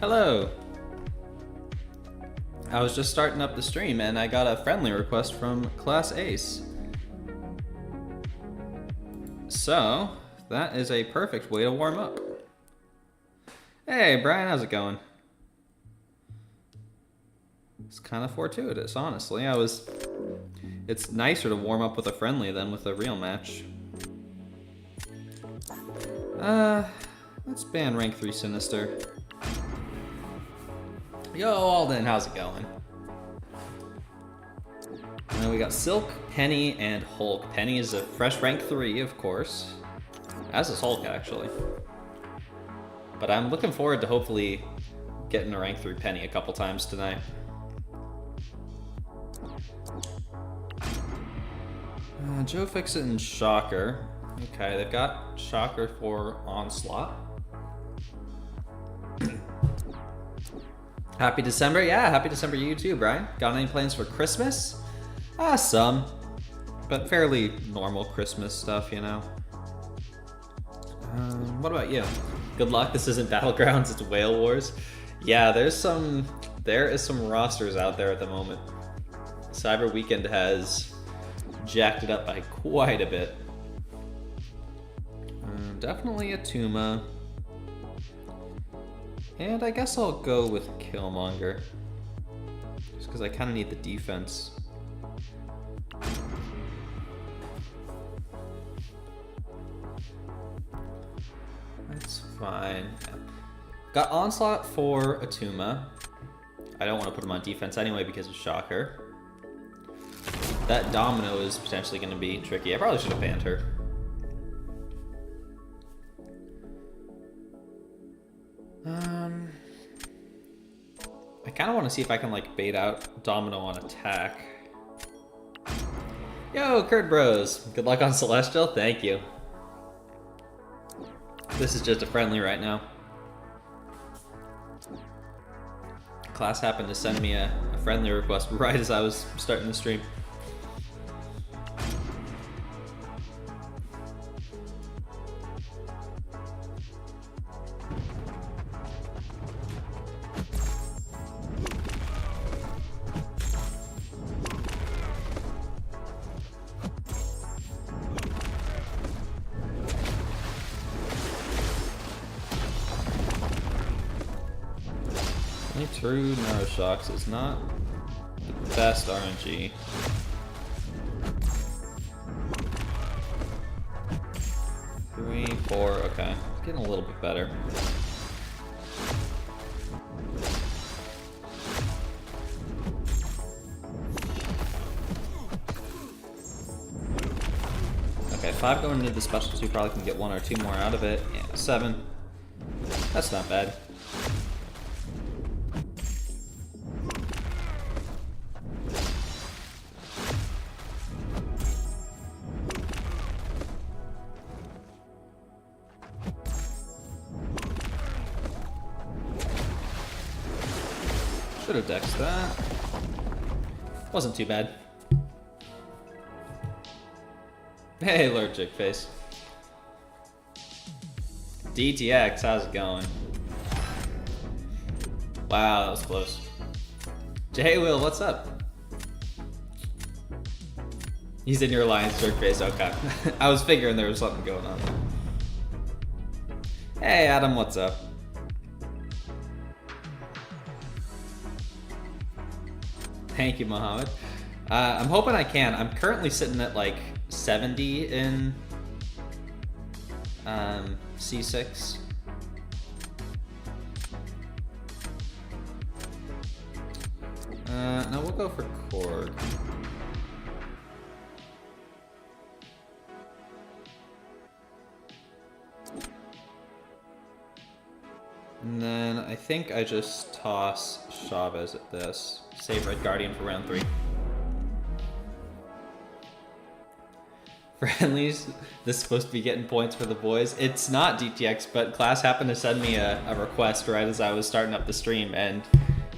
Hello. I was just starting up the stream and I got a friendly request from Class Ace. So, that is a perfect way to warm up. Hey, Brian, how's it going? It's kind of fortuitous, honestly. It's nicer to warm up with a friendly than with a real match. Let's ban rank 3 Sinister. Yo, Alden, how's it going? And then we got Silk, Penny, and Hulk. Penny is a fresh rank 3, of course. As is Hulk, actually. But I'm looking forward to hopefully getting a rank 3 Penny a couple times tonight. Joe Fixit and Shocker. Okay, they've got Shocker for Onslaught. Happy December. Yeah, happy December to you too, Brian. Got any plans for Christmas? Some. But fairly normal Christmas stuff, you know. What about you? Good luck. This isn't Battlegrounds, it's Whale Wars. Yeah, there is some rosters out there at the moment. Cyber Weekend has jacked it up by quite a bit. Definitely a Tuma. And I guess I'll go with Killmonger. Just because I kind of need the defense. That's fine. Got Onslaught for Atuma. I don't want to put him on defense anyway because of Shocker. That Domino is potentially going to be tricky. I probably should have banned her. I kind of want to see if I can like bait out Domino on attack. Yo, Kurt Bros. Good luck on Celestial. Thank you. This is just a friendly right now. Class happened to send me a friendly request right as I was starting the stream. True Neuroshocks is not the best RNG. Three, four, okay. It's getting a little bit better. Okay, 5 going into the special 2 probably can get 1 or 2 more out of it. Yeah, 7. That's not bad. Should have dexed that. Wasn't too bad. Hey, allergic face. DTX, how's it going? Wow, that was close. J Will, what's up? He's in your alliance, jerk face. Okay. I was figuring there was something going on. Hey, Adam, what's up? Thank you, Mohammed. I'm hoping I can. I'm currently sitting at like 70 in C6. No, we'll go for Korg. And then I think I just toss Chavez at this. Save Red Guardian for round 3. Friendlies, this is supposed to be getting points for the boys. It's not DTX, but class happened to send me a request right as I was starting up the stream, and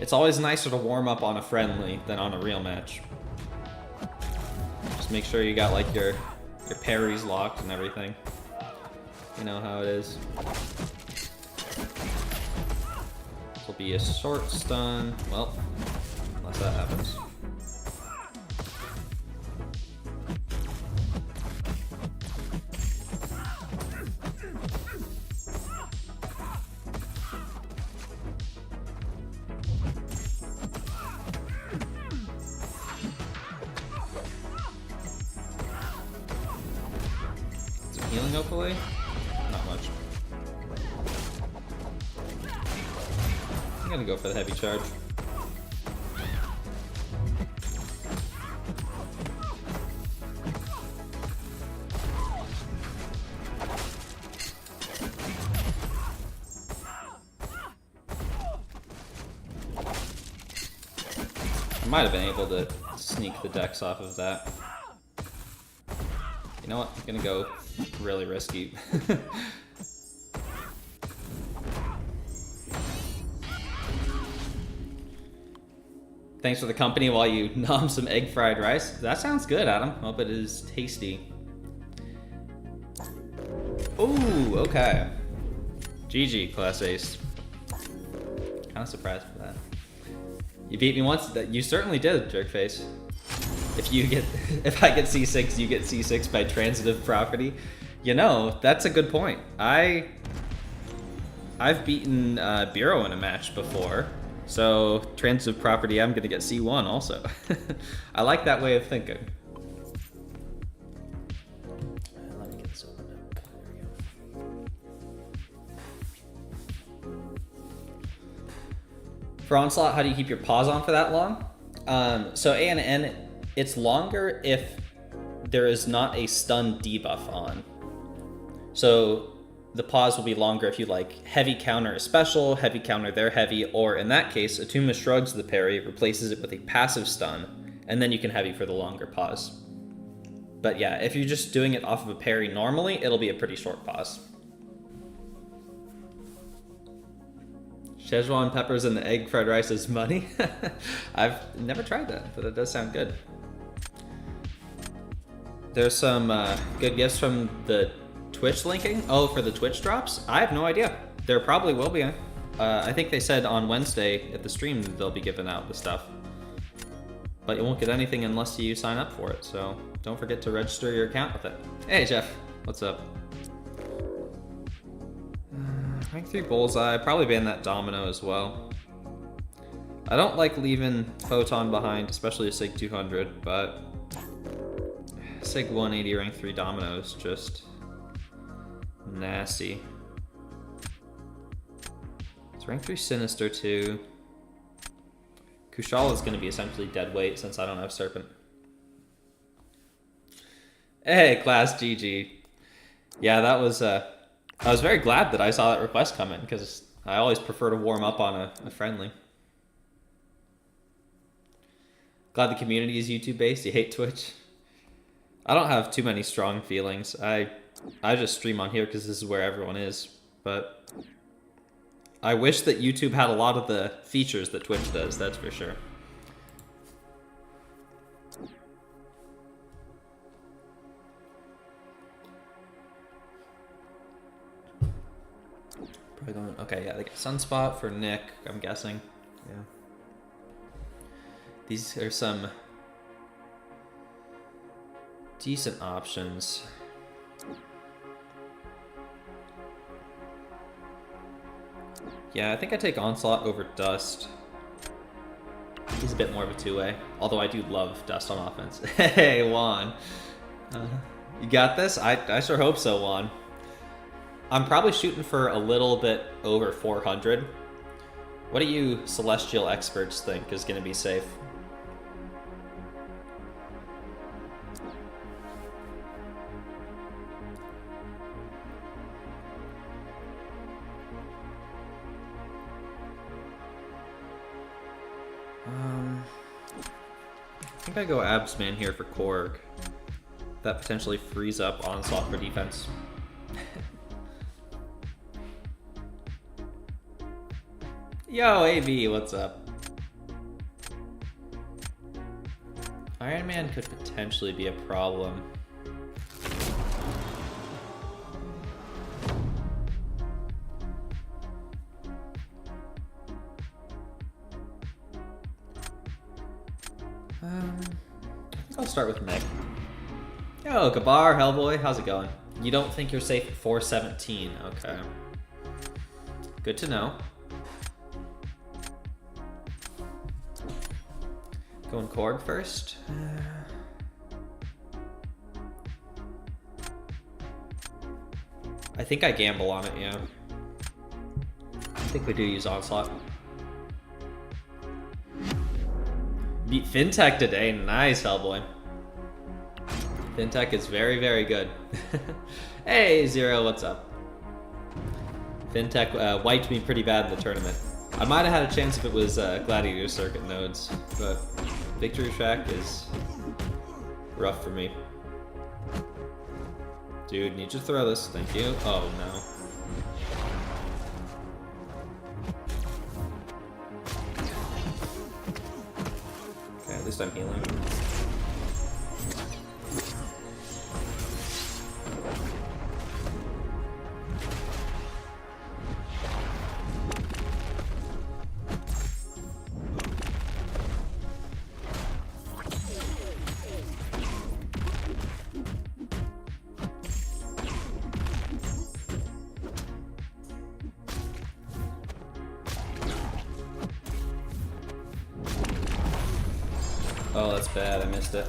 it's always nicer to warm up on a friendly than on a real match. Just make sure you got like your parries locked and everything. You know how it is. This will be a short stun. Well, unless that happens. Some healing, hopefully. Not much. I'm gonna go for the heavy charge. I might have been able to sneak the dex off of that. You know what? I'm gonna go really risky. Thanks for the company while you nom some egg fried rice. That sounds good, Adam. Hope it is tasty. Ooh, okay. GG, class ace. Kind of surprised for that. You beat me once. That you certainly did, jerkface. If I get C6, you get C6 by transitive property. You know, that's a good point. I've beaten Bureau in a match before. So, transitive property, I'm gonna get C1 also. I like that way of thinking. Let me get this opened up. There we go. For Onslaught, how do you keep your pause on for that long? So A and N, it's longer if there is not a stun debuff on. So, the pause will be longer if you like heavy counter a special, heavy counter their heavy, or in that case, Attuma shrugs the parry, replaces it with a passive stun, and then you can heavy for the longer pause. But yeah, if you're just doing it off of a parry normally, it'll be a pretty short pause. Szechuan peppers and the egg fried rice is money? I've never tried that, but it does sound good. There's some good gifts from the Twitch linking? Oh, for the Twitch drops? I have no idea. There probably will be. I think they said on Wednesday at the stream that they'll be giving out the stuff. But you won't get anything unless you sign up for it, so don't forget to register your account with it. Hey, Jeff. What's up? Rank 3 Bullseye. Probably ban that Domino as well. I don't like leaving Photon behind, especially a SIG 200, but SIG 180 rank 3 Domino is just nasty. It's rank 3 Sinister too. Kushal is going to be essentially dead weight since I don't have Serpent. Hey, class GG. Yeah, that was, I was very glad that I saw that request come in because I always prefer to warm up on a friendly. Glad the community is YouTube based. You hate Twitch? I don't have too many strong feelings. I just stream on here because this is where everyone is, but I wish that YouTube had a lot of the features that Twitch does, that's for sure. Probably going, okay, yeah, they got Sunspot for Nick, I'm guessing. Yeah. These are some decent options. Yeah, I think I take Onslaught over Dust. He's a bit more of a two-way, although I do love Dust on offense. Hey, Juan. You got this? I sure hope so, Juan. I'm probably shooting for a little bit over 400. What do you Celestial experts think is going to be safe? I think I go Absman here for Korg. That potentially frees up Onslaught for defense. Yo, AB, what's up? Iron Man could potentially be a problem. I think I'll start with Mick. Yo, Gabar, Hellboy, how's it going? You don't think you're safe at 417? Okay. Good to know. Going Korg first. I think I gamble on it, yeah. I think we do use Onslaught. Beat Fintech today. Nice, Hellboy. Fintech is very, very good. Hey, Zero, what's up? Fintech wiped me pretty bad in the tournament. I might have had a chance if it was Gladiator Circuit nodes, but Victory Track is rough for me. Dude, need you to throw this. Thank you. Oh, no. Okay, at least I'm healing. Oh, that's bad. I missed it.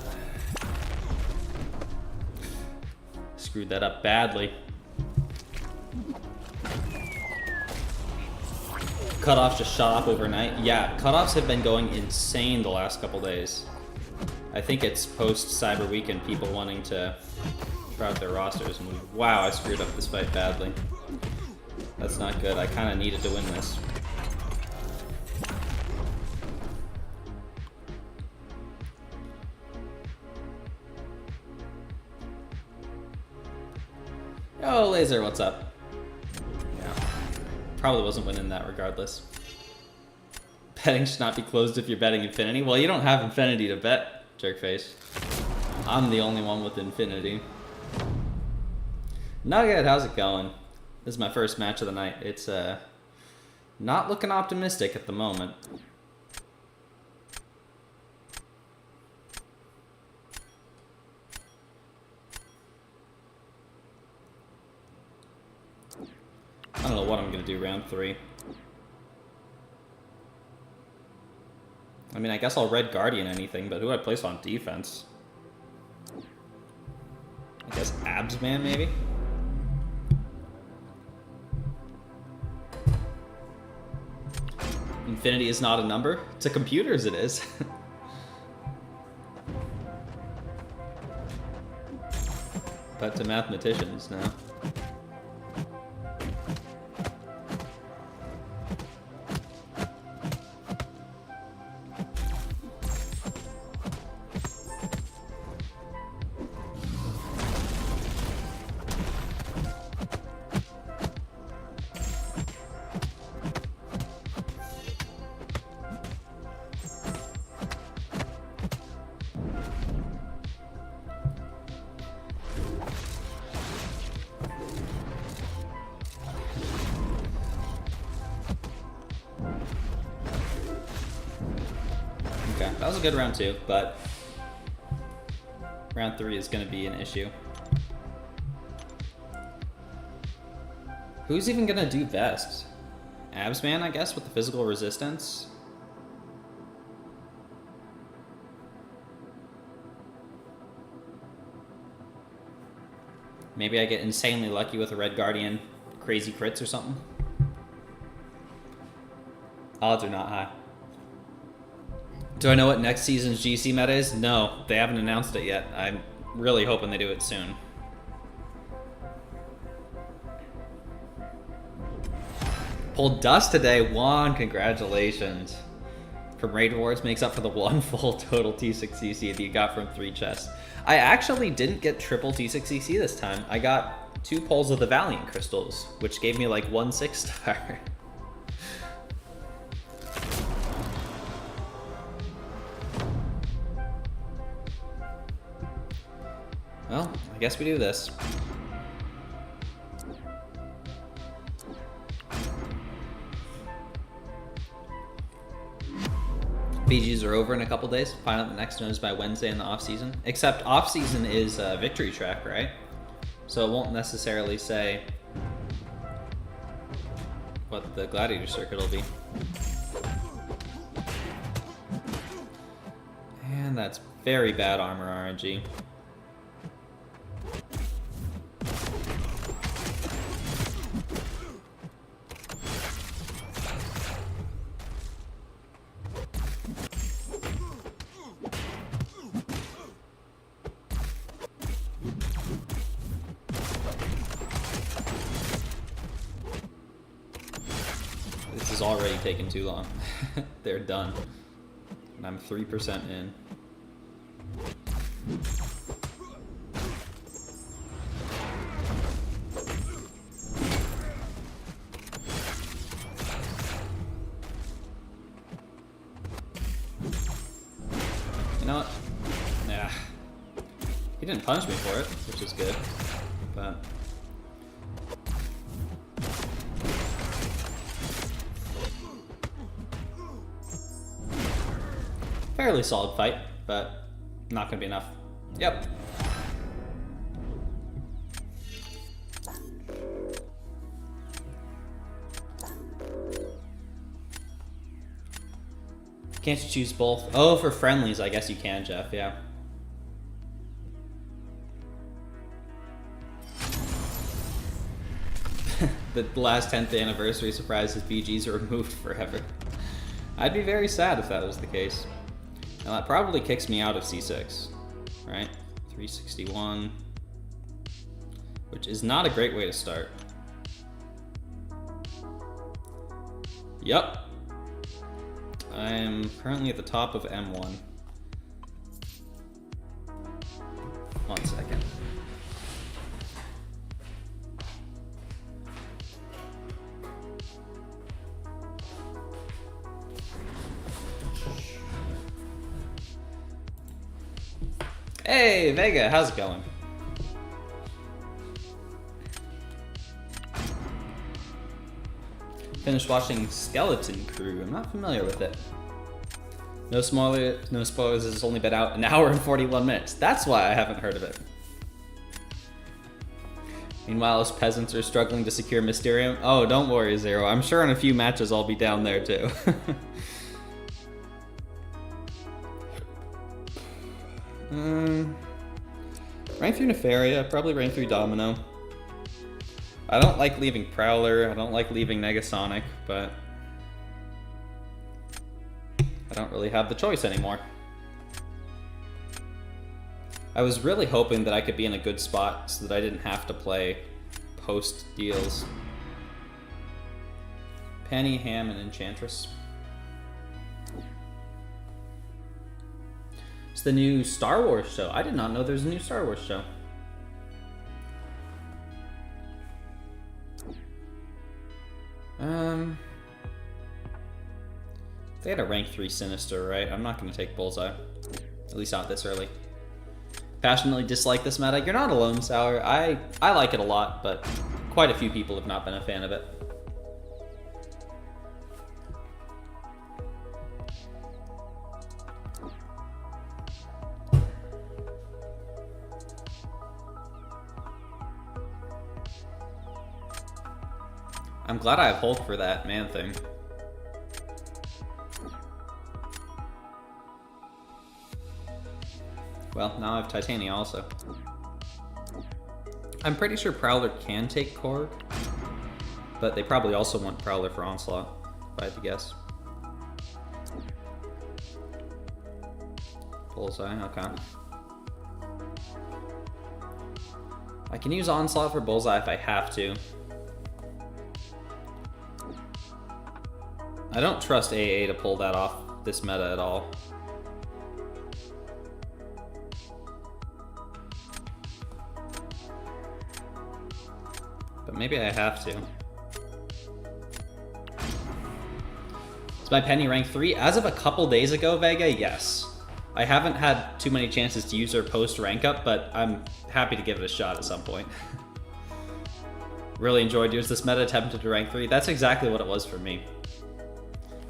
Screwed that up badly. Cutoffs just shot up overnight. Yeah, cutoffs have been going insane the last couple days. I think it's post Cyber Week and people wanting to try out their rosters. And wow, I screwed up this fight badly. That's not good. I kind of needed to win this. Oh, Laser, what's up? Yeah, probably wasn't winning that regardless. Betting should not be closed if you're betting Infinity. Well, you don't have Infinity to bet, jerkface. I'm the only one with Infinity. Nugget, how's it going? This is my first match of the night. It's not looking optimistic at the moment. I don't know what I'm gonna do round 3. I mean, I guess I'll Red Guardian anything, but who do I place on defense? I guess Absman, maybe? Infinity is not a number. To computers it is. But to mathematicians, no. That was a good round 2, but round 3 is going to be an issue. Who's even going to do best? Absman, I guess, with the physical resistance? Maybe I get insanely lucky with a Red Guardian, crazy crits or something? Odds are not high. Do I know what next season's GC meta is? No, they haven't announced it yet. I'm really hoping they do it soon. Pulled dust today. Juan, congratulations. From Raid Rewards makes up for the 1 full total T6CC that you got from 3 chests. I actually didn't get triple T6CC this time. I got 2 pulls of the Valiant Crystals, which gave me like 1 6-star. Well, I guess we do this. BGs are over in a couple days. Find out the next one is by Wednesday in the off season. Except off season is victory track, right? So it won't necessarily say what the gladiator circuit will be. And that's very bad armor RNG. This is already taking too long. They're done. And I'm 3% in. You know what? Yeah. He didn't punish me for it, which is good. But fairly solid fight, but not gonna be enough. Yep. Can't you choose both? Oh, for friendlies, I guess you can, Jeff, yeah. The last 10th anniversary surprise is BGs are removed forever. I'd be very sad if that was the case. Now that probably kicks me out of C6, right? 361, which is not a great way to start. Yep. I'm currently at the top of M1. 1 second. Hey, Vega, how's it going? Finished watching Skeleton Crew. I'm not familiar with it. No spoilers, it's only been out an hour and 41 minutes. That's why I haven't heard of it. Meanwhile, us peasants are struggling to secure Mysterium. Oh, don't worry, Zero. I'm sure in a few matches I'll be down there too. Rank 3 Nefaria, probably rank 3 Domino. I don't like leaving Prowler, I don't like leaving Negasonic, but I don't really have the choice anymore. I was really hoping that I could be in a good spot so that I didn't have to play post deals. Penny, Ham, and Enchantress. It's the new Star Wars show. I did not know there was a new Star Wars show. They had a rank 3 Sinister, right? I'm not going to take Bullseye. At least not this early. Passionately dislike this meta. You're not alone, Sour. I like it a lot, but quite a few people have not been a fan of it. I'm glad I have Hulk for that man thing. Well, now I have Titania also. I'm pretty sure Prowler can take Korg, but they probably also want Prowler for Onslaught, if I had to guess. Bullseye, okay. I can use Onslaught for Bullseye if I have to. I don't trust AA to pull that off this meta at all. But maybe I have to. Is my Penny rank 3? As of a couple days ago, Vega, yes. I haven't had too many chances to use her post rank up, but I'm happy to give it a shot at some point. Really enjoyed yours this meta, attempted to rank 3. That's exactly what it was for me.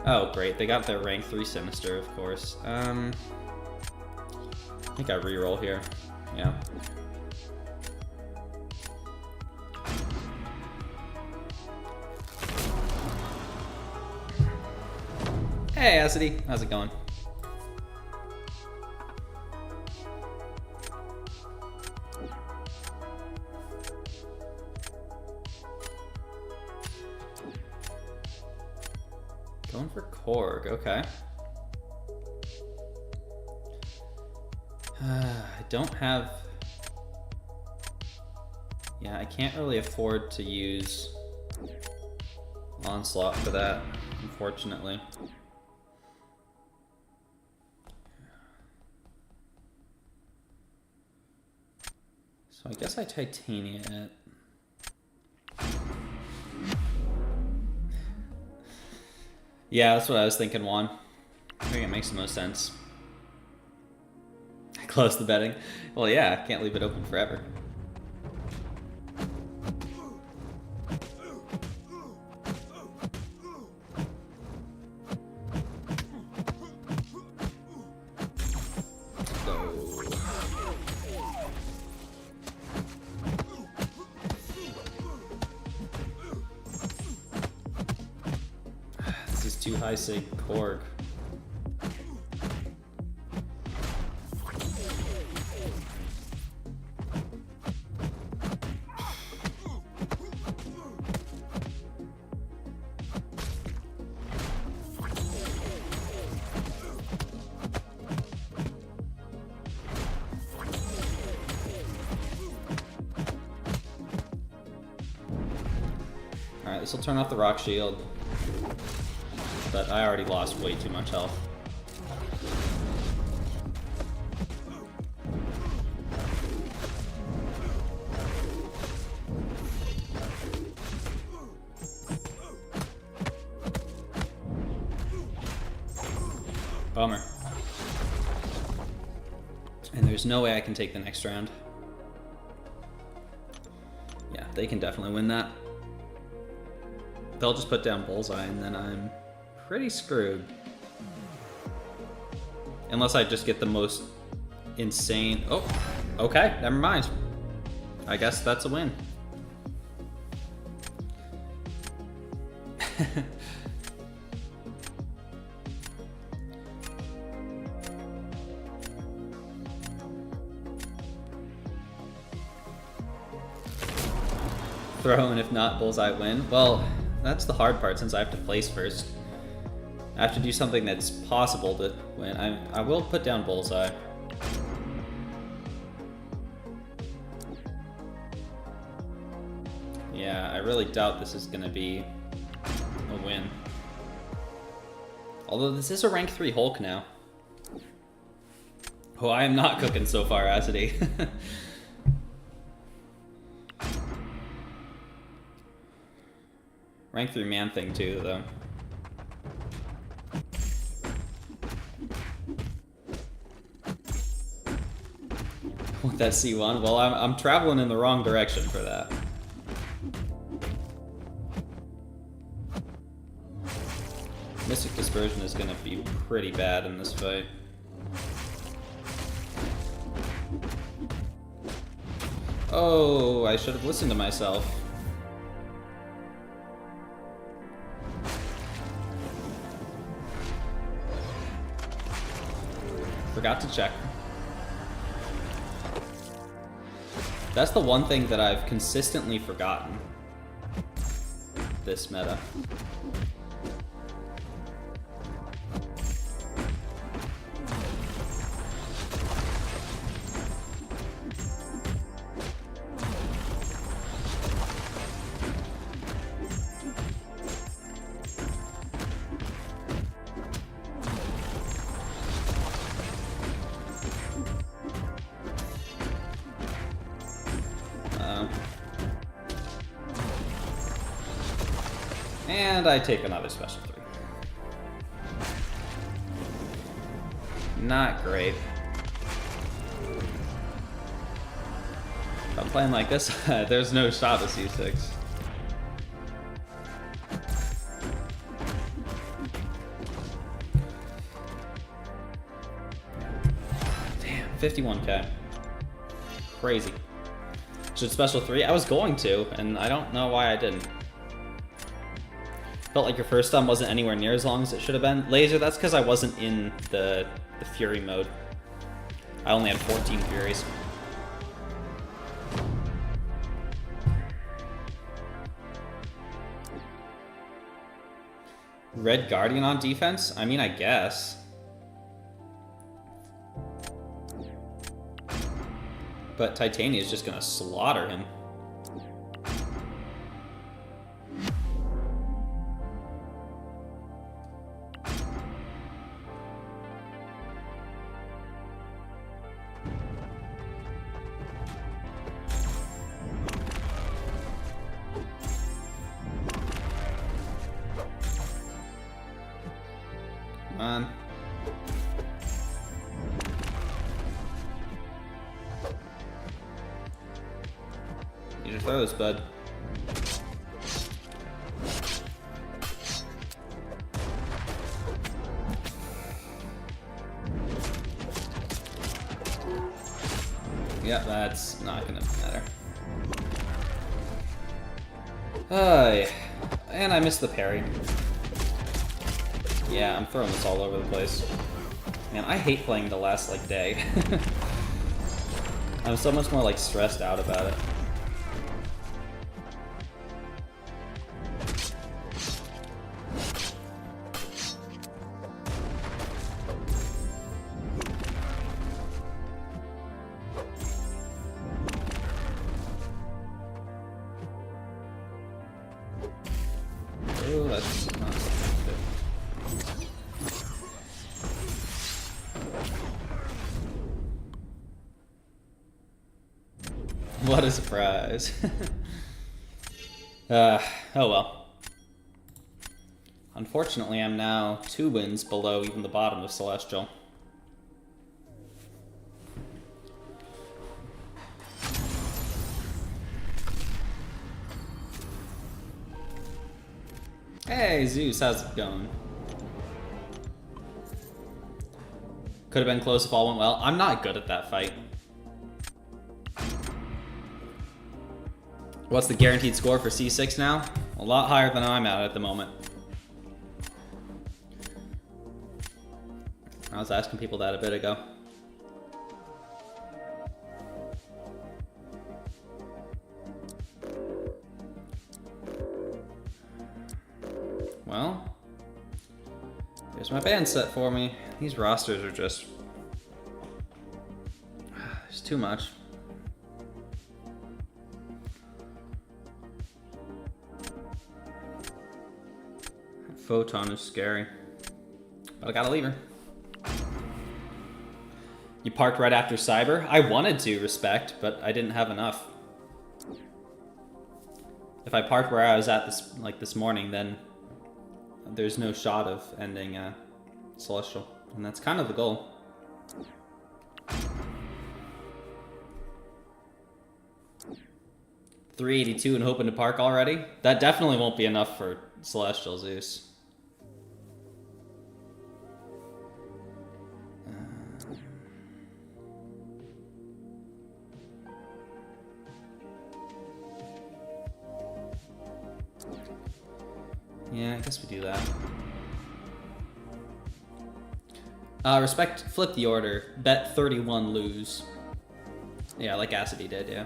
Oh, great. They got their rank 3 Sinister, of course. I think I reroll here. Yeah. Hey, Acidy. How's it going? Going for Korg, okay. I don't have... Yeah, I can't really afford to use Onslaught for that, unfortunately. So I guess I Titania it. Yeah, that's what I was thinking, Juan. I think it makes the most sense. Close the betting. Well, yeah, can't leave it open forever. This is too high sig Korg. Alright, this will turn off the rock shield. But I already lost way too much health. Bummer. And there's no way I can take the next round. Yeah, they can definitely win that. They'll just put down Bullseye and then I'm pretty screwed. Unless I just get the most insane... Oh, okay, never mind. I guess that's a win. Throw, and if not, Bullseye win. Well, that's the hard part since I have to place first. I have to do something that's possible to win. I will put down Bullseye. Yeah, I really doubt this is gonna be a win. Although this is a rank 3 Hulk now. Oh, I am not cooking so far, Acidy. Rank 3 man thing too, though. With that C1? Well, I'm traveling in the wrong direction for that. Mystic Dispersion is gonna be pretty bad in this fight. Oh, I should have listened to myself. Forgot to check. That's the one thing that I've consistently forgotten this meta. And I take another special 3. Not great. If I'm playing like this, there's no shot of C6. 51k. Crazy. Should special 3? I was going to, and I don't know why I didn't. Felt like your first stun wasn't anywhere near as long as it should have been. Laser, that's because I wasn't in the Fury mode. I only had 14 Furies. Red Guardian on defense? I mean, I guess. But Titania is just gonna slaughter him. Come on. Need your throws, bud. Yeah, that's not gonna matter. And I missed the parry. Yeah, I'm throwing this all over the place. Man, I hate playing the last, like, day. I'm so much more, like, stressed out about it. Ooh, that's not good. What a surprise. Oh well. Unfortunately, I'm now 2 wins below even the bottom of Celestial. Hey, Zeus, how's it going? Could have been close if all went well. I'm not good at that fight. What's the guaranteed score for C6 now? A lot higher than I'm at the moment. I was asking people that a bit ago. Well, here's my band set for me. These rosters are just... There's too much. Photon is scary. But I gotta leave her. You parked right after Cyber? I wanted to, Respect, but I didn't have enough. If I parked where I was at this morning, then there's no shot of ending Celestial. And that's kind of the goal. $382 and hoping to park already? That definitely won't be enough for Celestial, Zeus. Yeah, I guess we do that. Respect, flip the order. Bet 31, lose. Yeah, like Acidy did, yeah.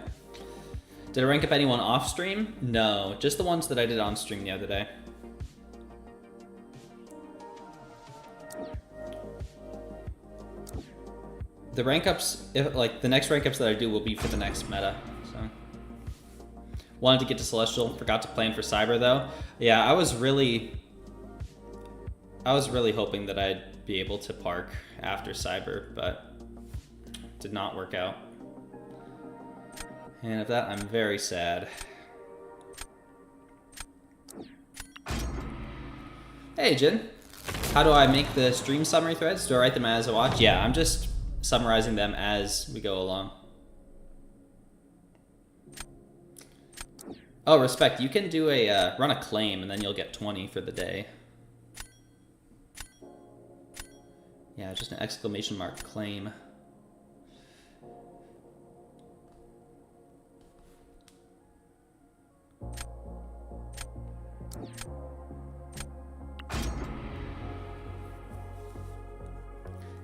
Did I rank up anyone off stream? No, just the ones that I did on stream the other day. The rank ups, the next rank ups that I do will be for the next meta, so. Wanted to get to Celestial, forgot to plan for Cyber though. Yeah, I was really hoping that I'd be able to park after Cyber, but did not work out. And of that, I'm very sad. Hey, Jin. How do I make the stream summary threads? Do I write them as I watch? Yeah, I'm just summarizing them as we go along. Oh, Respect, you can do a run a claim and then you'll get 20 for the day. Yeah, just an exclamation mark claim.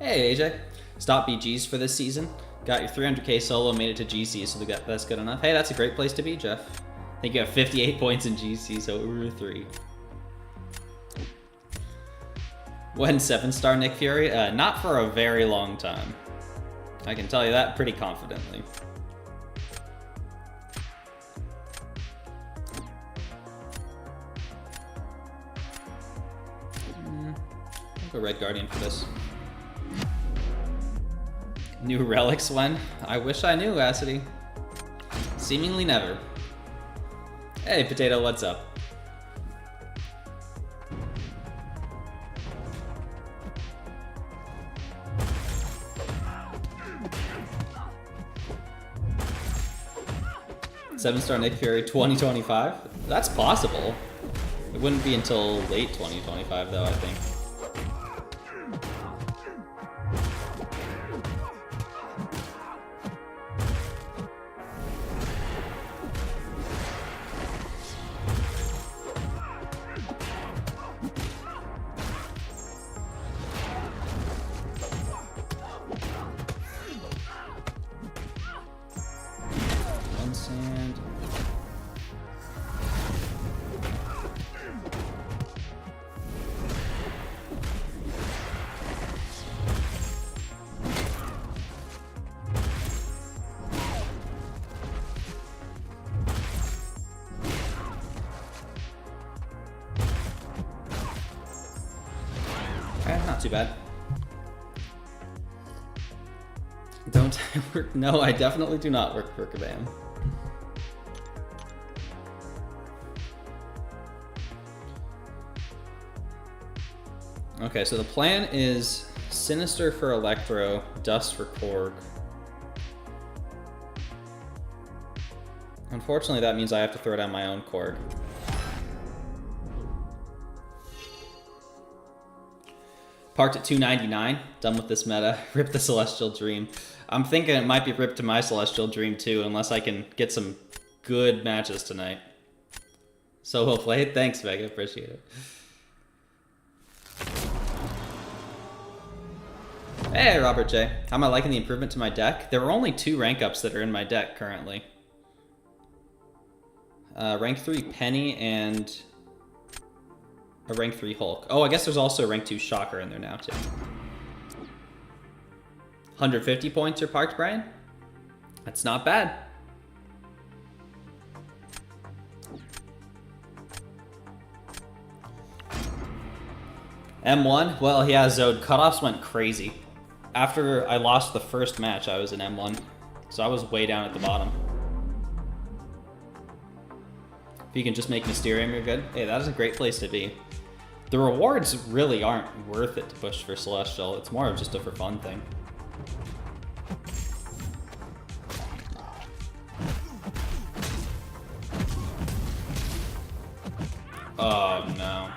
Hey AJ, stop BGs for this season. Got your 300k solo, made it to GC, so that's good enough. Hey, that's a great place to be, Jeff. I think you have 58 points in GC, so over 3. When 7-star Nick Fury? Not for a very long time. I can tell you that pretty confidently. I'll go Red Guardian for this. New relics when? I wish I knew, Acidy. Seemingly never. Hey, Potato, what's up? Seven-star Nick Fury 2025? That's possible. It wouldn't be until late 2025 though, I think. Sand. Not too bad. Don't work. No, I definitely do not work for Kabam. Okay, so the plan is Sinister for Electro, Dust for Korg. Unfortunately, that means I have to throw down my own Korg. Parked at 299, done with this meta. Rip the Celestial Dream. I'm thinking it might be ripped to my Celestial Dream too, unless I can get some good matches tonight. So well played. Thanks, Vega. Appreciate it. Hey, Robert J. How am I liking the improvement to my deck? There are only 2 rank ups that are in my deck currently. Rank 3 Penny and a rank 3 Hulk. Oh, I guess there's also a rank 2 Shocker in there now too. 150 points you're parked, Brian? That's not bad. M1? Well, yeah, Zode. Cutoffs went crazy. After I lost the first match, I was in M1. So I was way down at the bottom. If you can just make Mysterium, you're good. Hey, that is a great place to be. The rewards really aren't worth it to push for Celestial. It's more of just a for fun thing. Oh, no.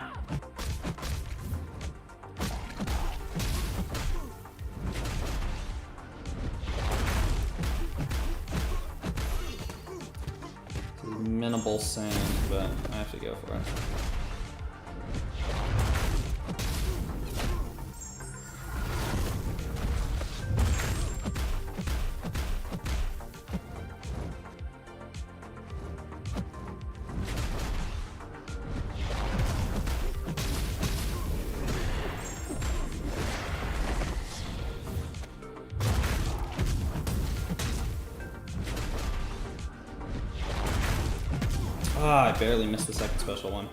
Minimal sand, but I have to go for it. Ah, I barely missed the second special one.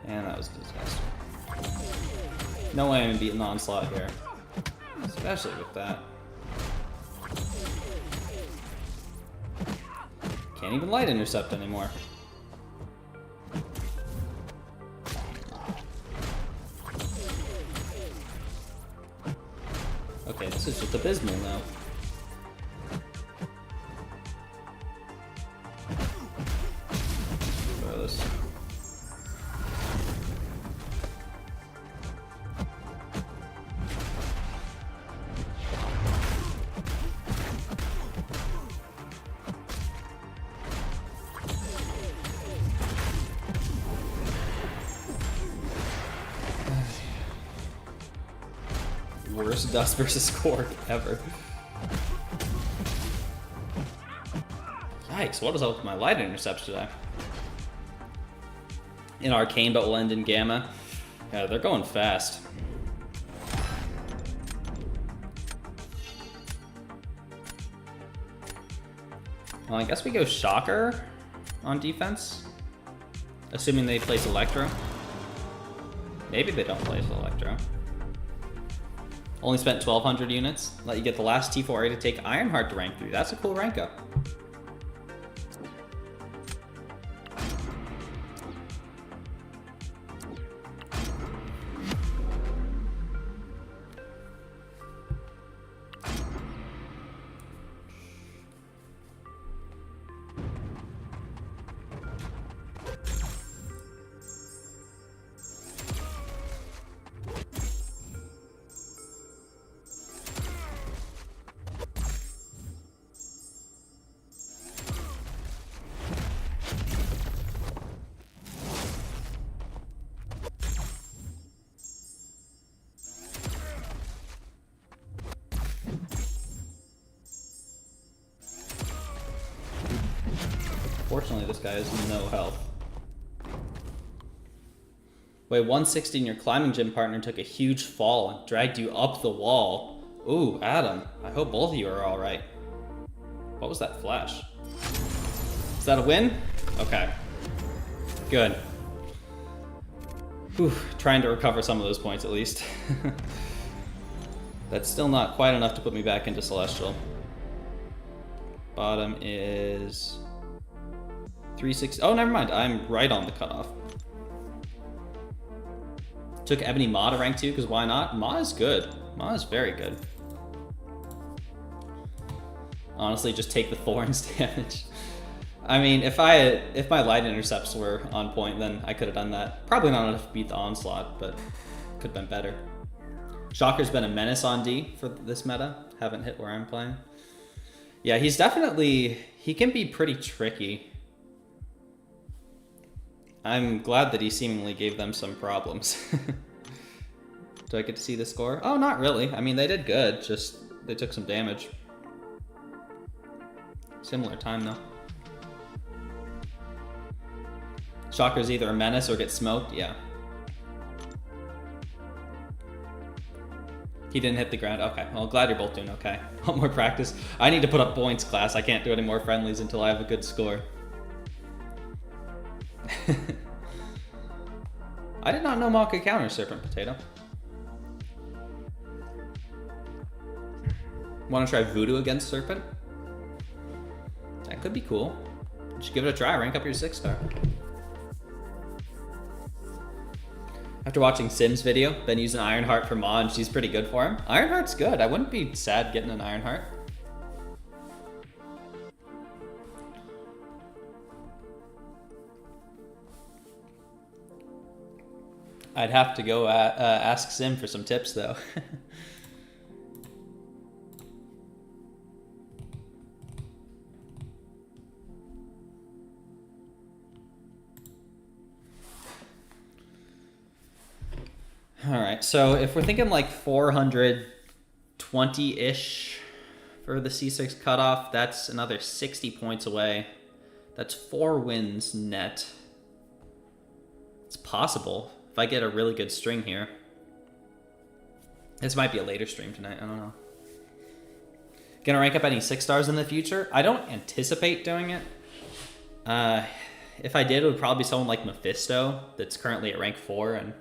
And that was a disaster. No way I'm beating the Onslaught here. Especially with that. Can't even light intercept anymore. Okay, this is just abysmal now. Throw this. worst dust versus core ever. Yikes, what is up with my light intercepts today? In arcane, but will end in gamma. Yeah, they're going fast. Well, I guess we go Shocker on defense. Assuming they place Electro. Maybe they don't place Electro. Only spent 1,200 units. Let you get the last T4A to take Ironheart to rank 3. That's a cool rank up. Fortunately, this guy has no health. Wait, 160 and your climbing gym partner took a huge fall and dragged you up the wall. Ooh, Adam, I hope both of you are alright. What was that flash? Is that a win? Okay. Good. Whew, trying to recover some of those points at least. That's still not quite enough to put me back into Celestial. Bottom is 360. Oh, never mind. I'm right on the cutoff. Took Ebony Ma to rank 2 because why not? Ma is good. Ma is very good. Honestly, just take the thorns damage. I mean, if my light intercepts were on point, then I could have done that. Probably not enough to beat the onslaught, but could have been better. Shocker's been a menace on D for this meta. Haven't hit where I'm playing. Yeah, he's definitely, he can be pretty tricky. I'm glad that he seemingly gave them some problems. Do I get to see the score? Oh, not really. I mean, they did good, just they took some damage. Similar time, though. Shocker's either a menace or gets smoked, yeah. He didn't hit the ground, okay. Well, glad you're both doing okay. Want more practice? I need to put up points, class. I can't do any more friendlies until I have a good score. I did not know Ma could counter Serpent Potato. Want to try Voodoo against Serpent? That could be cool. You should give it a try, rank up your 6-star. After watching Sim's video, been using Ironheart for Ma and she's pretty good for him. Ironheart's good, I wouldn't be sad getting an Ironheart. I'd have to go ask Sim for some tips, though. All right, so if we're thinking like 420-ish for the C6 cutoff, that's another 60 points away. That's 4 wins net. It's possible. If I get a really good string here. This might be a later stream tonight, I don't know. Gonna rank up any 6-stars in the future? I don't anticipate doing it. If I did, it would probably be someone like Mephisto that's currently at rank 4, and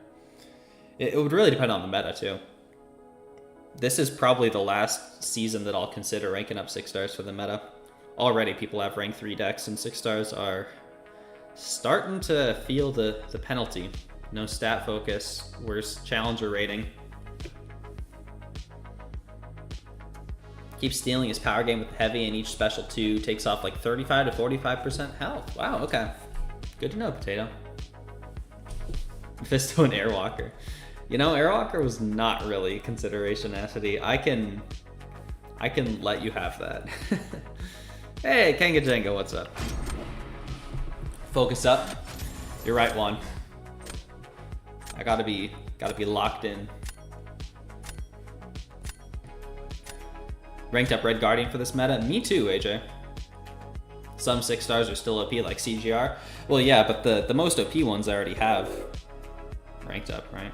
it would really depend on the meta too. This is probably the last season that I'll consider ranking up 6-stars for the meta. Already people have rank 3 decks and 6-stars are starting to feel the penalty. No stat focus, worse challenger rating. Keeps stealing his power game with heavy, and each special 2 takes off like 35 to 45% health. Wow, okay. Good to know, Potato. Mephisto and Airwalker. You know, Airwalker was not really consideration, Acity. I can let you have that. Hey, Kanga Jenga, what's up? Focus up. You're right, Juan. I gotta be locked in. ranked up Red Guardian for this meta. Me too, AJ. Some 6 stars are still OP, like CGR. Well, yeah, but the most OP ones I already have ranked up, right?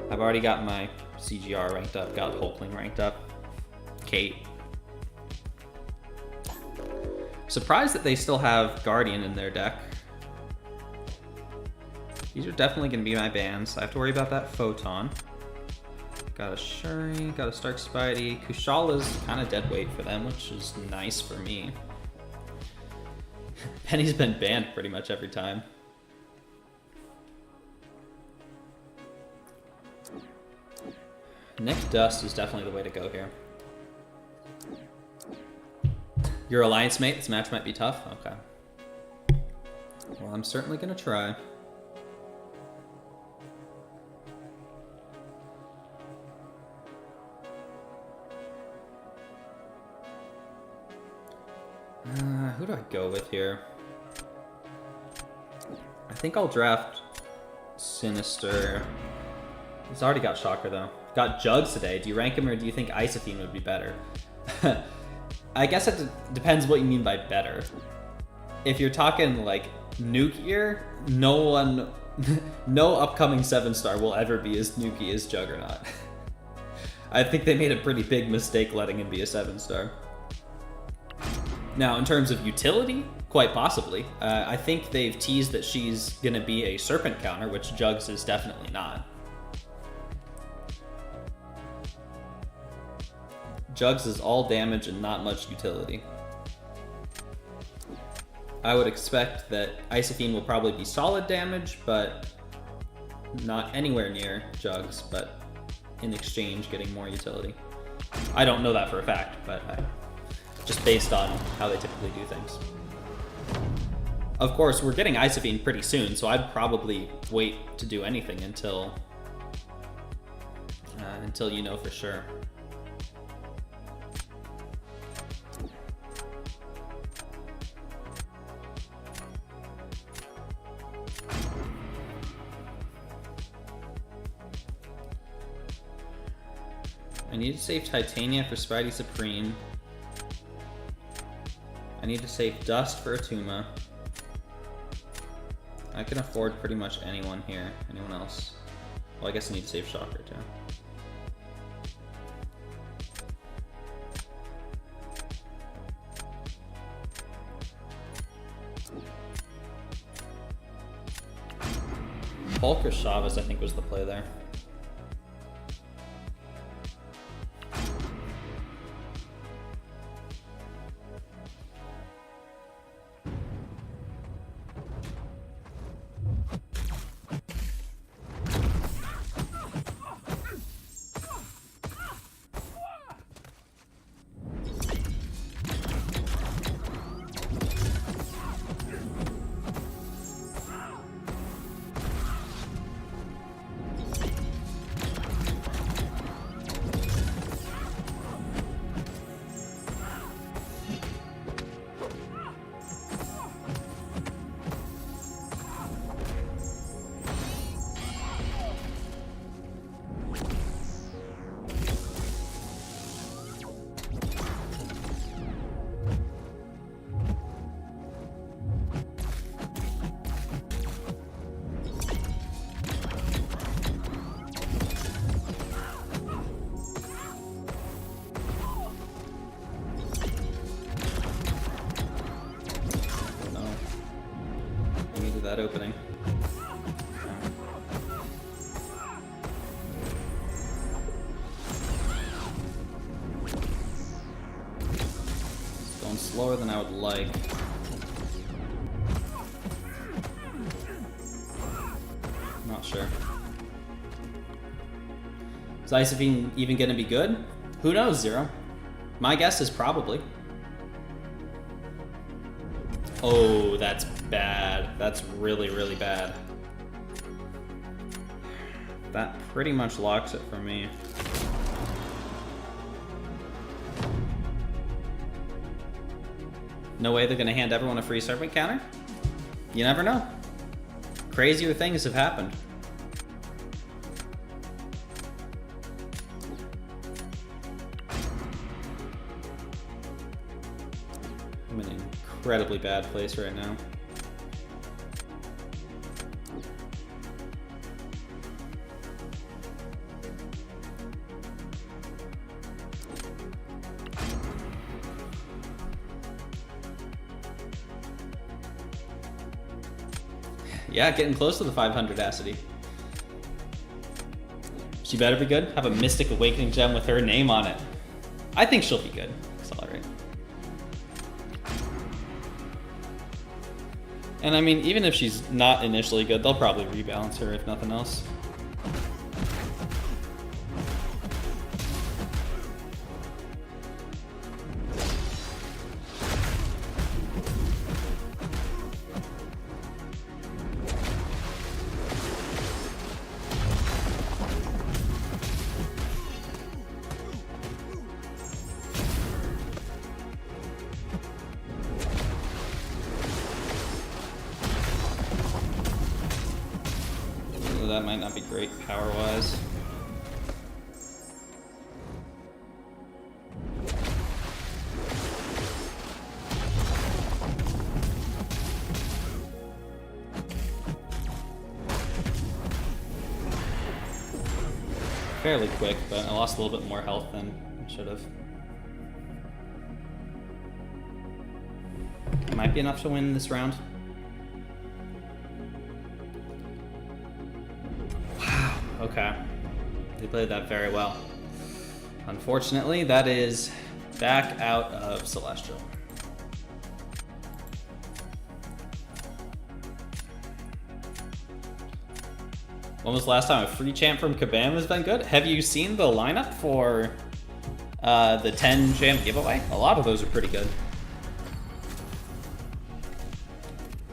I've already got my CGR ranked up, got Hulkling ranked up, Kate. Surprised that they still have Guardian in their deck. These are definitely going to be my bans. I have to worry about that Photon. Got a Shuri, got a Stark Spidey. Kushala's kind of dead weight for them, which is nice for me. Penny's been banned pretty much every time. Nick Dust is definitely the way to go here. Your alliance mate, this match might be tough? Okay. Well, I'm certainly going to try. Who do I go with here? I think I'll draft Sinister. He's already got Shocker, though. Got Jugs today. Do you rank him, or do you think Isotheme would be better? I guess it depends what you mean by better. If you're talking, like, nukier, no upcoming 7-star will ever be as nuky as Juggernaut. I think they made a pretty big mistake letting him be a 7-star. Now, in terms of utility, quite possibly. I think they've teased that she's going to be a Serpent counter, which Jugs is definitely not. Jugs is all damage and not much utility. I would expect that Isotheme will probably be solid damage, but not anywhere near Jugs, but in exchange getting more utility. I don't know that for a fact, but just based on how they typically do things. Of course, we're getting Isotheme pretty soon, so I'd probably wait to do anything until you know for sure. I need to save Titania for Spidey Supreme. I need to save Dust for Atuma. I can afford pretty much anyone here. Anyone else? Well, I guess I need to save Shocker too. Hulk or Chavez, I think, was the play there. That opening. It's going slower than I would like. Not sure. Is Isotheme even gonna be good? Who knows, Zero? My guess is probably. Oh, that's bad. That's really, really bad. That pretty much locks it for me. No way they're gonna hand everyone a free Serpent counter? You never know. Crazier things have happened. incredibly bad place right now. Yeah, getting close to the 500 Acity. She better be good. Have a Mystic Awakening gem with her name on it. I think she'll be good. Accelerate. And I mean, even if she's not initially good, they'll probably rebalance her if nothing else. That might not be great power-wise. Fairly quick, but I lost a little bit more health than I should have. Might be enough to win this round. Okay, they played that very well. Unfortunately, that is back out of Celestial. When was the last time a free champ from Kabam has been good? Have you seen the lineup for the 10 champ giveaway? A lot of those are pretty good.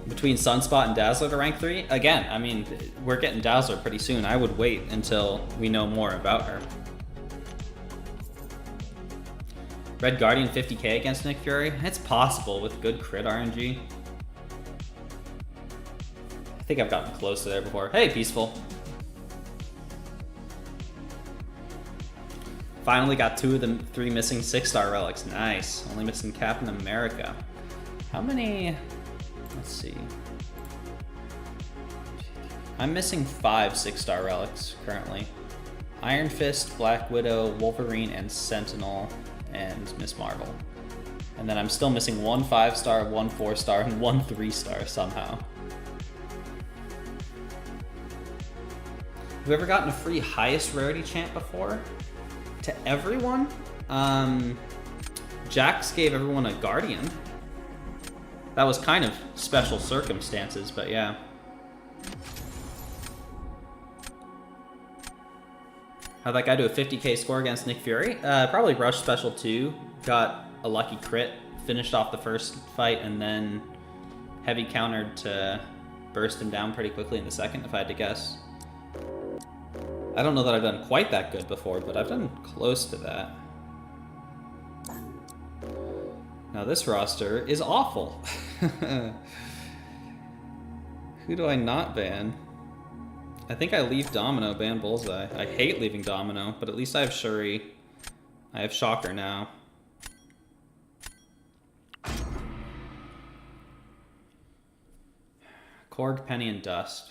Between Sunspot and Dazzler to rank 3? Again, I mean, we're getting Dazzler pretty soon. I would wait until we know more about her. Red Guardian 50k against Nick Fury? It's possible with good crit RNG. I think I've gotten close to there before. Hey, Peaceful. Finally got 2 of the 3 missing 6-star relics. Nice. Only missing Captain America. How many... Let's see. I'm missing 5 6-star relics currently. Iron Fist, Black Widow, Wolverine, and Sentinel, and Miss Marvel. And then I'm still missing 1 5-star, 1 4-star, and 1 3-star somehow. Have you ever gotten a free highest rarity champ before? To everyone? Jax gave everyone a Guardian. That was kind of special circumstances, but yeah. How'd that guy do a 50k score against Nick Fury? Probably Rush Special 2, got a lucky crit, finished off the first fight, and then heavy countered to burst him down pretty quickly in the second, if I had to guess. I don't know that I've done quite that good before, but I've done close to that. Now this roster is awful. Who do I not ban? I think I leave Domino, ban Bullseye. I hate leaving Domino, but at least I have Shuri. I have Shocker now. Korg, Penny, and Dust.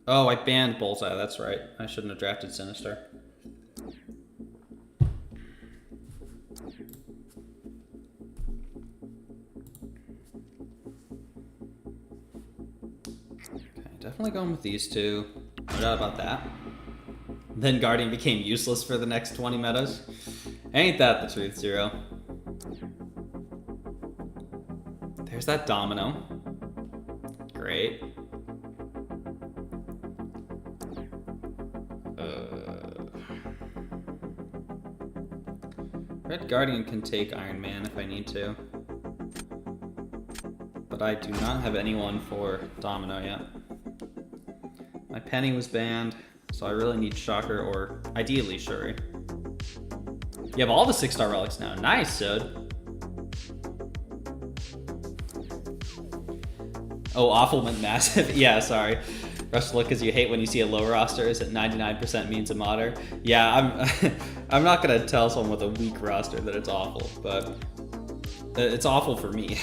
Oh, I banned Bullseye, that's right. I shouldn't have drafted Sinister. Okay, definitely going with these two. No doubt about that. Then Guardian became useless for the next 20 metas. Ain't that the truth, Zero? There's that Domino. Great. Red Guardian can take Iron Man if I need to. But I do not have anyone for Domino yet. My Penny was banned, so I really need Shocker or ideally Shuri. You have all the 6-star relics now. Nice, Sud. Oh, awful meant massive. Yeah, sorry. Rush to look because you hate when you see a low roster is at 99% means a modder. Yeah, I'm not gonna tell someone with a weak roster that it's awful, but it's awful for me.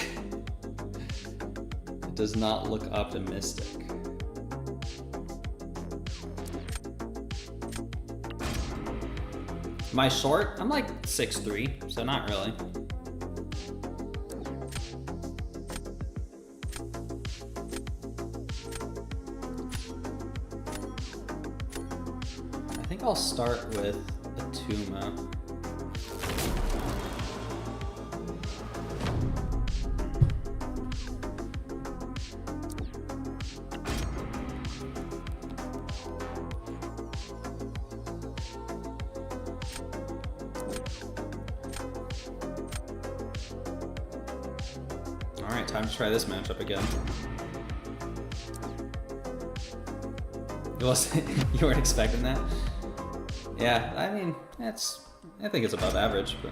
It does not look optimistic. Am I short? I'm like 6'3", so not really. I think I'll start with a Tuma. Alright, time to try this matchup again. You weren't expecting that? Yeah, I mean, I think it's above average, but...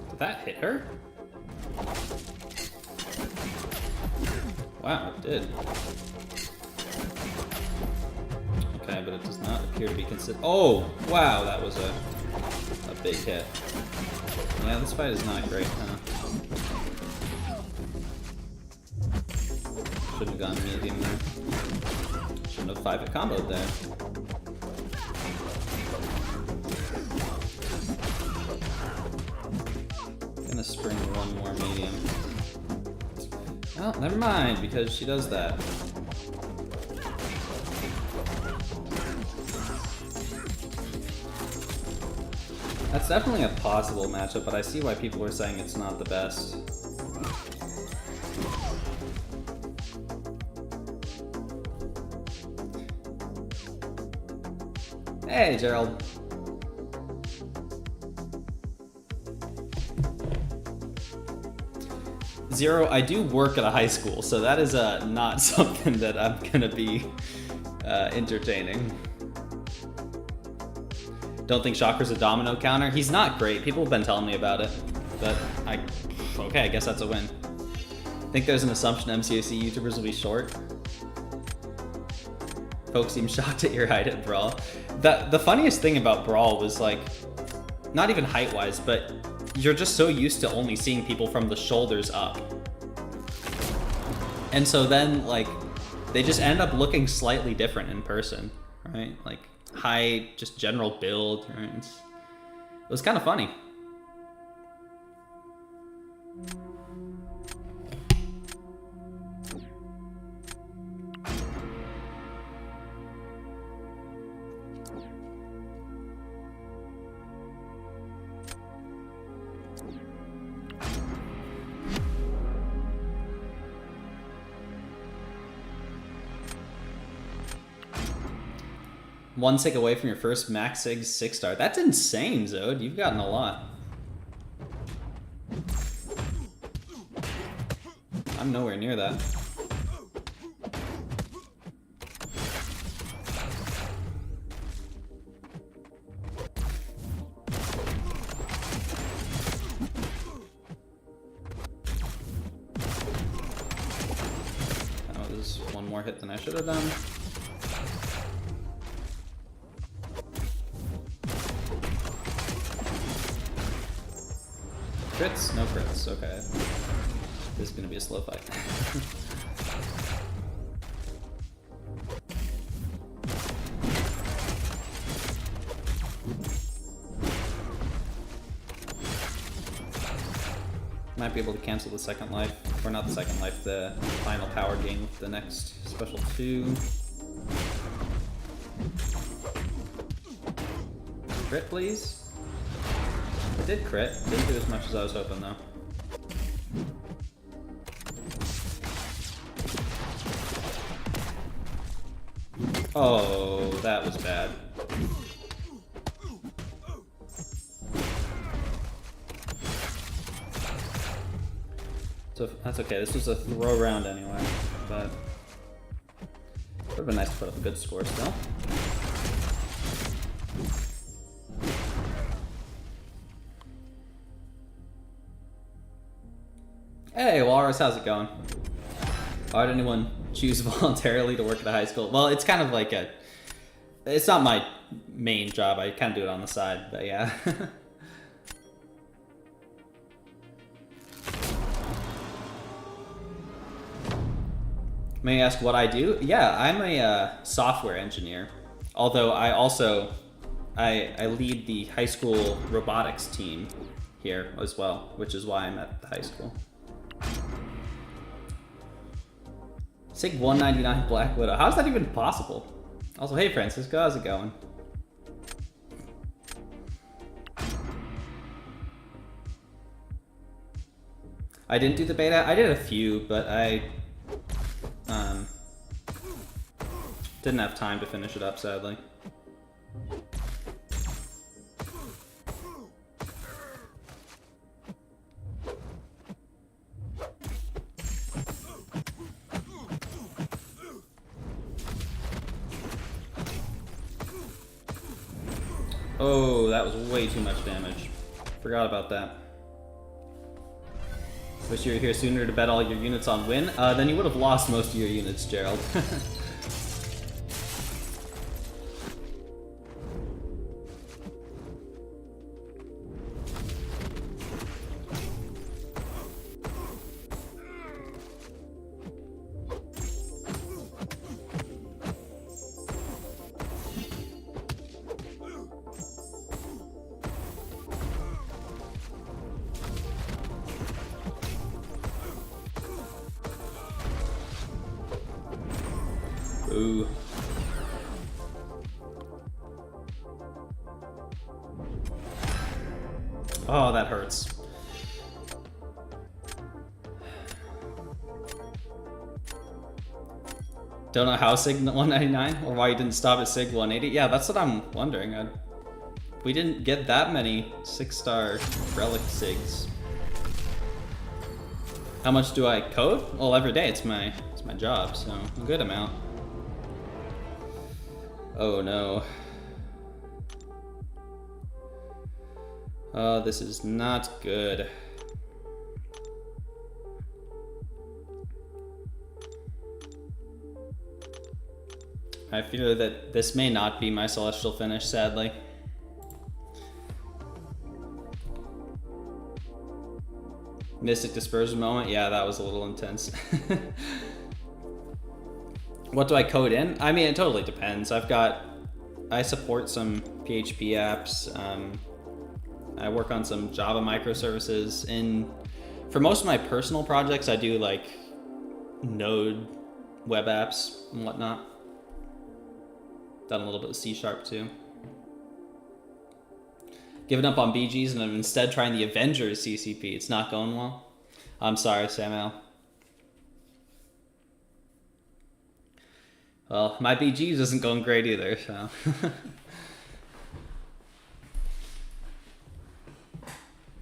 Did that hit her? Wow, it did. Okay, but it does not appear to be considered. Oh, wow, that was a big hit. Yeah, this fight is not great, huh? Shouldn't have gone medium there. Shouldn't have 5-hit comboed there. Gonna spring one more medium. Oh, never mind, because she does that. That's definitely a possible matchup, but I see why people are saying it's not the best. Hey, Gerald. Zero, I do work at a high school, so that is not something that I'm gonna be entertaining. Don't think Shocker's a domino counter. He's not great. People have been telling me about it, but okay, I guess that's a win. I think there's an assumption MCAC YouTubers will be short. Folks seem shocked at your height at Brawl. The funniest thing about Brawl was like, not even height-wise, but you're just so used to only seeing people from the shoulders up. And so then, like, they just end up looking slightly different in person, right? Like, height, just general build, right? It was kind of funny. One tick away from your first Max Sig 6-star. That's insane, Zode. You've gotten a lot. I'm nowhere near that. Oh, this is one more hit than I should have done. Crits? No crits, okay. This is gonna be a slow fight. Might be able to cancel the second life, or not the second life, the final power gain with the next special 2. Crit, please. It did crit. Didn't do as much as I was hoping, though. Oh, that was bad. So that's okay. This was a throw round anyway, but would have been nice to put up a good score still. Hey, Walrus, how's it going? Why did anyone choose voluntarily to work at a high school? Well, it's kind of like it's not my main job. I kind of do it on the side, but yeah. May I ask what I do? Yeah, I'm a software engineer. Although I also, I lead the high school robotics team here as well, which is why I'm at the high school. SIG 199 Black Widow. How's that even possible? Also, hey Francisco, how's it going? I didn't do the beta. I did a few, but I didn't have time to finish it up, sadly. Oh, that was way too much damage. Forgot about that. Wish you were here sooner to bet all your units on win. Then you would have lost most of your units, Gerald. Ooh. Oh, that hurts. Don't know how SIG 199 or why you didn't stop at SIG 180. Yeah, that's what I'm wondering. We didn't get that many 6-star relic SIGs. How much do I code? Well, every day it's my job, so a good amount. Oh no. Oh, this is not good. I fear that this may not be my celestial finish, sadly. Mystic dispersion moment? Yeah, that was a little intense. What do I code in? I mean, it totally depends. I support some PHP apps. I work on some Java microservices. For most of my personal projects, I do like Node web apps and whatnot. Done a little bit of C# too. Given up on BGs and I'm instead trying the Avengers CCP. It's not going well. I'm sorry, Samuel. Well, my BGs isn't going great either, so.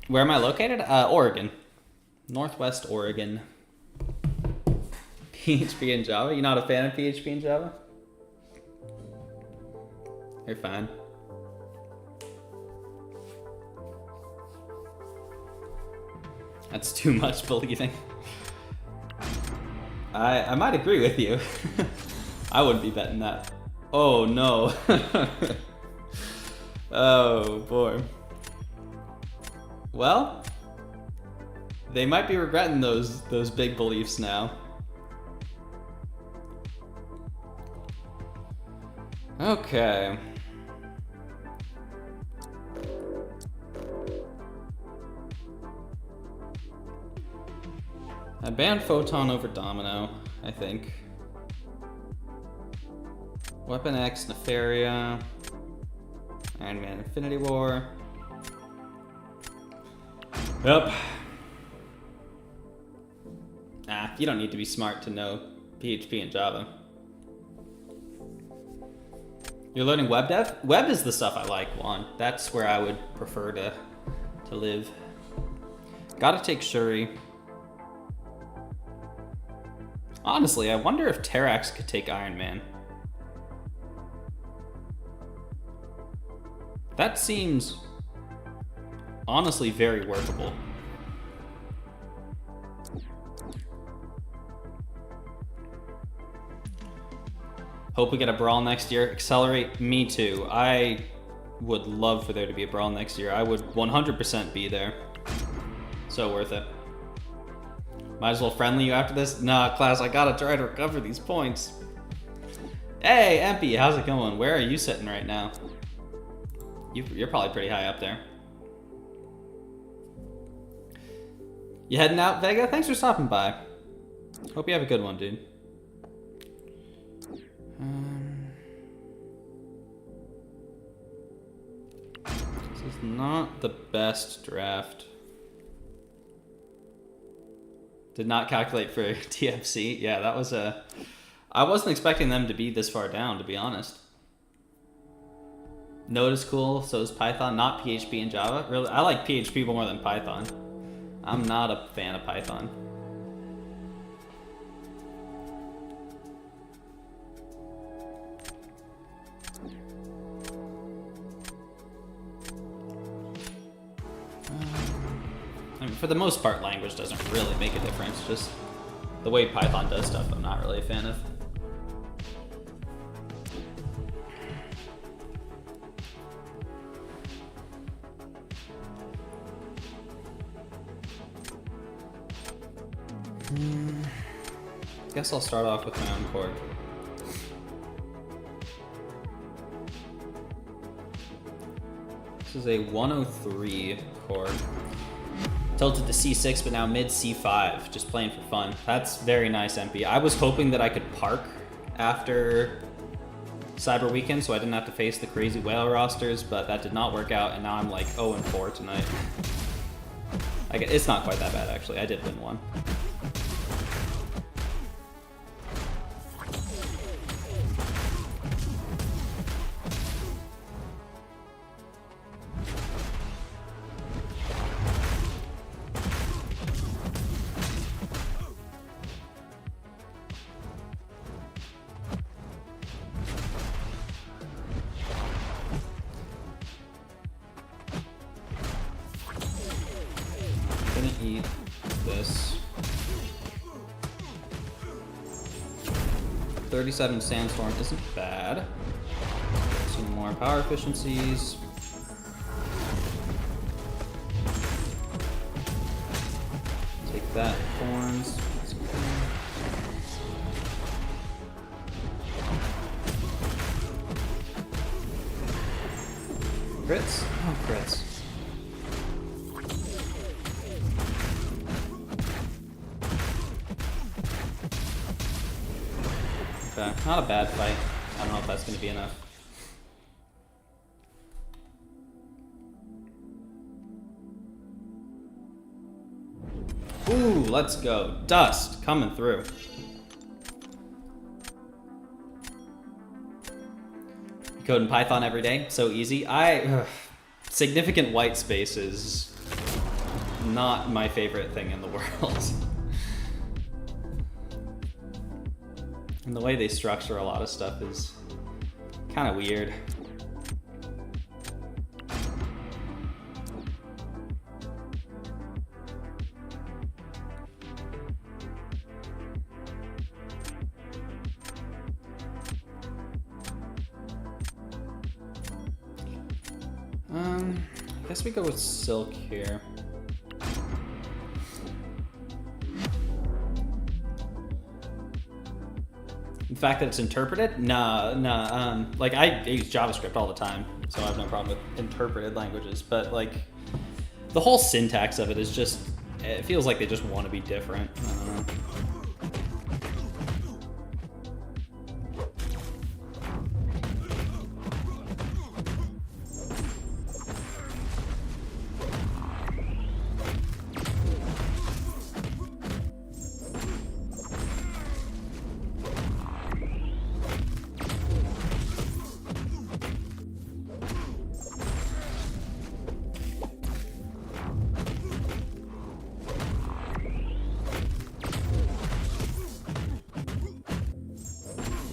Where am I located? Oregon. Northwest Oregon. PHP and Java? You're not a fan of PHP and Java? You're fine. That's too much believing. I might agree with you. I wouldn't be betting that. Oh no. Oh boy. Well, they might be regretting those big beliefs now. Okay. I banned Photon over Domino, I think. Weapon X, Nefaria, Iron Man, Infinity War. Yep. You don't need to be smart to know PHP and Java. You're learning web dev? Web is the stuff I like, Juan. That's where I would prefer to live. Gotta take Shuri. Honestly, I wonder if Terrax could take Iron Man. That seems honestly very workable. Hope we get a Brawl next year. Accelerate, me too. I would love for there to be a Brawl next year. I would 100% be there. So worth it. Might as well friendly you after this. Nah, class, I gotta try to recover these points. Hey, Empy, how's it going? Where are you sitting right now? You're probably pretty high up there. You heading out, Vega? Thanks for stopping by. Hope you have a good one, dude. This is not the best draft. Did not calculate for TFC. Yeah, that was a... I wasn't expecting them to be this far down, to be honest. Node is cool, so is Python. Not PHP and Java. Really, I like PHP more than Python. I'm not a fan of Python. I mean, for the most part, language doesn't really make a difference. Just the way Python does stuff, I'm not really a fan of. Guess I'll start off with my own chord. This is a 103 chord. Tilted to C6, but now mid C5, just playing for fun. That's very nice, MP. I was hoping that I could park after Cyber Weekend, so I didn't have to face the crazy whale rosters, but that did not work out, and now I'm like 0-4 tonight. It's not quite that bad, actually. I did win one. Eat this. 37 Sandstorm isn't bad. Some more power efficiencies. Take that, thorns. Crits? Oh, crits. Okay, not a bad fight. I don't know if that's going to be enough. Ooh, let's go. Dust coming through. Code in Python every day, so easy. Significant white space is not my favorite thing in the world. And the way they structure a lot of stuff is kind of weird. I guess we go with Silk here. The fact that it's interpreted? Nah. Like, I use JavaScript all the time, so I have no problem with interpreted languages. But, like, the whole syntax of it is just, it feels like they just want to be different. I don't know.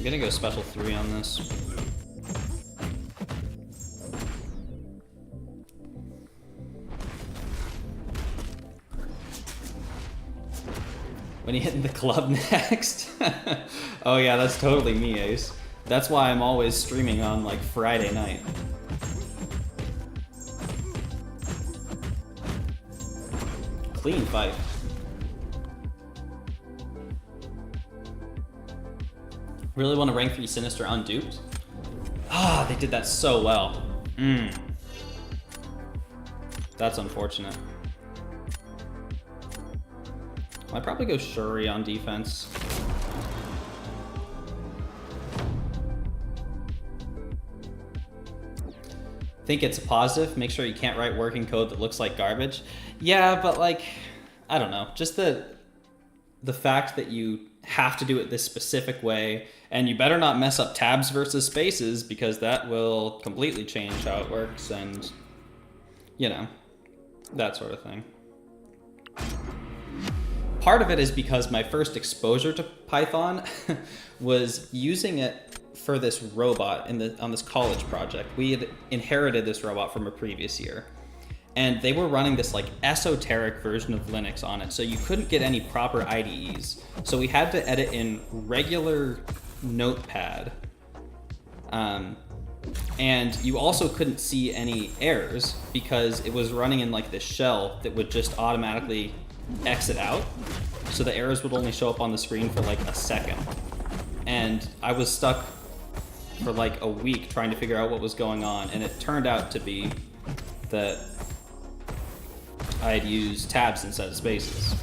I'm gonna go special 3 on this. When you hit the club next? Oh yeah, that's totally me, Ace. That's why I'm always streaming on like Friday night. Clean fight. Really want to rank 3 Sinister unduped? Ah, they did that so well. That's unfortunate. I'd probably go Shuri on defense. Think it's a positive. Make sure you can't write working code that looks like garbage. Yeah, but like, I don't know. Just the fact that you have to do it this specific way, and you better not mess up tabs versus spaces, because that will completely change how it works, and you know, that sort of thing. Part of it is because my first exposure to Python was using it for this robot on this college project. We had inherited this robot from a previous year, and they were running this like esoteric version of Linux on it, so you couldn't get any proper IDEs. So we had to edit in regular Notepad, and you also couldn't see any errors because it was running in like this shell that would just automatically exit out, so the errors would only show up on the screen for like a second. And I was stuck for like a week trying to figure out what was going on, and it turned out to be that I had used tabs instead of spaces.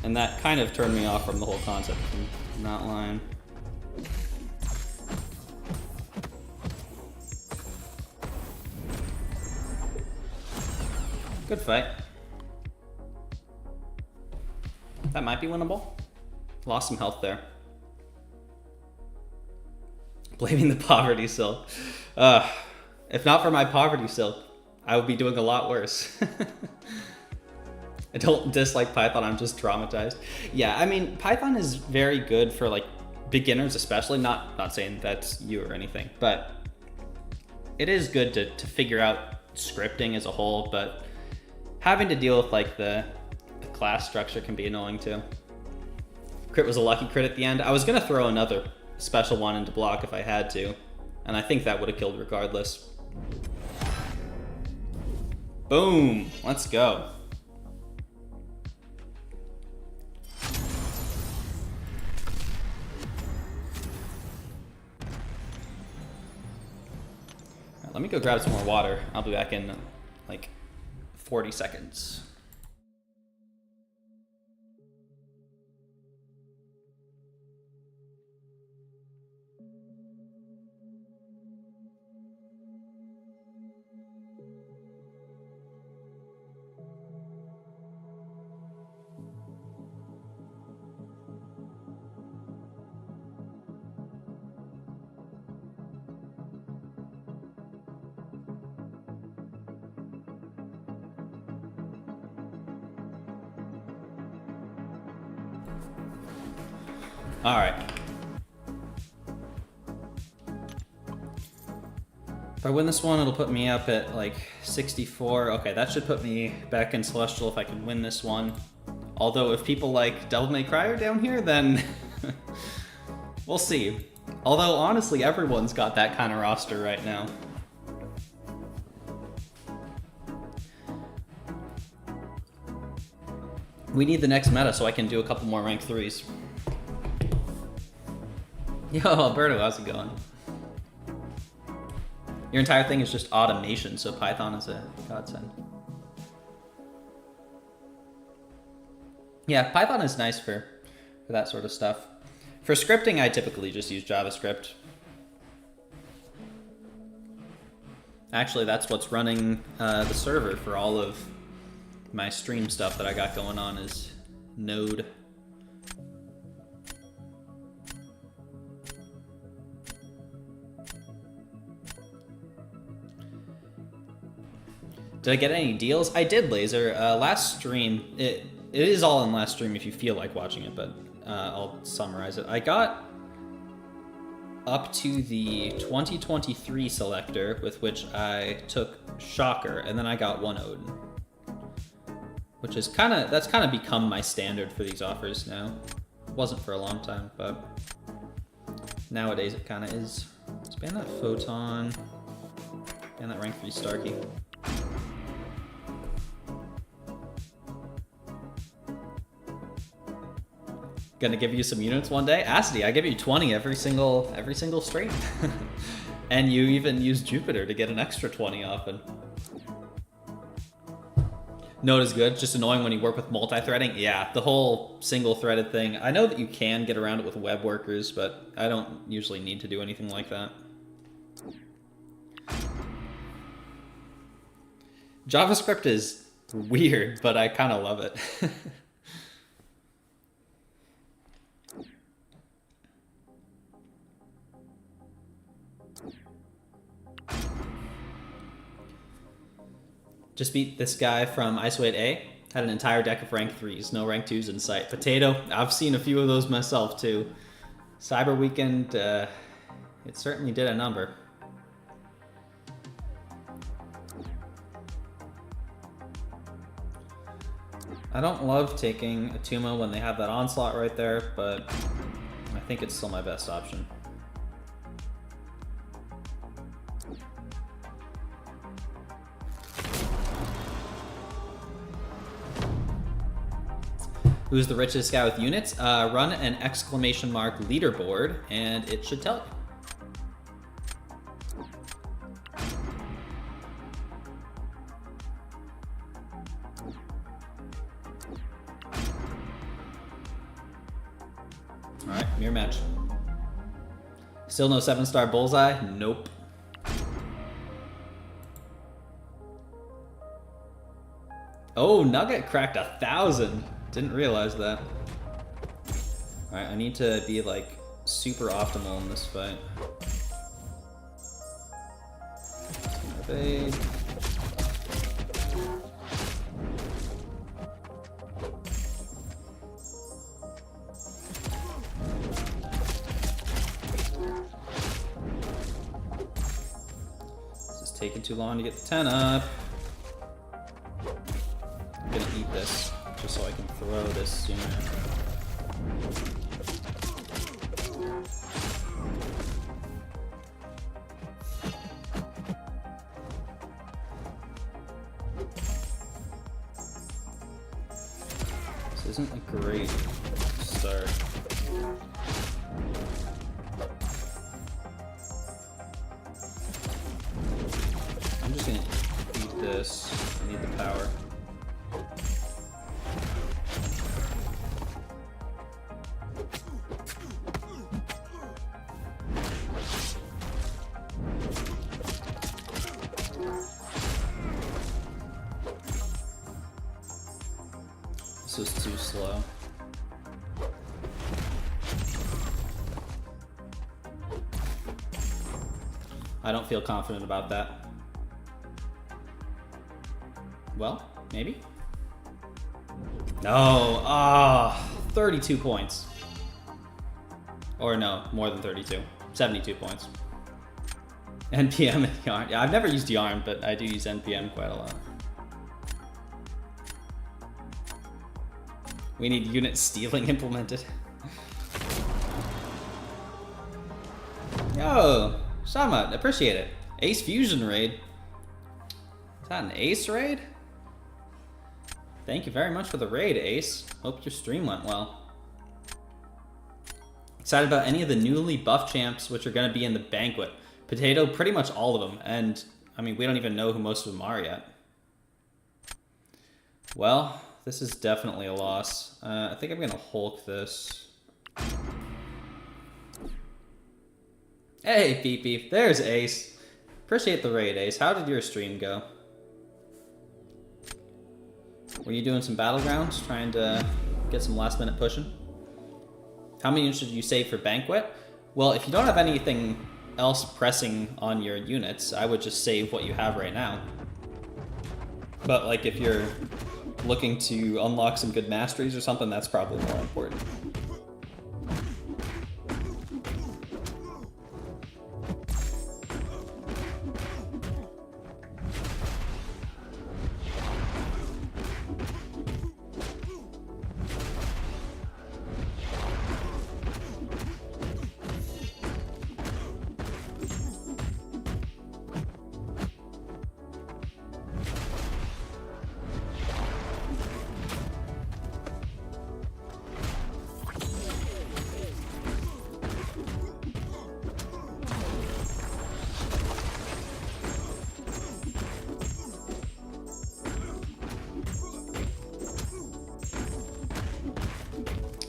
And that kind of turned me off from the whole concept, I'm not lying. Good fight. That might be winnable. Lost some health there. Blaming the poverty silk. If not for my poverty silk, I would be doing a lot worse. I don't dislike Python, I'm just traumatized. Yeah, I mean, Python is very good for like beginners especially, not saying that's you or anything, but it is good to figure out scripting as a whole, but having to deal with like the class structure can be annoying too. Crit was a lucky crit at the end. I was gonna throw another special one into block if I had to, and I think that would have killed regardless. Boom, let's go. Right, let me go grab some more water. I'll be back in like 40 seconds. All right. If I win this one, it'll put me up at like 64. Okay, that should put me back in Celestial if I can win this one. Although if people like Devil May Cry are down here, then we'll see. Although honestly, everyone's got that kind of roster right now. We need the next meta so I can do a couple more rank 3s. Yo, Alberto, how's it going? Your entire thing is just automation, so Python is a godsend. Yeah, Python is nice for that sort of stuff. For scripting, I typically just use JavaScript. Actually, that's what's running the server for all of my stream stuff that I got going on is Node. Did I get any deals? I did, Laser. Last stream, it is all in last stream if you feel like watching it, but I'll summarize it. I got up to the 2023 selector, with which I took Shocker, and then I got 1 Odin. Which is that's kind of become my standard for these offers now. It wasn't for a long time, but nowadays it kind of is. Let's ban that Photon, and that rank 3 Starkey. Gonna give you some units one day. Acity, I give you 20 every single stream. And you even use Jupiter to get an extra 20 often. Node is good, just annoying when you work with multi-threading. Yeah, the whole single-threaded thing. I know that you can get around it with web workers, but I don't usually need to do anything like that. JavaScript is weird, but I kind of love it. Just beat this guy from Isolated A. Had an entire deck of rank 3s, no rank 2s in sight. Potato, I've seen a few of those myself too. Cyber Weekend, it certainly did a number. I don't love taking Atuma when they have that Onslaught right there, but I think it's still my best option. Who's the richest guy with units? Run an exclamation mark leaderboard, and it should tell you. Alright, mirror match. Still no 7-star bullseye? Nope. Oh, Nugget cracked 1,000. Didn't realize that. Alright, I need to be like super optimal in this fight. Evade. This is taking too long to get the 10 up. I'm gonna eat this, just so I can throw this sooner. This isn't a great start. I'm just gonna eat this. I need the power. This was too slow. I don't feel confident about that. Well, maybe? No, 32 points. Or no, more than 32. 72 points. NPM and Yarn. Yeah, I've never used Yarn, but I do use NPM quite a lot. We need unit stealing implemented. Yo, Shama, appreciate it. Ace Fusion raid. Is that an Ace raid? Thank you very much for the raid, Ace. Hope your stream went well. Excited about any of the newly buffed champs which are going to be in the banquet. Potato, pretty much all of them. And, I mean, we don't even know who most of them are yet. Well, this is definitely a loss. I think I'm going to Hulk this. Hey, Beep Beep. There's Ace. Appreciate the raid, Ace. How did your stream go? Were you doing some Battlegrounds? Trying to get some last minute pushing? How many units should you save for Banquet? Well, if you don't have anything else pressing on your units, I would just save what you have right now. But like if you're looking to unlock some good masteries or something, that's probably more important.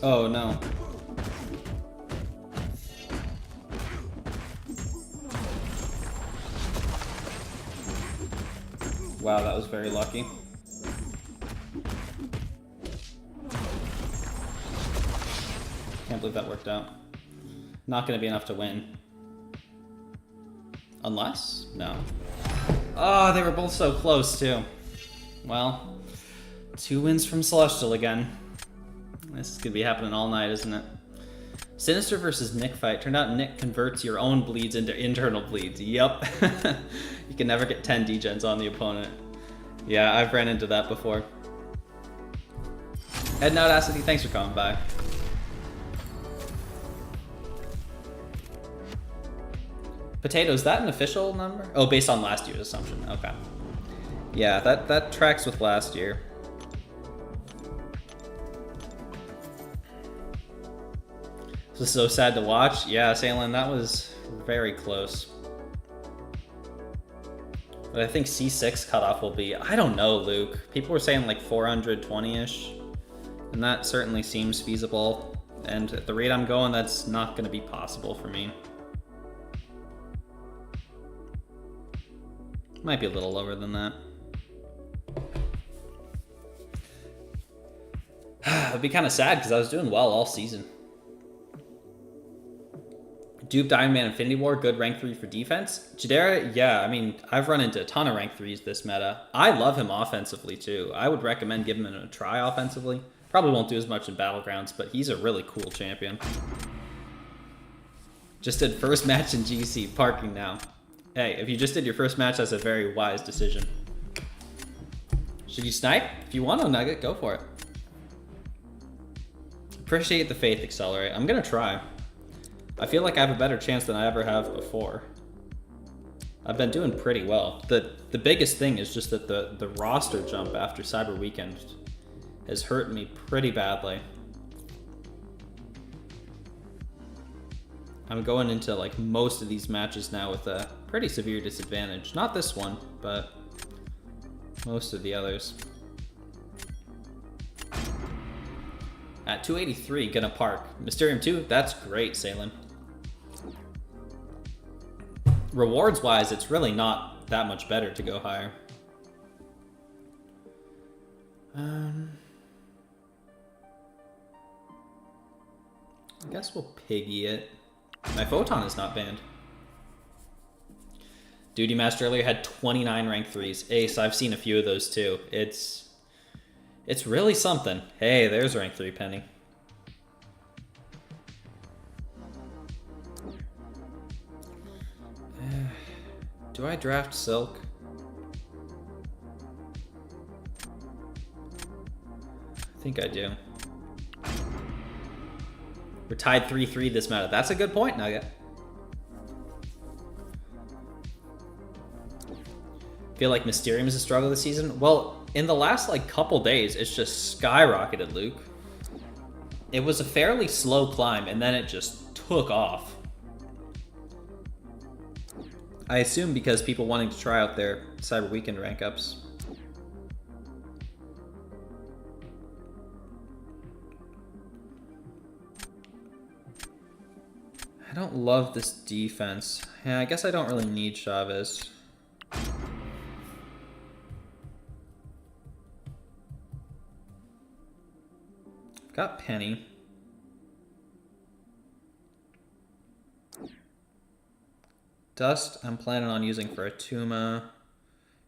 Oh no. Wow, that was very lucky. Can't believe that worked out. Not gonna be enough to win. Unless? No. Oh, they were both so close too. Well, 2 wins from Celestial again. This is gonna be happening all night, isn't it? Sinister versus Nick fight. Turned out Nick converts your own bleeds into internal bleeds. Yup. You can never get 10 degens on the opponent. Yeah, I've ran into that before. Heading out, Acity. Thanks for coming by. Potato, is that an official number? Oh, based on last year's assumption. Okay. Yeah, that tracks with last year. This is so sad to watch. Yeah, Salen, that was very close. But I think C6 cutoff will be, I don't know, Luke. People were saying like 420-ish. And that certainly seems feasible. And at the rate I'm going, that's not going to be possible for me. Might be a little lower than that. It'd be kind of sad because I was doing well all season. Dupe, Diamond Man, Infinity War, good rank 3 for defense. Chidera, yeah, I mean, I've run into a ton of rank 3s this meta. I love him offensively too. I would recommend giving him a try offensively. Probably won't do as much in Battlegrounds, but he's a really cool champion. Just did first match in GC, parking now. Hey, if you just did your first match, that's a very wise decision. Should you snipe? If you want to nugget, go for it. Appreciate the faith, Accelerate. I'm gonna try. I feel like I have a better chance than I ever have before. I've been doing pretty well. The biggest thing is just that the roster jump after Cyber Weekend has hurt me pretty badly. I'm going into like most of these matches now with a pretty severe disadvantage. Not this one, but most of the others. At 283, gonna park. Mysterium 2, that's great, Salen. Rewards-wise, it's really not that much better to go higher. I guess we'll piggy it. My Photon is not banned. Duty Master earlier had 29 rank 3s. Ace, I've seen a few of those too. It's really something. Hey, there's rank 3 Penny. Do I draft Silk? I think I do. We're tied 3-3 this meta. That's a good point, Nugget. Feel like Mysterium is a struggle this season? Well, in the last like couple days, it's just skyrocketed, Luke. It was a fairly slow climb, and then it just took off. I assume because people wanting to try out their Cyber Weekend rank ups. I don't love this defense. Yeah, I guess I don't really need Chavez. Got Penny. Dust, I'm planning on using for Atuma.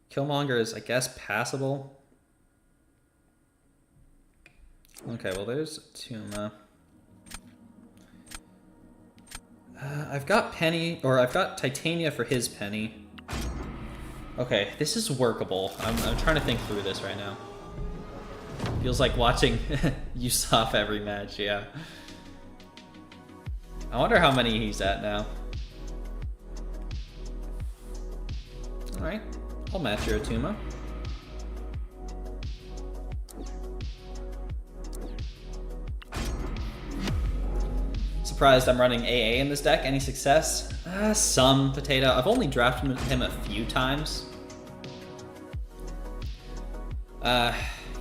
Killmonger is, I guess, passable. Okay, well, there's Atuma. I've got Penny, or I've got Titania for his Penny. Okay, this is workable. I'm trying to think through this right now. Feels like watching Yusuf every match, yeah. I wonder how many he's at now. Alright, I'll match your Atuma. Surprised I'm running AA in this deck. Any success? Some, Potato. I've only drafted him a few times.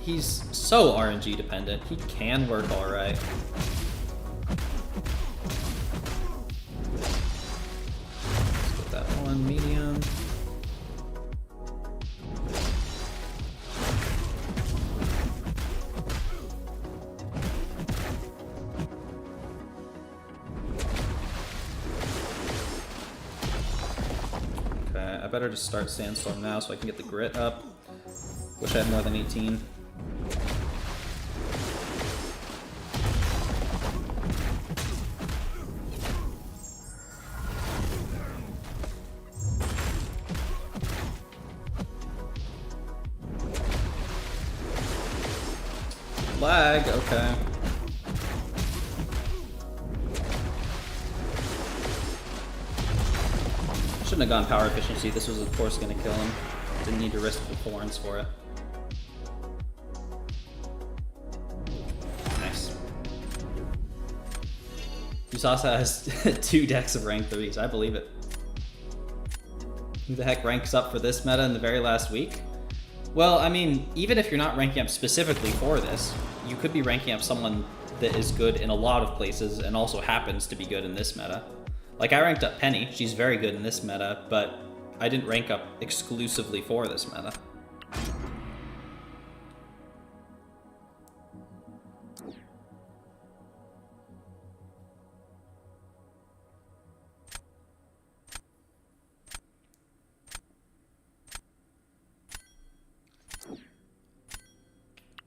He's so RNG dependent. He can work alright. better just start Sandstorm now so I can get the grit up. Wish I had more than 18. Lag, okay. Shouldn't have gone power efficiency. This was of course going to kill him. Didn't need to risk the thorns for it. Nice. Yusasa has 2 decks of rank 3s. I believe it. Who the heck ranks up for this meta in the very last week? Well, I mean, even if you're not ranking up specifically for this, you could be ranking up someone that is good in a lot of places and also happens to be good in this meta. Like, I ranked up Penny. She's very good in this meta, but I didn't rank up exclusively for this meta.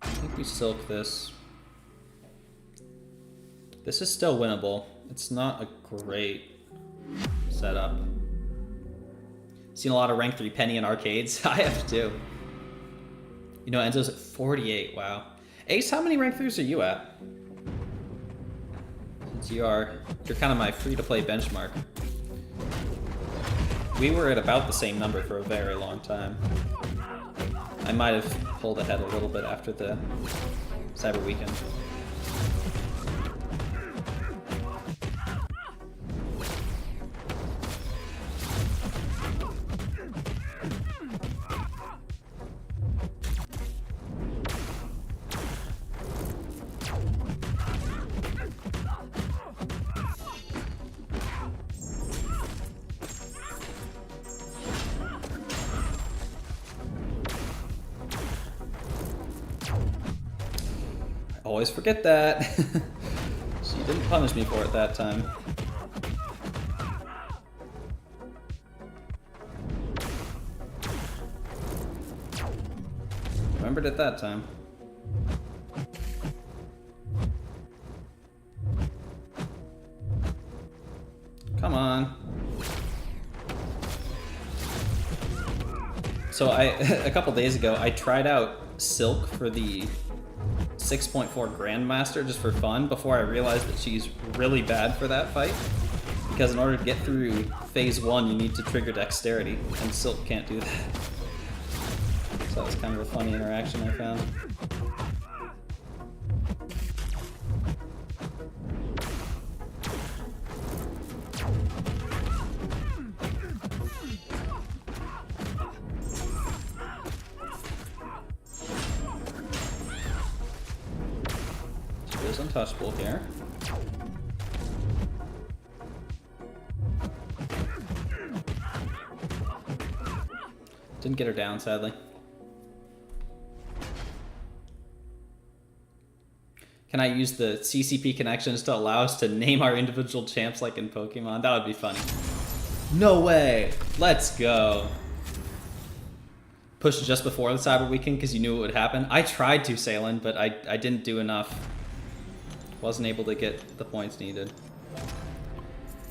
I think we silk this. This is still winnable. It's not a great setup. Seen a lot of rank 3 Penny in arcades. I have too. You know, Enzo's at 48. Wow. Ace, how many rank 3s are you at? Since you're kind of my free-to-play benchmark. We were at about the same number for a very long time. I might have pulled ahead a little bit after the Cyber Weekend. Always forget that. She didn't punish me for it that time. Remembered it that time. Come on. So a couple days ago, I tried out Silk for the 6.4 Grandmaster just for fun before I realized that she's really bad for that fight. Because in order to get through phase 1, you need to trigger dexterity, and Silk can't do that. So that was kind of a funny interaction I found. Untouchable here. Didn't get her down, sadly. Can I use the CCP connections to allow us to name our individual champs like in Pokemon? That would be funny. No way! Let's go. Pushed just before the Cyber Weekend because you knew it would happen. I tried to, Salen, but I didn't do enough. Wasn't able to get the points needed.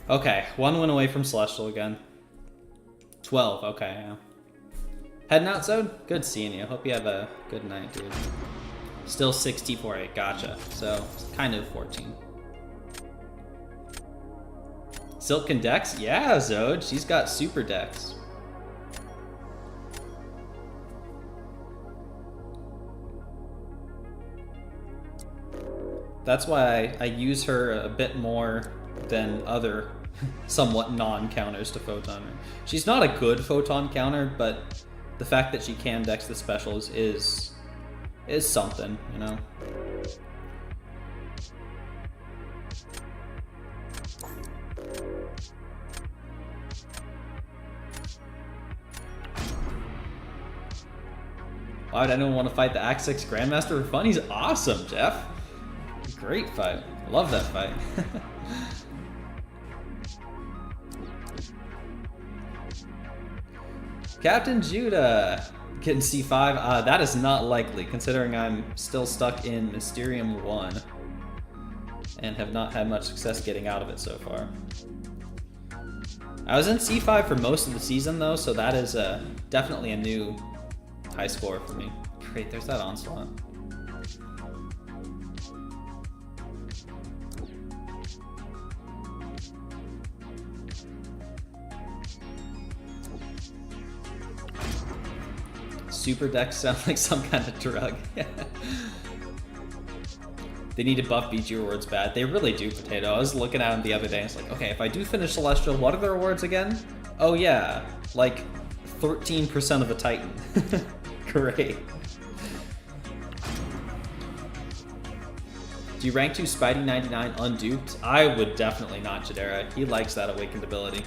Okay, 1 win away from Celestial again. 12, okay, yeah. Heading out, Zode? Good seeing you. Hope you have a good night, dude. Still 64-8, gotcha. So, kind of 14. Silk and Dex? Yeah, Zode, she's got super Dex. That's why I use her a bit more than other somewhat non-counters to Photon. She's not a good Photon counter, but the fact that she can dex the specials is something, you know? Why would anyone want to fight the Act 6 Grandmaster for fun? He's awesome, Jeff. Great fight. Love that fight. Captain Judah getting C5. That is not likely, considering I'm still stuck in Mysterium 1 and have not had much success getting out of it so far. I was in C5 for most of the season, though, so that is definitely a new high score for me. Great, there's that onslaught. Super decks sound like some kind of drug. They need to buff BG rewards bad. They really do, Potato. I was looking at them the other day and it's like, okay, if I do finish Celestial, what are the rewards again? Oh yeah, like 13% of a Titan. Great. Do you rank 2 Spidey 99 unduped? I would definitely not Jadera. He likes that awakened ability.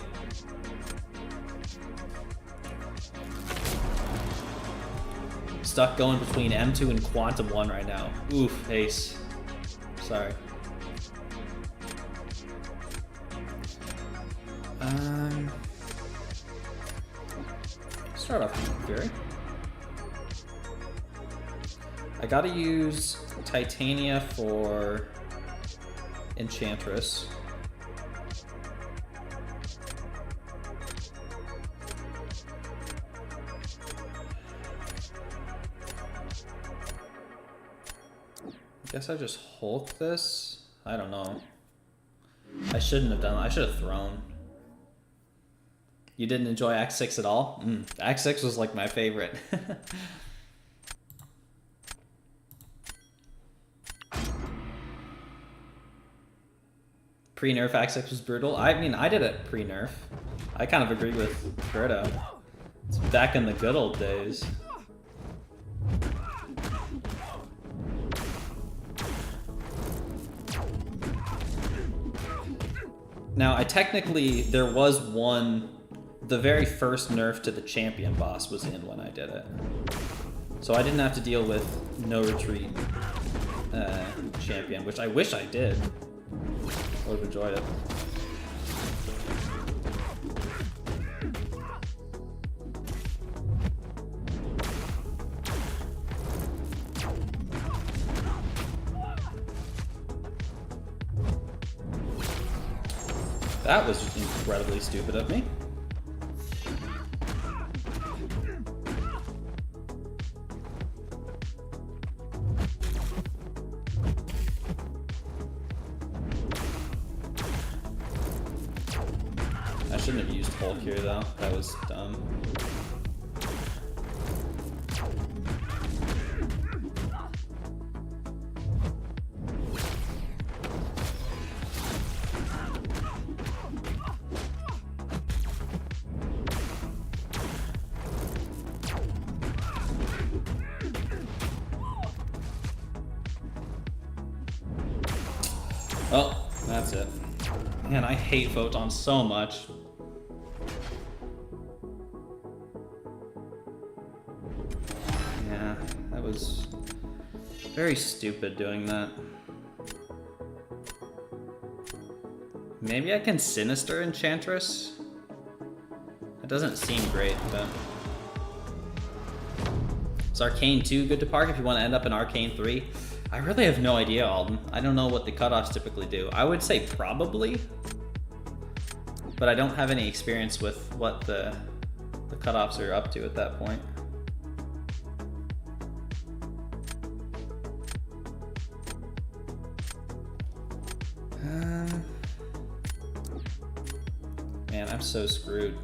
Stuck going between M2 and Quantum 1 right now. Oof, ace. Sorry. Start off with Fury. I gotta use Titania for Enchantress. I guess I just Hulk this? I don't know. I shouldn't have done that. I should have thrown. You didn't enjoy Act 6 at all? Act 6 was like my favorite. Pre-nerf Act 6 was brutal. I mean, I did it pre-nerf. I kind of agree with Berto. It's back in the good old days. Now, there was one, the very first nerf to the champion boss was in when I did it. So I didn't have to deal with no retreat champion, which I wish I did. I would have enjoyed it. That was incredibly stupid of me. I shouldn't have used Hulk here though. That was dumb. Oh, that's it. Man, I hate Photon so much. Yeah, that was very stupid doing that. Maybe I can Sinister Enchantress? It doesn't seem great, but... Is Arcane 2 good to park if you want to end up in Arcane 3? I really have no idea, Alden. I don't know what the cutoffs typically do. I would say probably, but I don't have any experience with what the cutoffs are up to at that point. Man, I'm so screwed.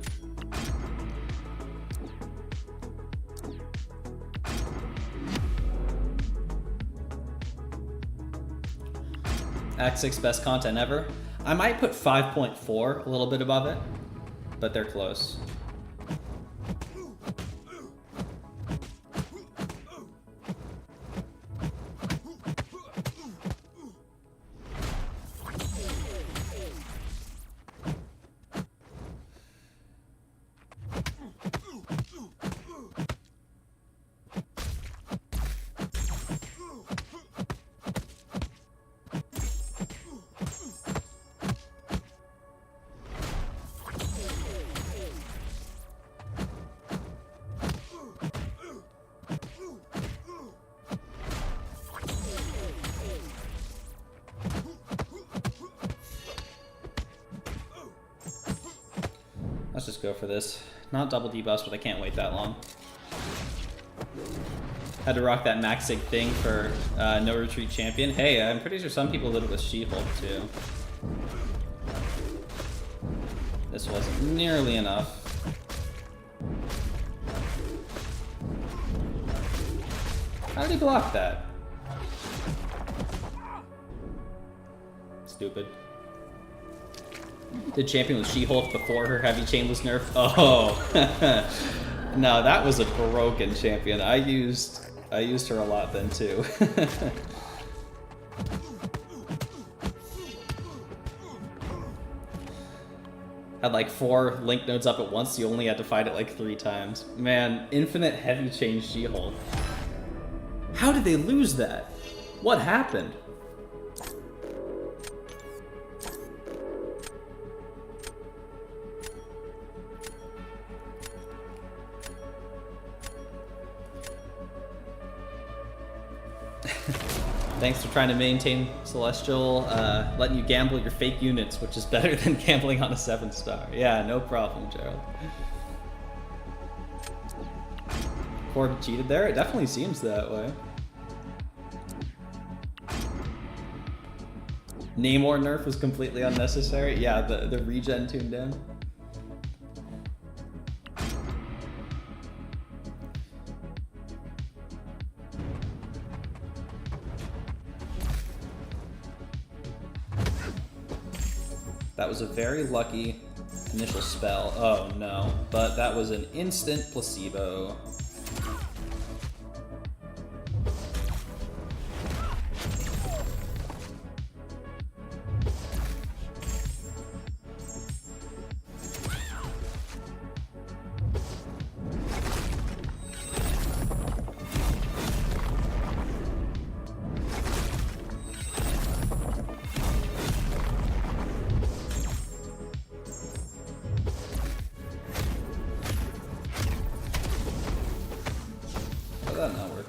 Act 6 best content ever. I might put 5.4 a little bit above it, but they're close. just go for this. Not double debuffs, but I can't wait that long. Had to rock that max sig thing for no retreat champion. Hey, I'm pretty sure some people did it with She-Hulk too. This wasn't nearly enough. How did he block that? Stupid. Did champion with She-Hulk before her heavy chain was nerfed? Oh, no, that was a broken champion. I used her a lot then too. Had like 4 link nodes up at once, so you only had to fight it like 3 times. Man, infinite heavy chain She-Hulk. How did they lose that? What happened? Thanks for trying to maintain Celestial, letting you gamble your fake units, which is better than gambling on a 7-star. Yeah, no problem, Gerald. Korg cheated there? It definitely seems that way. Namor nerf was completely unnecessary. Yeah, the regen tuned in. That was a very lucky initial spell. Oh no, but that was an instant placebo. That not work.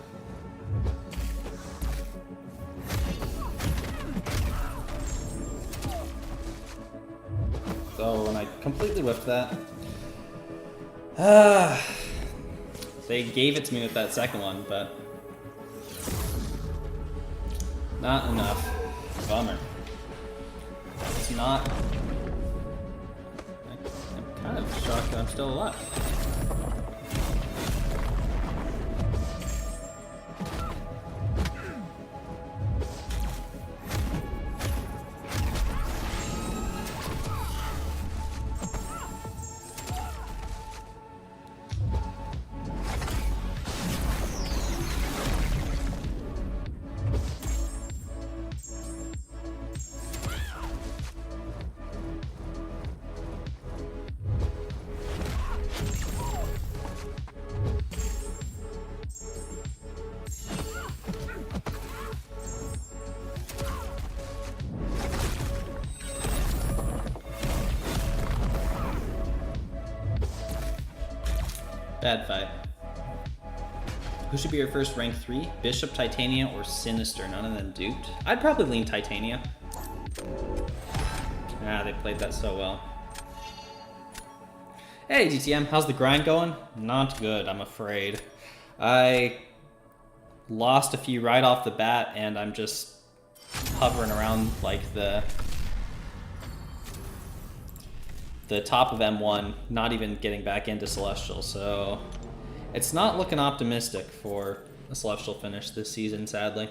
So, and I completely whiffed that. They gave it to me with that second one, but not enough. Bummer. It's not. I'm kind of shocked that I'm still alive. Bad fight. Who should be your first rank 3? Bishop, Titania, or Sinister? None of them duped. I'd probably lean Titania. Ah, they played that so well. Hey DTM, how's the grind going? Not good, I'm afraid. I lost a few right off the bat, and I'm just hovering around like the top of M1, not even getting back into Celestial, so it's not looking optimistic for a Celestial finish this season, sadly.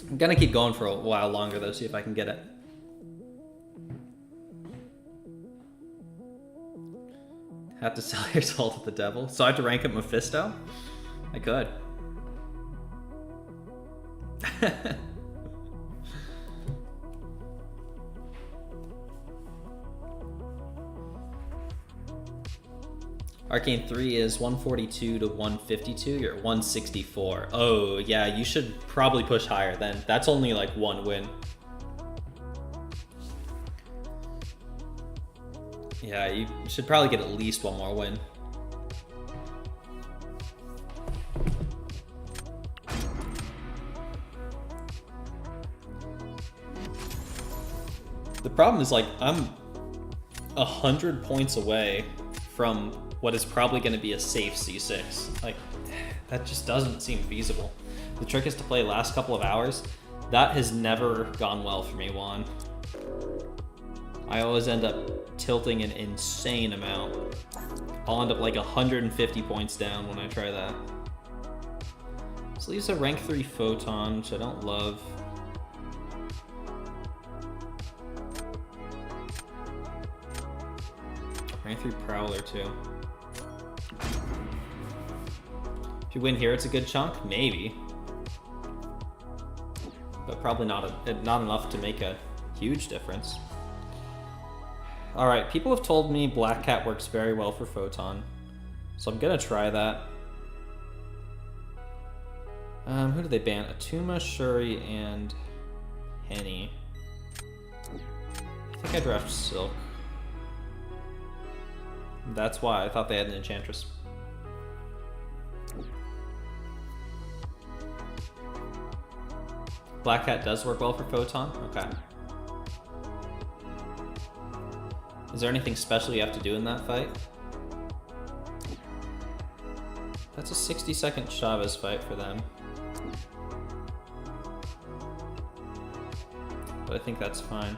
I'm gonna keep going for a while longer though, see if I can get it. Have to sell your soul to the devil. So I have to rank up Mephisto? I could. Arcane 3 is 142 to 152. You're at 164. Oh, yeah, you should probably push higher then. That's only like 1 win. Yeah, you should probably get at least 1 more win. The problem is, like, I'm 100 points away from what is probably going to be a safe C6. Like, that just doesn't seem feasible. The trick is to play last couple of hours. That has never gone well for me, Juan. I always end up tilting an insane amount. I'll end up like 150 points down when I try that. This leaves a rank 3 Photon, which I don't love. Rank 3 Prowler too. If you win here, it's a good chunk? Maybe. But probably not enough to make a huge difference. Alright, people have told me Black Cat works very well for Photon. So I'm gonna try that. Who do they ban? Atuma, Shuri, and Henny. I think I draft Silk. That's why I thought they had an Enchantress. Black Cat does work well for Photon? Okay. Is there anything special you have to do in that fight? That's a 60-second Chavez fight for them. But I think that's fine.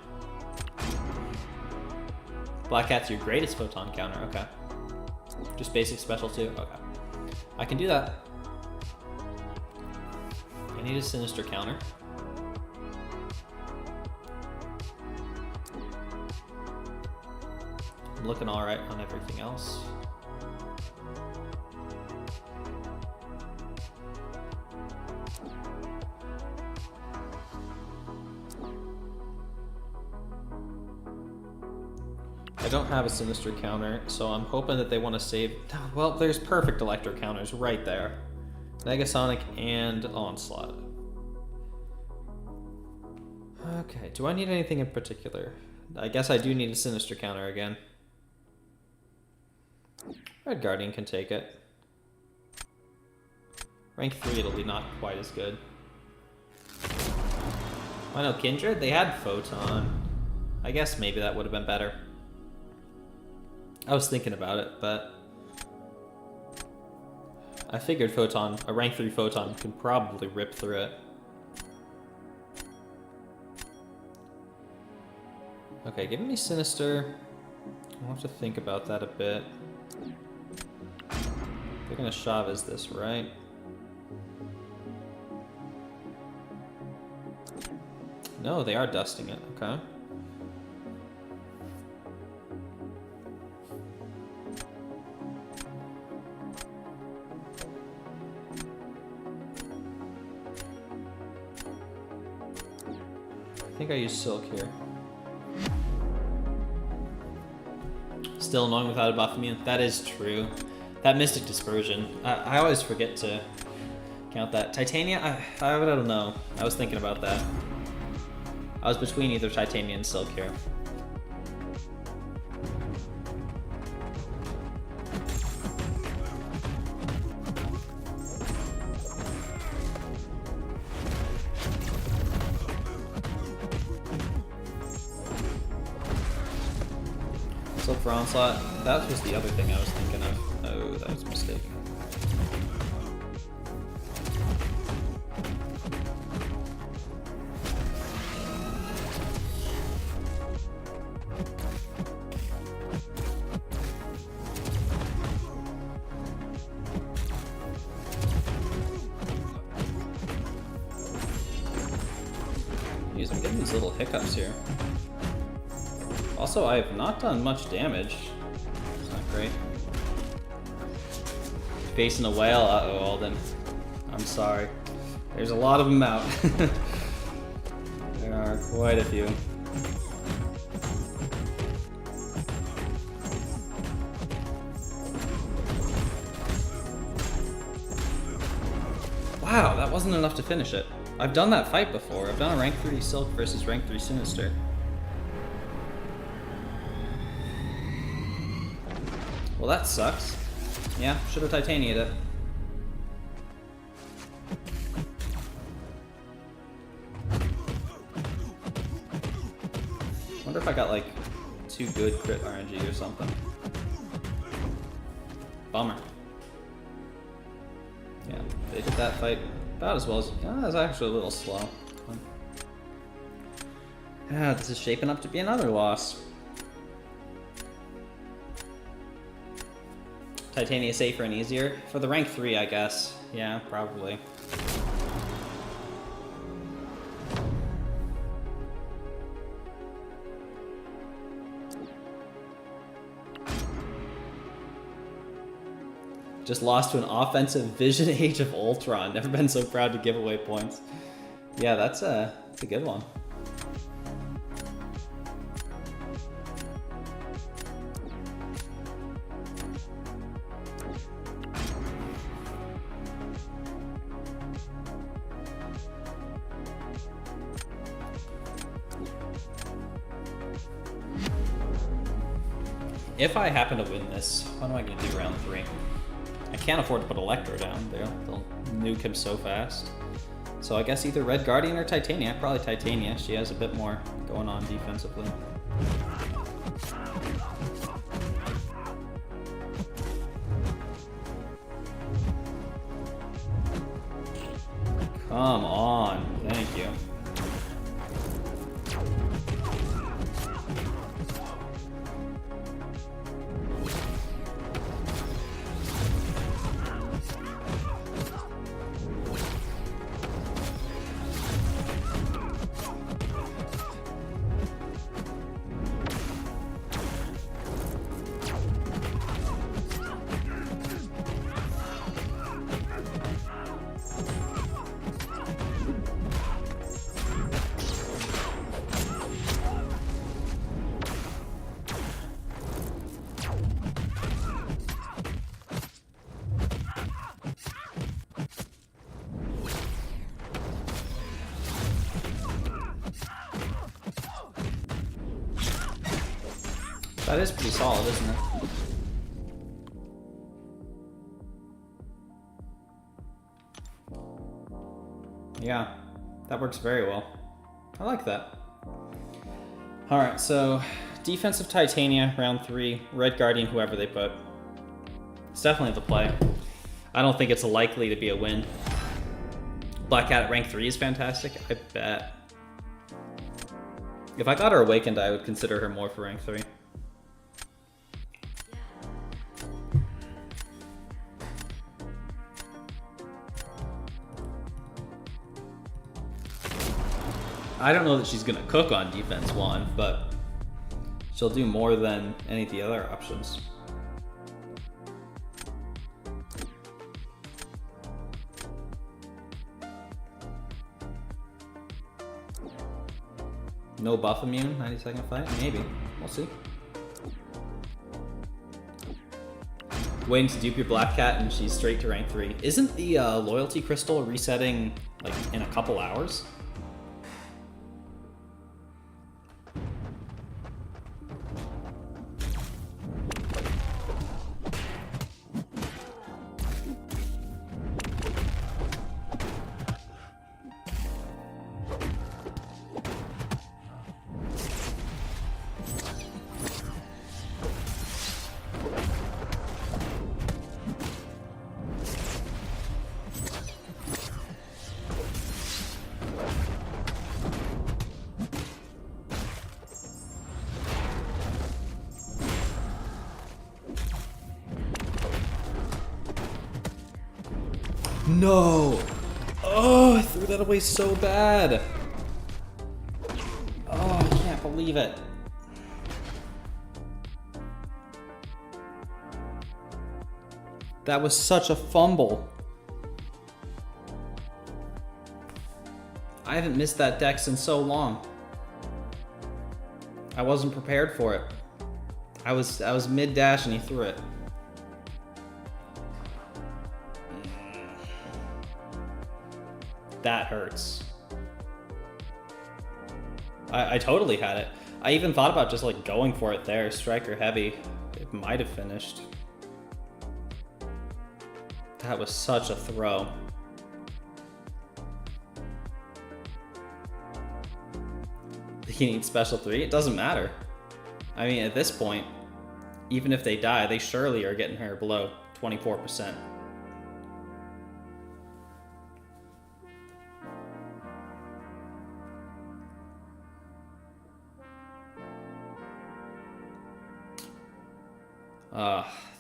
Black Cat's your greatest Photon counter, okay. Just basic special too? Okay. I can do that. I need a Sinister counter. I'm looking alright on everything else. I don't have a Sinister counter, so I'm hoping that they want to save... Well, there's perfect Electro counters right there. Negasonic and Onslaught. Okay, do I need anything in particular? I guess I do need a Sinister counter again. Red Guardian can take it. Rank 3, it'll be not quite as good. I know, Kindred? They had Photon. I guess maybe that would have been better. I was thinking about it, but I figured Photon, a rank 3 Photon, could probably rip through it. Okay, giving me Sinister. I'll have to think about that a bit. They're gonna Chavez this, right? No, they are dusting it, okay. I think I use Silk here. Still annoying without a buff immune. That is true. That Mystic Dispersion. I always forget to count that. Titania? I don't know. I was thinking about that. I was between either Titania and Silk here. Silk for Onslaught. That was the other thing I was thinking of. Oh, that was a mistake. Jeez, I'm getting these little hiccups here. Also, I have not done much damage. It's not great. Facing a whale? Uh-oh, Alden. I'm sorry. There's a lot of them out. There are quite a few. Wow, that wasn't enough to finish it. I've done that fight before. I've done a rank 3 Silk versus rank 3 Sinister. Well, that sucks. Yeah, should have Titaniated it. Wonder if I got like too good crit RNG or something. Bummer. Yeah, they did that fight about as well as... it was actually a little slow. Yeah, this is shaping up to be another loss. Titania safer and easier? For the rank 3, I guess. Yeah, probably. Just lost to an offensive Vision Age of Ultron. Never been so proud to give away points. Yeah, that's a good one. If I happen to win this, what am I going to do round 3? I can't afford to put Electro down there. They'll nuke him so fast. So I guess either Red Guardian or Titania. Probably Titania. She has a bit more going on defensively. Come on. Thank you. That is pretty solid, isn't it? Yeah, that works very well. I like that. Alright, so defensive Titania, round 3, Red Guardian, whoever they put. It's definitely the play. I don't think it's likely to be a win. Black Cat at rank 3 is fantastic, I bet. If I got her Awakened, I would consider her more for rank 3. I don't know that she's gonna cook on defense 1, but she'll do more than any of the other options. No buff immune, 90-second fight? Maybe. We'll see. Waiting to dupe your Black Cat and she's straight to rank 3. Isn't the loyalty crystal resetting like in a couple hours? No! Oh, I threw that away so bad. Oh, I can't believe it. That was such a fumble. I haven't missed that dex in so long. I wasn't prepared for it. I was mid-dash and he threw it. That hurts. I totally had it. I even thought about just like going for it there, striker heavy. It might have finished. That was such a throw. He needs special 3? It doesn't matter. I mean, at this point, even if they die, they surely are getting her below 24%.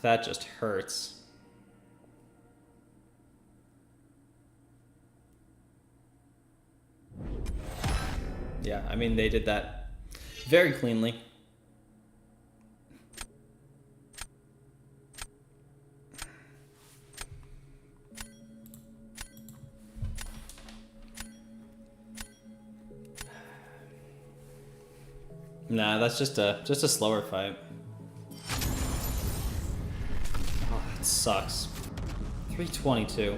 That just hurts. Yeah, I mean, they did that very cleanly. Nah, that's just a slower fight. Oh, that sucks. 322.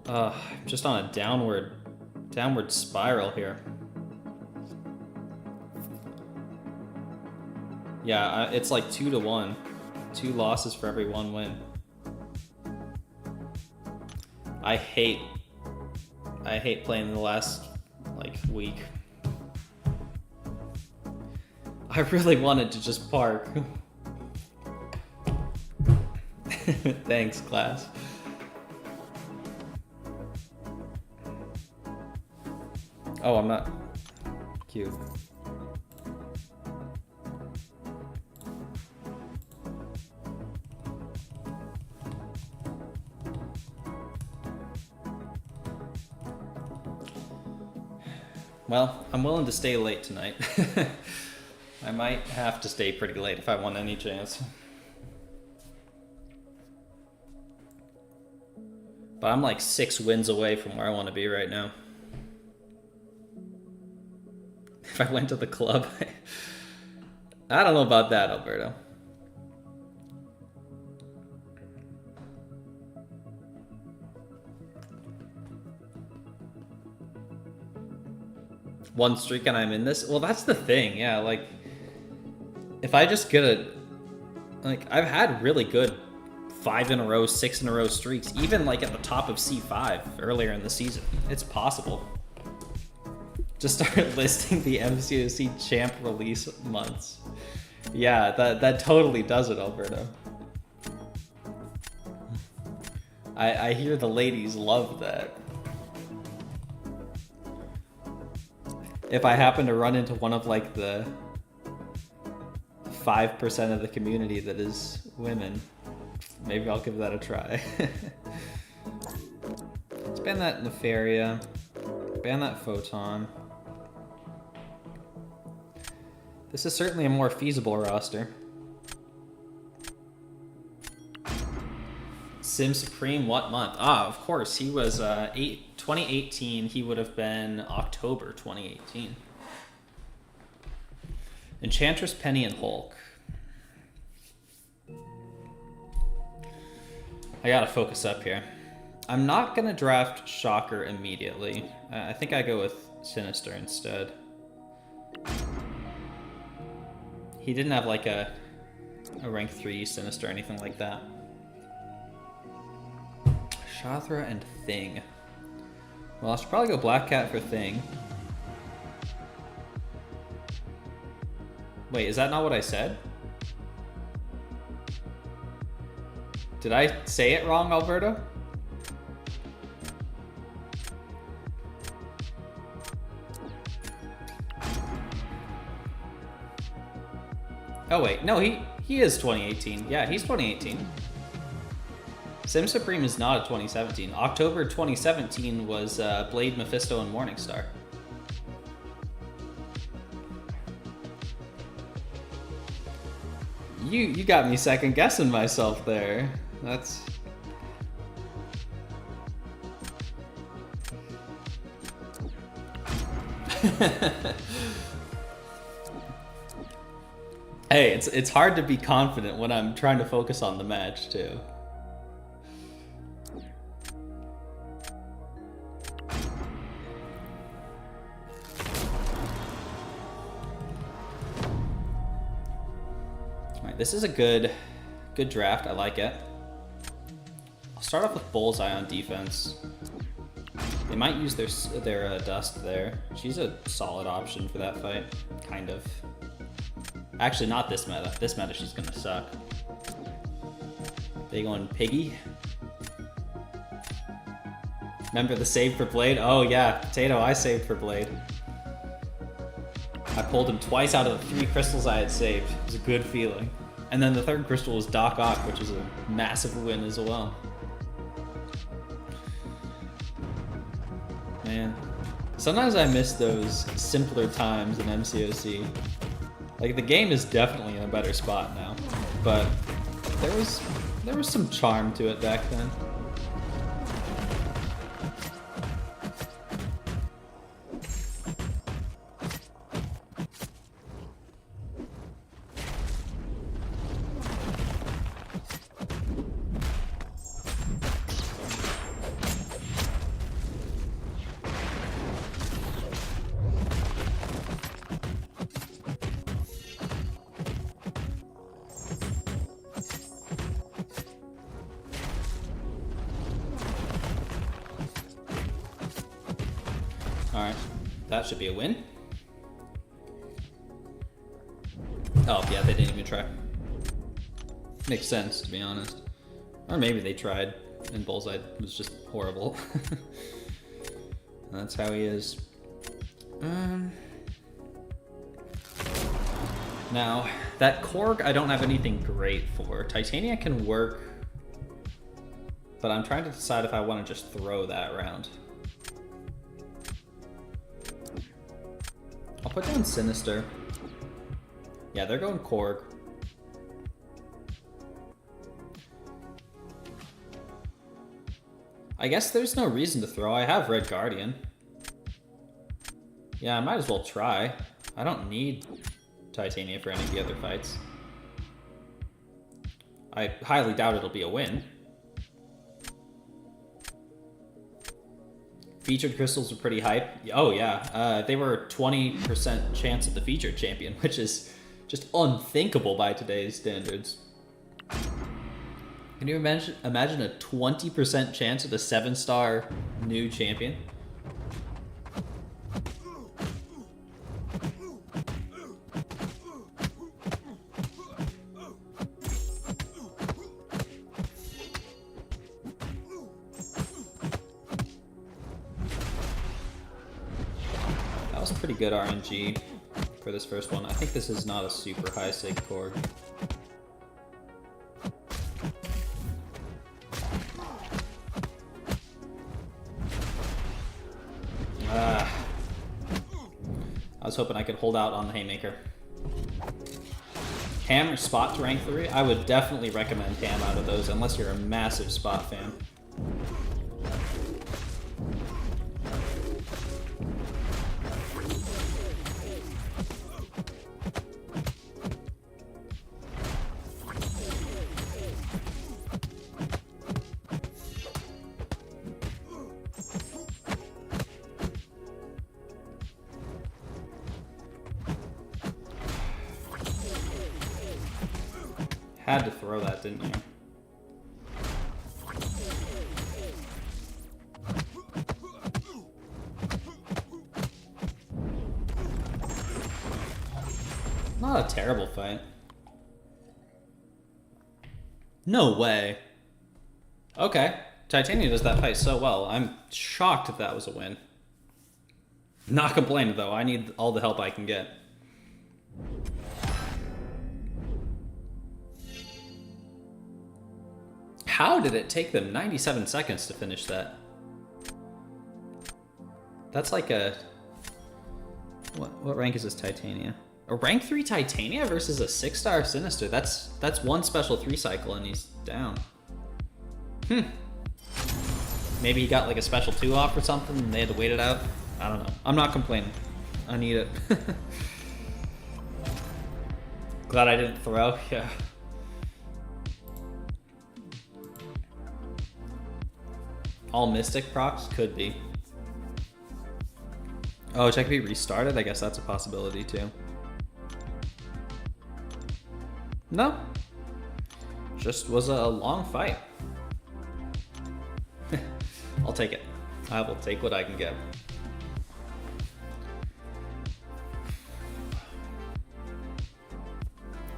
I'm just on a downward spiral here. Yeah, it's like 2-1. 2 losses for every 1 win. I hate playing the last like week. I really wanted to just park. Thanks, class. Oh, I'm not cute. Well, I'm willing to stay late tonight. I might have to stay pretty late if I want any chance. But I'm like 6 wins away from where I want to be right now. If I went to the club, I don't know about that, Alberto. One streak and I'm in this? Well, that's the thing, yeah, like, if I just get a, like, I've had really good 5 in a row, 6 in a row streaks, even like at the top of C5 earlier in the season. It's possible. Just start listing the MCOC champ release months. Yeah, that totally does it, Alberto. I hear the ladies love that. If I happen to run into one of like the 5% of the community that is women, maybe I'll give that a try. Let's ban that Nefaria. Ban that Photon. This is certainly a more feasible roster. Sim Supreme, what month? Ah, of course, he was 2018, he would have been October 2018. Enchantress, Penny, and Hulk. I gotta focus up here. I'm not gonna draft Shocker immediately. I think I go with Sinister instead. He didn't have like a rank 3 Sinister or anything like that. Shathra and Thing. Well, I should probably go Black Cat for Thing. Wait, is that not what I said? Did I say it wrong, Alberto? Oh wait, no, he is 2018. Yeah, he's 2018. Sim Supreme is not a 2017. October 2017 was Blade, Mephisto, and Morningstar. You got me second guessing myself there. That's... Hey, it's hard to be confident when I'm trying to focus on the match too. Alright, this is a good draft. I like it. I'll start off with Bullseye on defense. They might use their dust there. She's a solid option for that fight, kind of. Actually, not this meta. This meta, she's gonna suck. They going Piggy. Remember the save for Blade? Oh yeah, Potato, I saved for Blade. I pulled him twice out of the 3 crystals I had saved. It was a good feeling. And then the 3rd crystal was Doc Ock, which was a massive win as well. Man, sometimes I miss those simpler times in MCOC. Like, the game is definitely in a better spot now, but there was some charm to it back then. Alright, that should be a win. Oh, yeah, they didn't even try. Makes sense, to be honest. Or maybe they tried, and Bullseye was just horrible. That's how he is. Now, that Korg I don't have anything great for. Titania can work, but I'm trying to decide if I want to just throw that around. I'll put down Sinister. Yeah, they're going Korg. I guess there's no reason to throw. I have Red Guardian. Yeah, I might as well try. I don't need Titania for any of the other fights. I highly doubt it'll be a win. Featured crystals are pretty hype. Oh yeah, they were 20% chance of the featured champion, which is just unthinkable by today's standards. Can you imagine a 20% chance of the 7-star new champion? That was pretty good RNG for this first one. I think this is not a super high sig Korg. I was hoping I could hold out on the Haymaker. Ham or Spot to rank 3? I would definitely recommend Ham out of those, unless you're a massive Spot fan. Had to throw that, didn't you? Not a terrible fight. No way. Okay. Titania does that fight so well. I'm shocked if that was a win. Not complaining though. I need all the help I can get. How did it take them 97 seconds to finish that? That's like a... What rank is this Titania? A rank 3 Titania versus a 6-star Sinister. That's one special 3 cycle and he's down. Maybe he got like a special 2 off or something and they had to wait it out. I don't know. I'm not complaining. I need it. Glad I didn't throw. Yeah. All Mystic procs? Could be. Oh, check if he restarted? I guess that's a possibility too. No. Just was a long fight. I'll take it. I will take what I can get.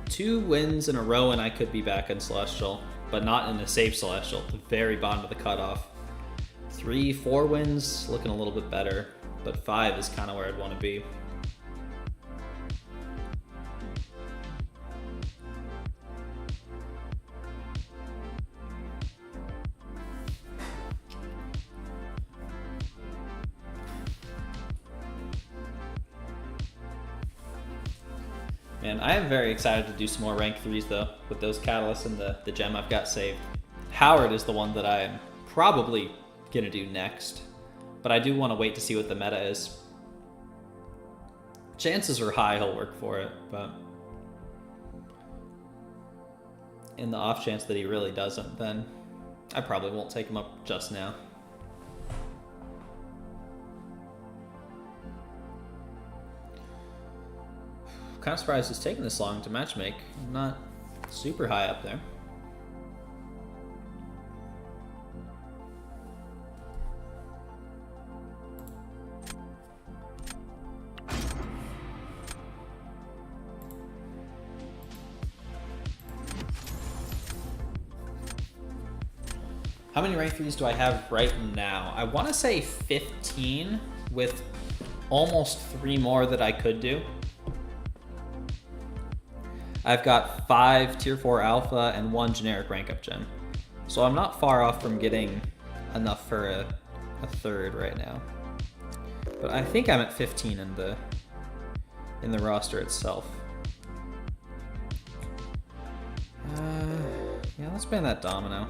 Two wins in a row and I could be back in Celestial, but not in a safe Celestial, at the very bottom of the cutoff. 3, 4 wins, looking a little bit better, but 5 is kind of where I'd want to be. Man, I am very excited to do some more rank 3s though, with those catalysts and the gem I've got saved. Howard is the one that I am probably gonna do next, but I do want to wait to see what the meta is. Chances are high he'll work for it, but in the off chance that he really doesn't, then I probably won't take him up just now. Kind of surprised it's taking this long to matchmake. I'm not super high up there. How many rank 3s do I have right now? I want to say 15 with almost 3 more that I could do. I've got 5 tier 4 alpha and 1 generic rank up gem. So I'm not far off from getting enough for a third right now. But I think I'm at 15 in the roster itself. Yeah, let's ban that domino.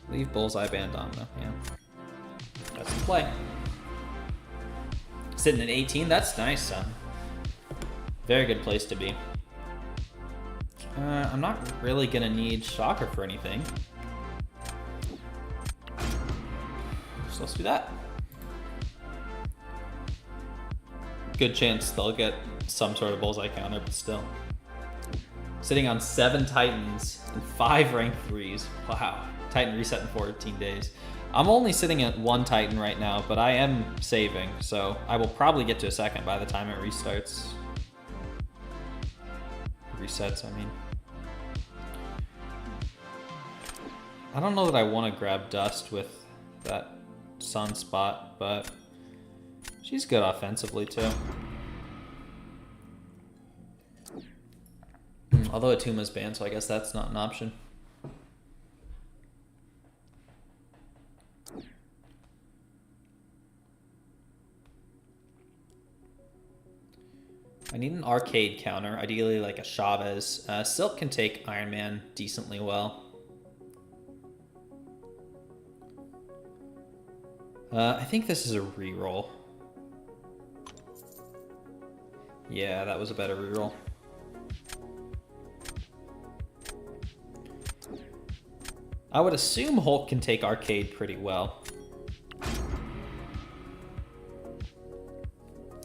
Leave bullseye, ban domino, yeah. That's the play. Sitting at 18, that's nice, son. Very good place to be. I'm not really gonna need Shocker for anything. So let's do that. Good chance they'll get some sort of bullseye counter, but still. Sitting on 7 Titans and 5 rank 3s. Wow. Titan reset in 14 days. I'm only sitting at 1 Titan right now, but I am saving, so I will probably get to a second by the time it restarts. Resets, I mean. I don't know that I want to grab Dust with that Sunspot, but she's good offensively too. Although Atuma's banned, so I guess that's not an option. I need an arcade counter, ideally like a Chavez. Silk can take Iron Man decently well. I think this is a reroll. Yeah, that was a better reroll. I would assume Hulk can take arcade pretty well.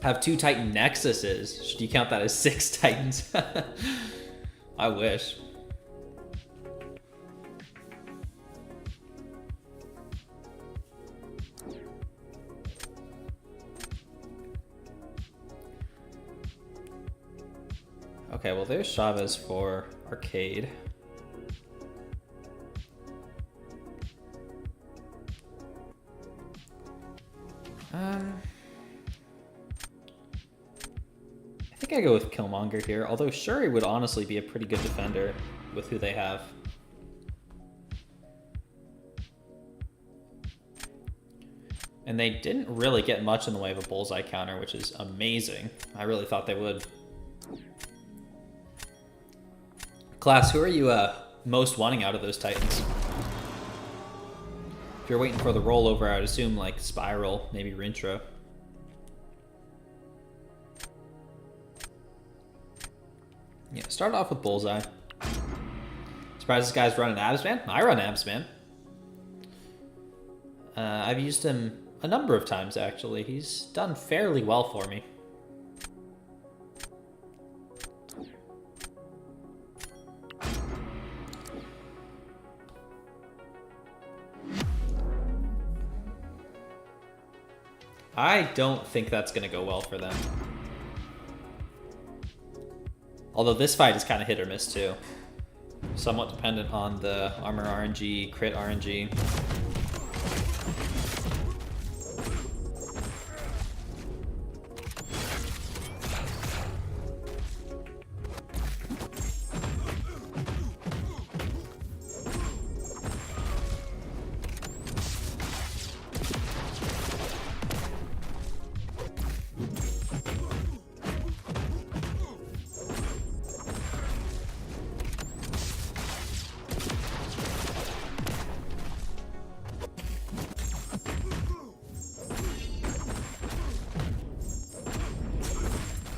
Have 2 Titan Nexuses. Should you count that as 6 Titans? I wish. Okay, well there's Chavez for arcade. I think I go with Killmonger here, although Shuri would honestly be a pretty good defender with who they have. And they didn't really get much in the way of a bullseye counter, which is amazing. I really thought they would. Class, who are you most wanting out of those Titans? If you're waiting for the rollover, I would assume like Spiral, maybe Rintra. Yeah, start off with Bullseye. Surprised this guy's running Absman? I run Absman. I've used him a number of times, actually. He's done fairly well for me. I don't think that's going to go well for them. Although this fight is kind of hit or miss too. Somewhat dependent on the armor RNG, crit RNG.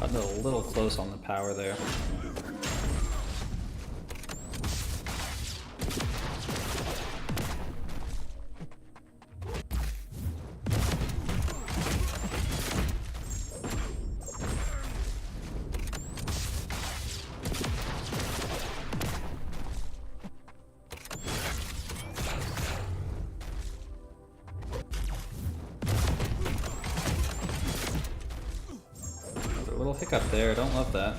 A little close on the power there. Little hiccup there, don't love that.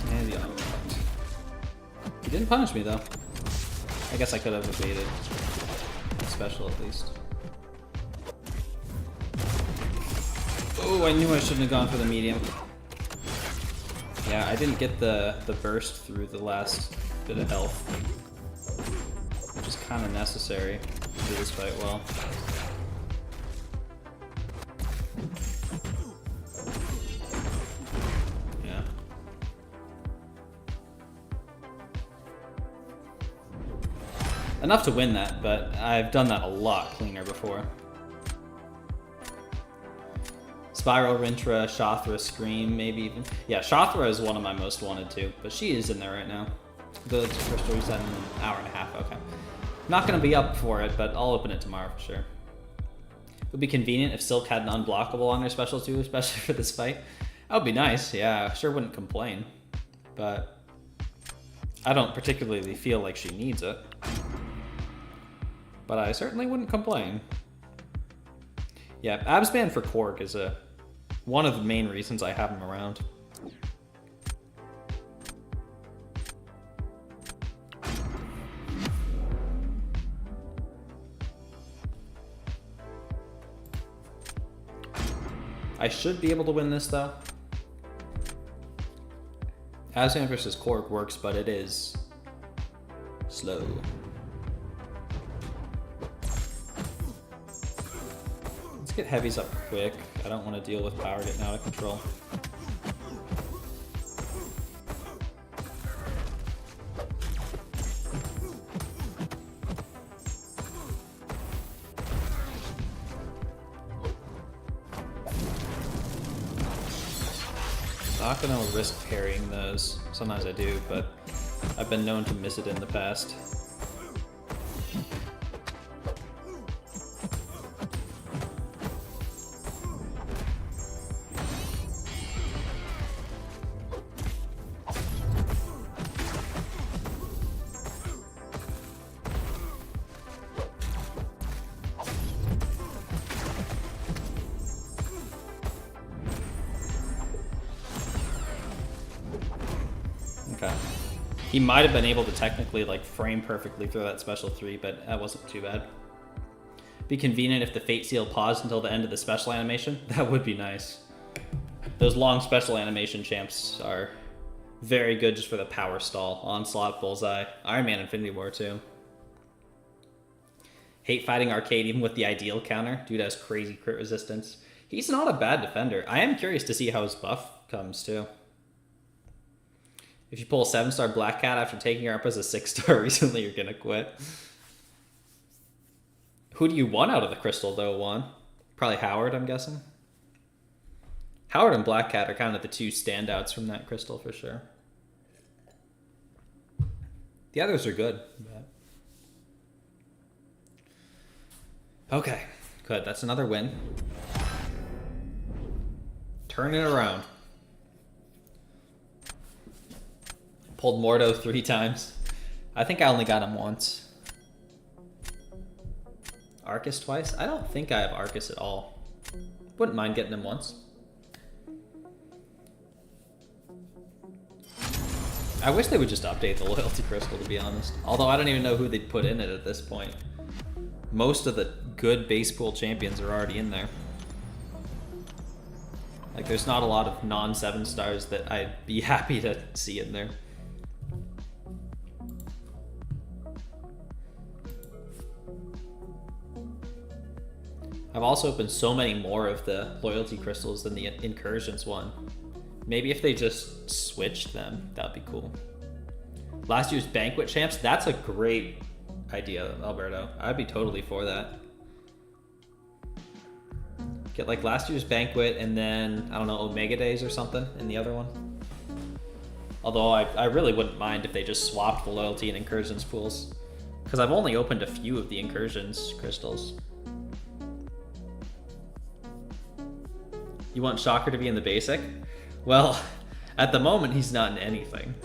And the auto. He didn't punish me though. I guess I could have evaded special at least. Oh, I knew I shouldn't have gone for the medium. Yeah, I didn't get the burst through the last bit of health, which is kind of necessary to do this fight well. Yeah. Enough to win that, but I've done that a lot cleaner before. Spiral, Rintra, Shothra, Scream, maybe even. Yeah, Shothra is one of my most wanted too, but she is in there right now. The crystal reset in an hour and a half, okay. Not gonna be up for it, but I'll open it tomorrow for sure. It would be convenient if Silk had an unblockable on her special too, especially for this fight. That would be nice, yeah, I sure wouldn't complain. But I don't particularly feel like she needs it. But I certainly wouldn't complain. Yeah, Absban for Korg is one of the main reasons I have him around. I should be able to win this though. Absban versus Korg works, but it is slow. Let's get heavies up quick. I don't want to deal with power getting out of control. Not gonna risk parrying those. Sometimes I do, but I've been known to miss it in the past. Okay. He might have been able to technically like frame perfectly through that special 3, but that wasn't too bad. Be convenient if the Fate Seal paused until the end of the special animation. That would be nice. Those long special animation champs are very good just for the power stall. Onslaught, Bullseye, Iron Man, Infinity War too. Hate fighting Arcade even with the ideal counter. Dude has crazy crit resistance. He's not a bad defender. I am curious to see how his buff comes too. If you pull a 7-star Black Cat after taking her up as a 6-star recently, you're gonna quit. Who do you want out of the crystal though, Juan? Probably Howard, I'm guessing. Howard and Black Cat are kind of the two standouts from that crystal for sure. The others are good. But... okay, good. That's another win. turn it around. Pulled Mordo 3 times. I think I only got him once. Arcus twice? I don't think I have Arcus at all. Wouldn't mind getting him once. I wish they would just update the loyalty crystal, to be honest. Although I don't even know who they'd put in it at this point. Most of the good base pool champions are already in there. Like, there's not a lot of non-7 stars that I'd be happy to see in there. I've also opened so many more of the loyalty crystals than the incursions one. Maybe if they just switched them, that'd be cool. Last year's banquet champs, that's a great idea, Alberto. I'd be totally for that. Get like last year's banquet and then, I don't know, Omega Days or something in the other one. Although I really wouldn't mind if they just swapped the loyalty and incursions pools. Because I've only opened a few of the incursions crystals. You want Shocker to be in the basic? Well, at the moment, he's not in anything.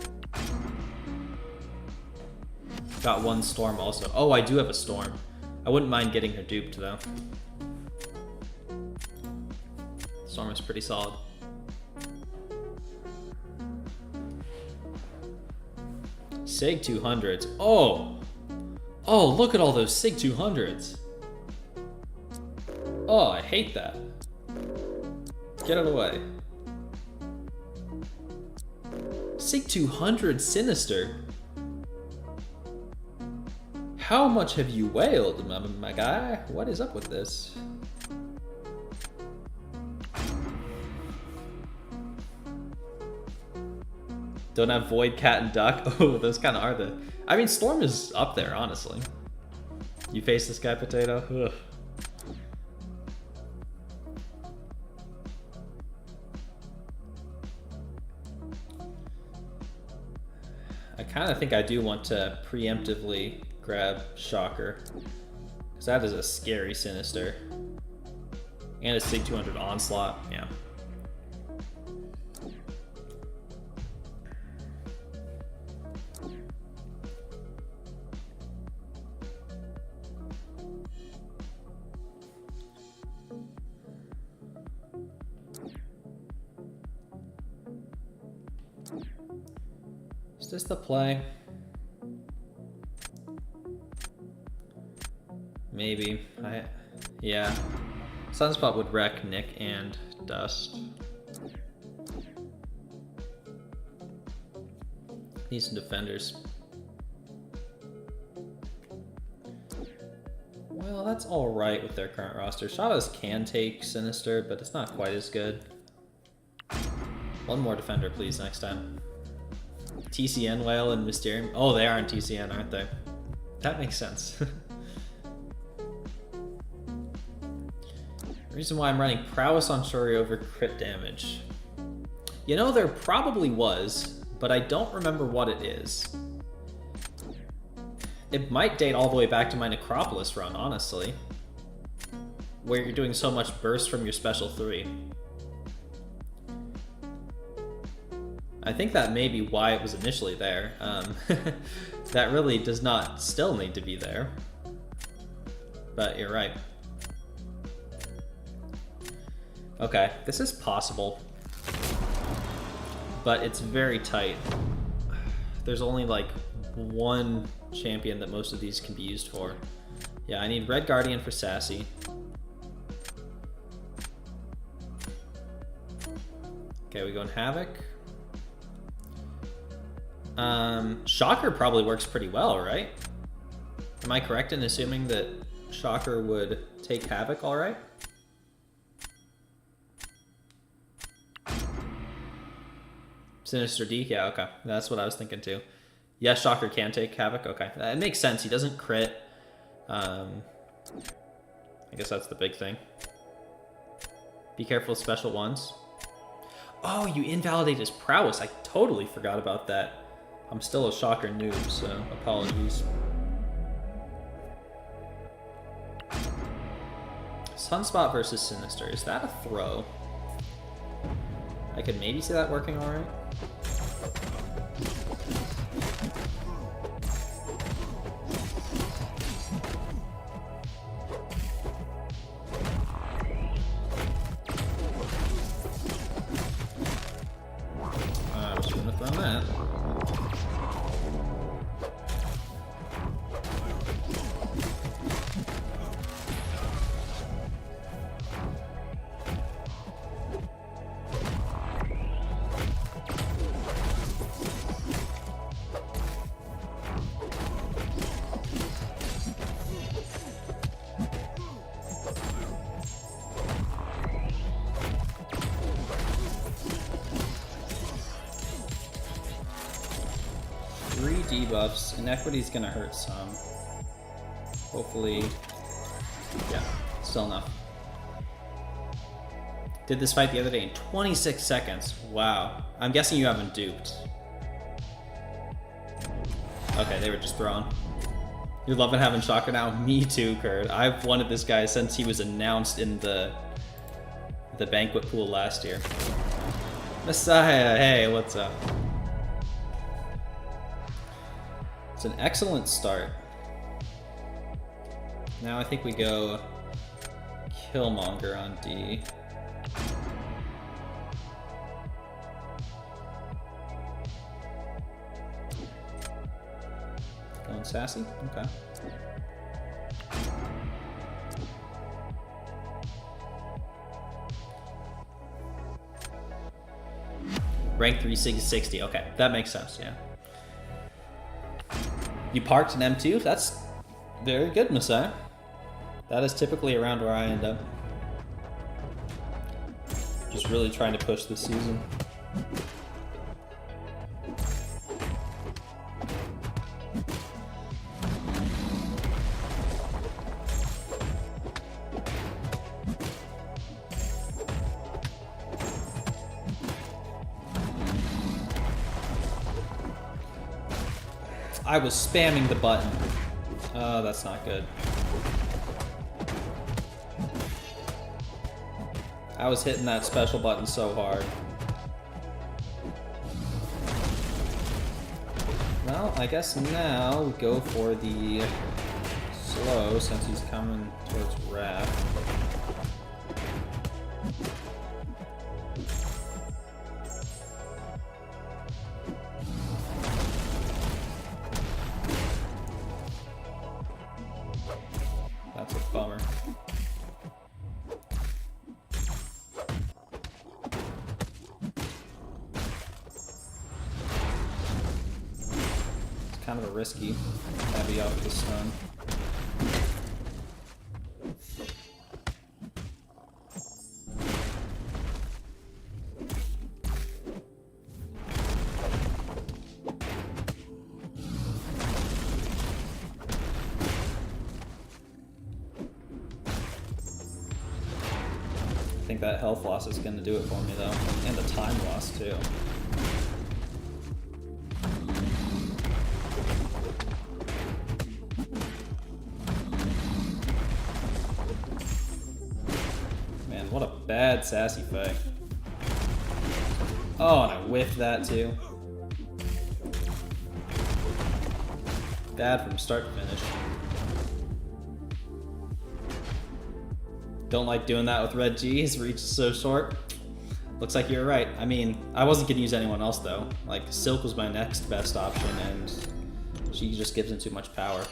Got one Storm also. Oh, I do have a Storm. I wouldn't mind getting her duped, though. Storm is pretty solid. Sig 200s. Oh! Oh, look at all those Sig 200s. Oh, I hate that. Get out of the way. Sig 200 Sinister. How much have you wailed, my guy? What is up with this? Don't have Void, Cat, and Duck? Oh, those kind of are the... I mean, Storm is up there, honestly. You face this guy, Potato? Ugh. I kind of think I do want to preemptively grab Shocker, because that is a scary Sinister. And a Sig 200 Onslaught, yeah. Is this the play? Maybe. Yeah. Sunspot would wreck Nick and Dust. Need some defenders. Well, that's alright with their current roster. Shadows can take Sinister, but it's not quite as good. One more defender, please, next time. TCN Whale and Mysterium. Oh, they are in TCN, aren't they? That makes sense. The reason why I'm running Prowess on Shuri over crit damage. You know, there probably was, but I don't remember what it is. It might date all the way back to my Necropolis run, honestly. Where you're doing so much burst from your special 3. I think that may be why it was initially there. That really does not still need to be there. But you're right. Okay, this is possible. But it's very tight. There's only like one champion that most of these can be used for. Yeah, I need Red Guardian for Sassy. Okay, we go in Havoc. Shocker probably works pretty well, right? Am I correct in assuming that Shocker would take Havoc all right? Sinister D? Yeah, okay. That's what I was thinking too. Yes, Shocker can take Havoc. Okay, it makes sense. He doesn't crit. I guess that's the big thing. Be careful of special ones. Oh, you invalidate his prowess. I totally forgot about that. I'm still a Shocker noob, so apologies. Sunspot versus Sinister. Is that a throw? I could maybe see that working all right. I shouldn't have thrown that. Debuffs. Inequity's gonna hurt some. Hopefully, yeah, still enough. Did this fight the other day in 26 seconds. Wow. I'm guessing you haven't duped. Okay, they were just thrown. You're loving having Shocker now? Me too, Kurt. I've wanted this guy since he was announced in the banquet pool last year. Messiah, hey, what's up? It's an excellent start. Now I think we go Killmonger on D. Going sassy? Okay. Rank 360. Okay, that makes sense, yeah. You parked an M2? That's very good, Messiah. That is typically around where I end up. Just really trying to push this season. I was spamming the button. Oh, that's not good. I was hitting that special button so hard. Well, I guess now we go for the slow since he's coming towards Wrath. That's a bummer. It's kind of a risky heavy off the stun. I think that health loss is going to do it for me, though. And the time loss, too. Man, what a bad sassy fight. Oh, and I whiffed that, too. Bad from start to finish. Don't like doing that with Red G, his reach is so short. Looks like you're right. I mean, I wasn't gonna use anyone else though. Like, Silk was my next best option and she just gives him too much power.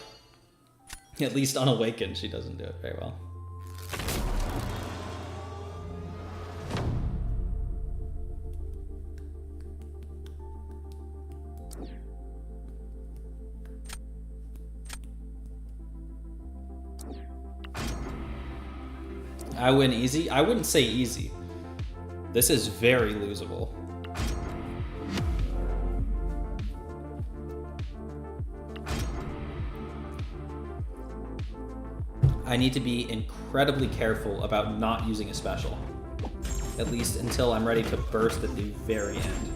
At least unawakened, she doesn't do it very well. I win easy? I wouldn't say easy. This is very losable. I need to be incredibly careful about not using a special. At least until I'm ready to burst at the very end.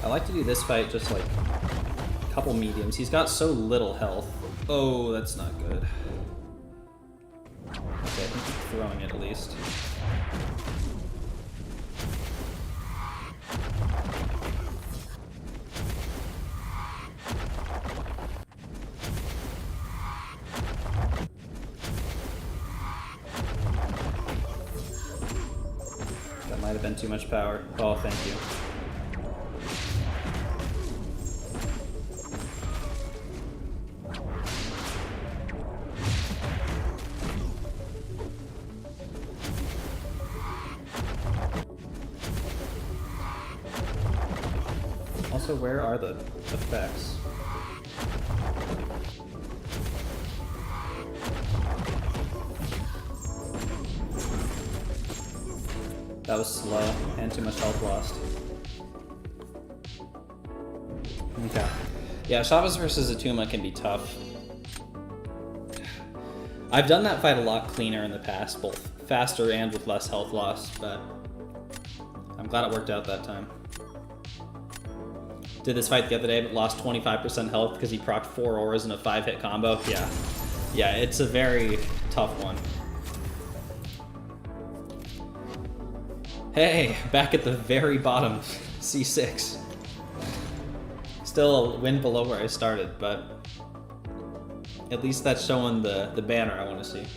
I like to do this fight just like a couple mediums. He's got so little health. Oh, that's not good. Okay, I think he's throwing it at least. That might have been too much power. Oh, thank you. Also, where are the effects? That was slow and too much health lost. Okay. Yeah, Chavez versus Atuma can be tough. I've done that fight a lot cleaner in the past, both faster and with less health loss, but I'm glad it worked out that time. Did this fight the other day, but lost 25% health because he procced 4 auras in a 5-hit combo. Yeah, it's a very tough one. Hey, back at the very bottom, C6. Still a win below where I started, but at least that's showing the banner I want to see.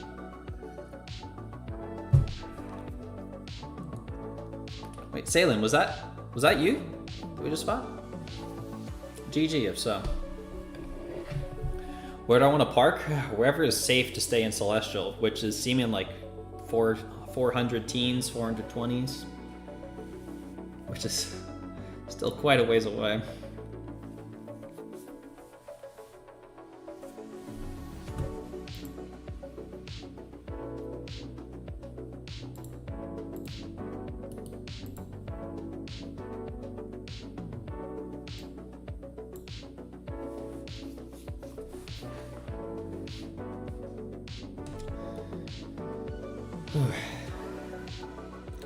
Wait, Salem, was that you? Did we just spot? GG if so. Where do I want to park? Wherever is safe to stay in Celestial, which is seeming like 400 teens, 420s, which is still quite a ways away.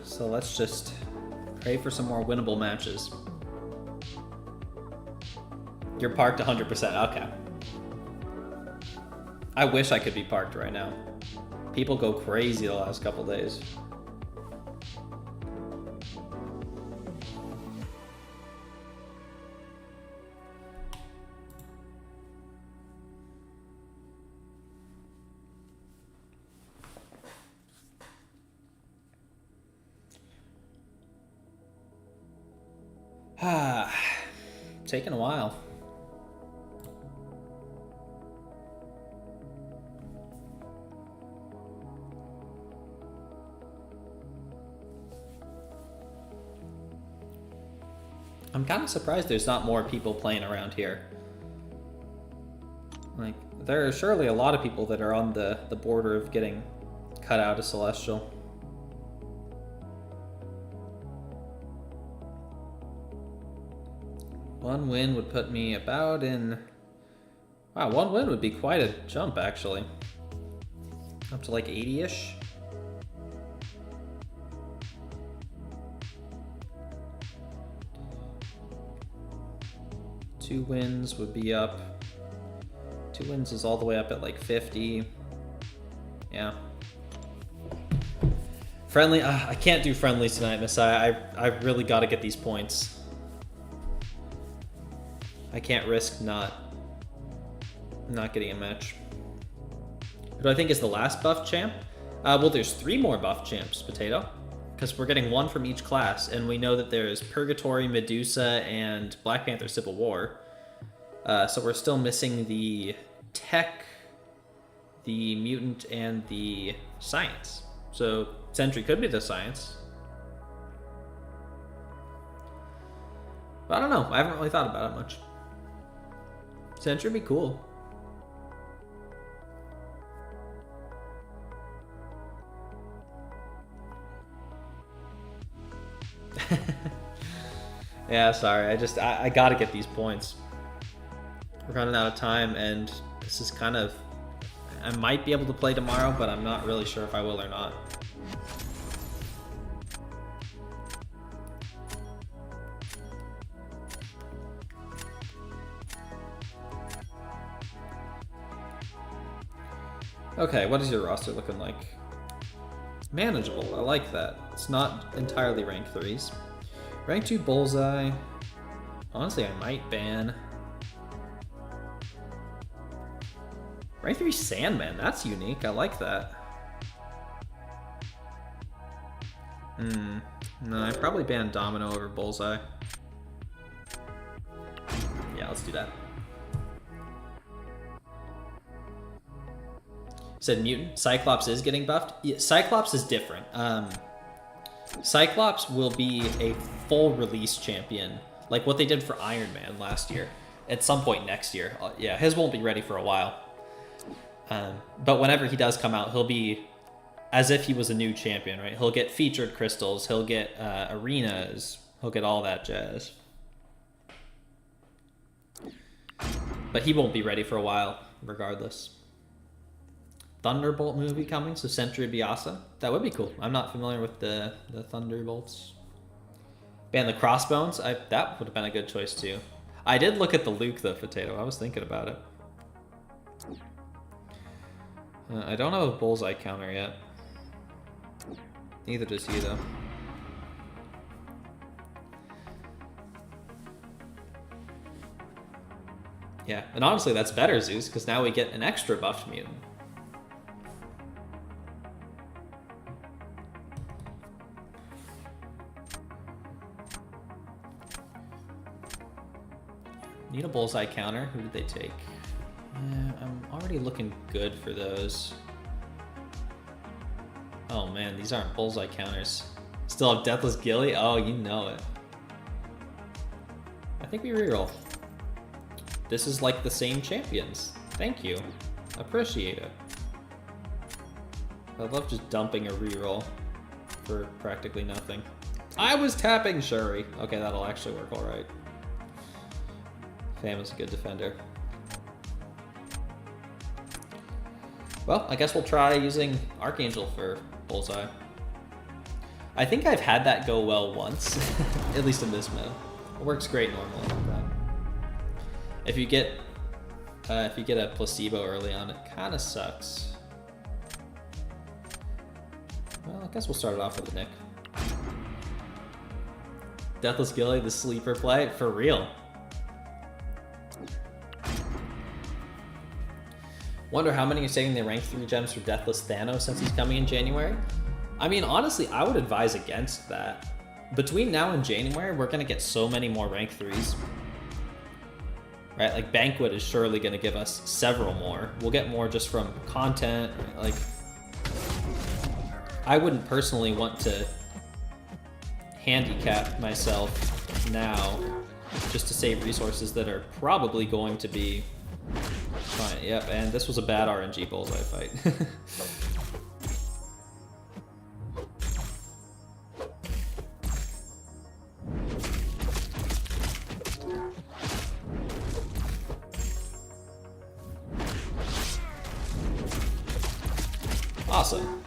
So let's just pray for some more winnable matches. You're parked 100%, okay. I wish I could be parked right now. People go crazy the last couple days. Taking a while. I'm kind of surprised there's not more people playing around here. Like, there are surely a lot of people that are on the border of getting cut out of Celestial. One win would put me about in... Wow, one win would be quite a jump, actually. Up to like 80-ish. Two wins would be up. 2 wins is all the way up at like 50. Yeah. Friendly, I can't do friendlies tonight, Messiah. I really got to get these points. I can't risk not getting a match. Who do I think is the last buff champ? Well, there's 3 more buff champs, Potato, because we're getting 1 from each class, and we know that there's Purgatory, Medusa, and Black Panther Civil War. So we're still missing the Tech, the Mutant, and the Science. So Sentry could be the Science. But I don't know. I haven't really thought about it much. Sentry would be cool. Yeah, sorry. I gotta get these points. We're running out of time, and this is kind of... I might be able to play tomorrow, but I'm not really sure if I will or not. Okay, what is your roster looking like? Manageable, I like that. It's not entirely rank 3s. Rank 2 Bullseye. Honestly, I might ban. Rank 3 Sandman, that's unique, I like that. No, I'd probably ban Domino over Bullseye. Yeah, let's do that. Said Mutant. Cyclops is getting buffed. Yeah, Cyclops is different. Cyclops will be a full release champion, like what they did for Iron Man last year. At some point next year. Yeah, his won't be ready for a while. But whenever he does come out, he'll be as if he was a new champion, right? He'll get featured crystals, he'll get arenas, he'll get all that jazz. But he won't be ready for a while, regardless. Thunderbolt movie coming, so Sentry Biasa. That would be cool. I'm not familiar with the Thunderbolts. Ban the Crossbones. That would have been a good choice too. I did look at the Luke the Potato. I was thinking about it. I don't have a Bullseye counter yet. Neither does he though. Yeah, and honestly that's better, Zeus, because now we get an extra buffed mutant. Need a Bullseye counter. Who did they take? I'm already looking good for those. Oh man, these aren't Bullseye counters. Still have Deathless Gilly? Oh, you know it. I think we reroll. This is like the same champions. Thank you. Appreciate it. I love just dumping a reroll for practically nothing. I was tapping Shuri. Okay, that'll actually work alright. Fam is a good defender. Well, I guess we'll try using Archangel for Bullseye. I think I've had that go well once, at least in this meta. It works great normally like that. If you get a placebo early on, it kind of sucks. Well, I guess we'll start it off with a Nick. Deathless Gilly, the sleeper play, for real. Wonder how many are saving their rank 3 gems for Deathless Thanos since he's coming in January? I mean, honestly, I would advise against that. Between now and January, we're gonna get so many more rank 3s. Right, like Banquet is surely gonna give us several more. We'll get more just from content, right? Like, I wouldn't personally want to handicap myself now just to save resources that are probably going to be fine. Yep, and this was a bad RNG Bullseye fight. Awesome.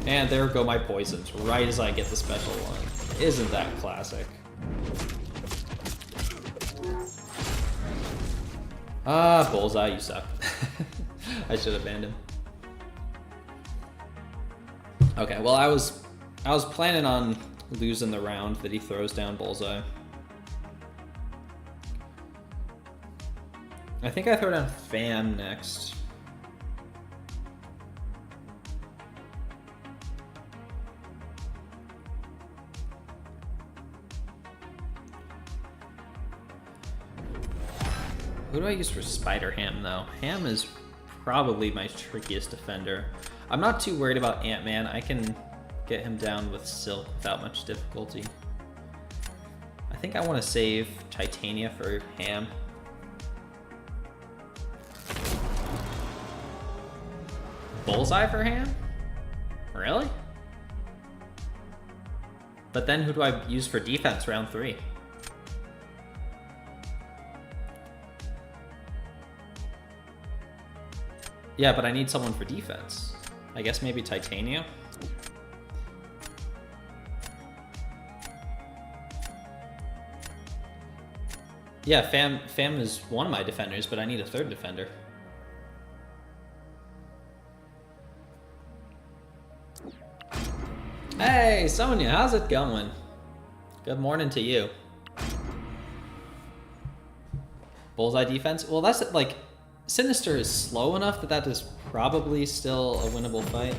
And there go my poisons, right as I get the special one. Isn't that classic? Ah, Bullseye, you suck. I should have banned him. Okay, well I was planning on losing the round that he throws down Bullseye. I think I throw down Fan next. Who do I use for Spider-Ham, though? Ham is probably my trickiest defender. I'm not too worried about Ant-Man. I can get him down with Silk without much difficulty. I think I want to save Titania for Ham. Bullseye for Ham? Really? But then who do I use for defense round 3? Yeah, but I need someone for defense. I guess maybe Titania? Yeah, Fam is one of my defenders, but I need a third defender. Hey, Sonia, how's it going? Good morning to you. Bullseye defense? Well, that's like, Sinister is slow enough that that is probably still a winnable fight.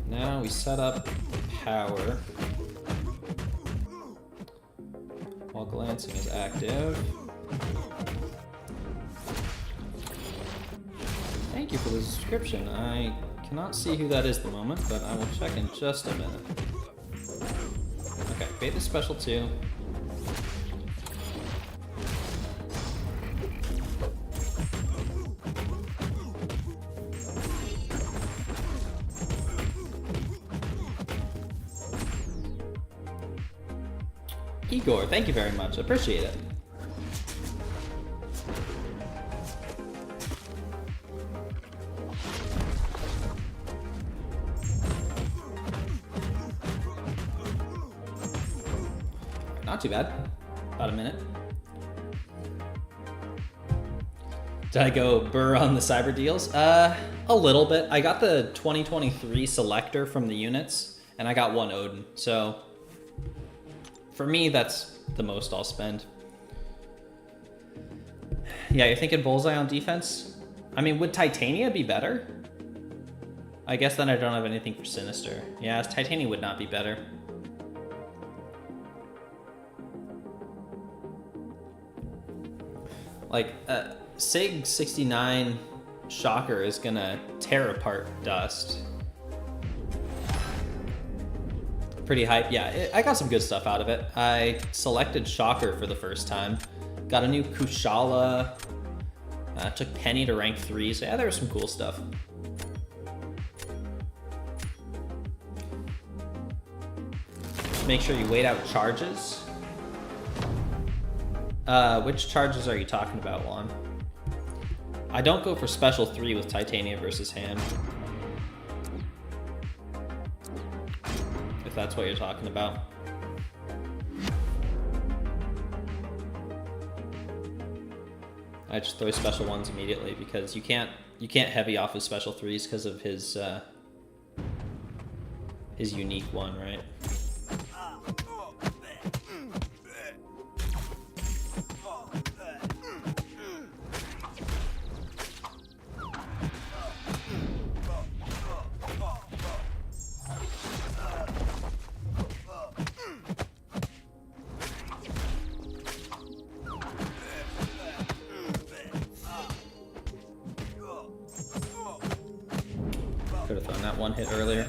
Now we set up power while glancing is active. Thank you for the subscription. I cannot see who that is at the moment, but I will check in just a minute. Okay, bait the special 2. Igor, thank you very much. Appreciate it. Not too bad. About a minute. Did I go burr on the cyber deals? A little bit. I got the 2023 selector from the units, and I got 1 Odin. So for me, that's the most I'll spend. Yeah, you're thinking Bullseye on defense? I mean, would Titania be better? I guess then I don't have anything for Sinister. Yeah, Titania would not be better. Like, Sig 69 Shocker is gonna tear apart Dust. Pretty hype. Yeah, I got some good stuff out of it. I selected Shocker for the first time. Got a new Kushala. Took Penny to rank 3. So yeah, there was some cool stuff. Make sure you wait out charges. Which charges are you talking about, Juan? I don't go for special 3 with Titania versus Ham. If that's what you're talking about. I just throw special 1s immediately because you can't heavy off his special 3s because of his unique one, right? Could have thrown that 1 hit earlier.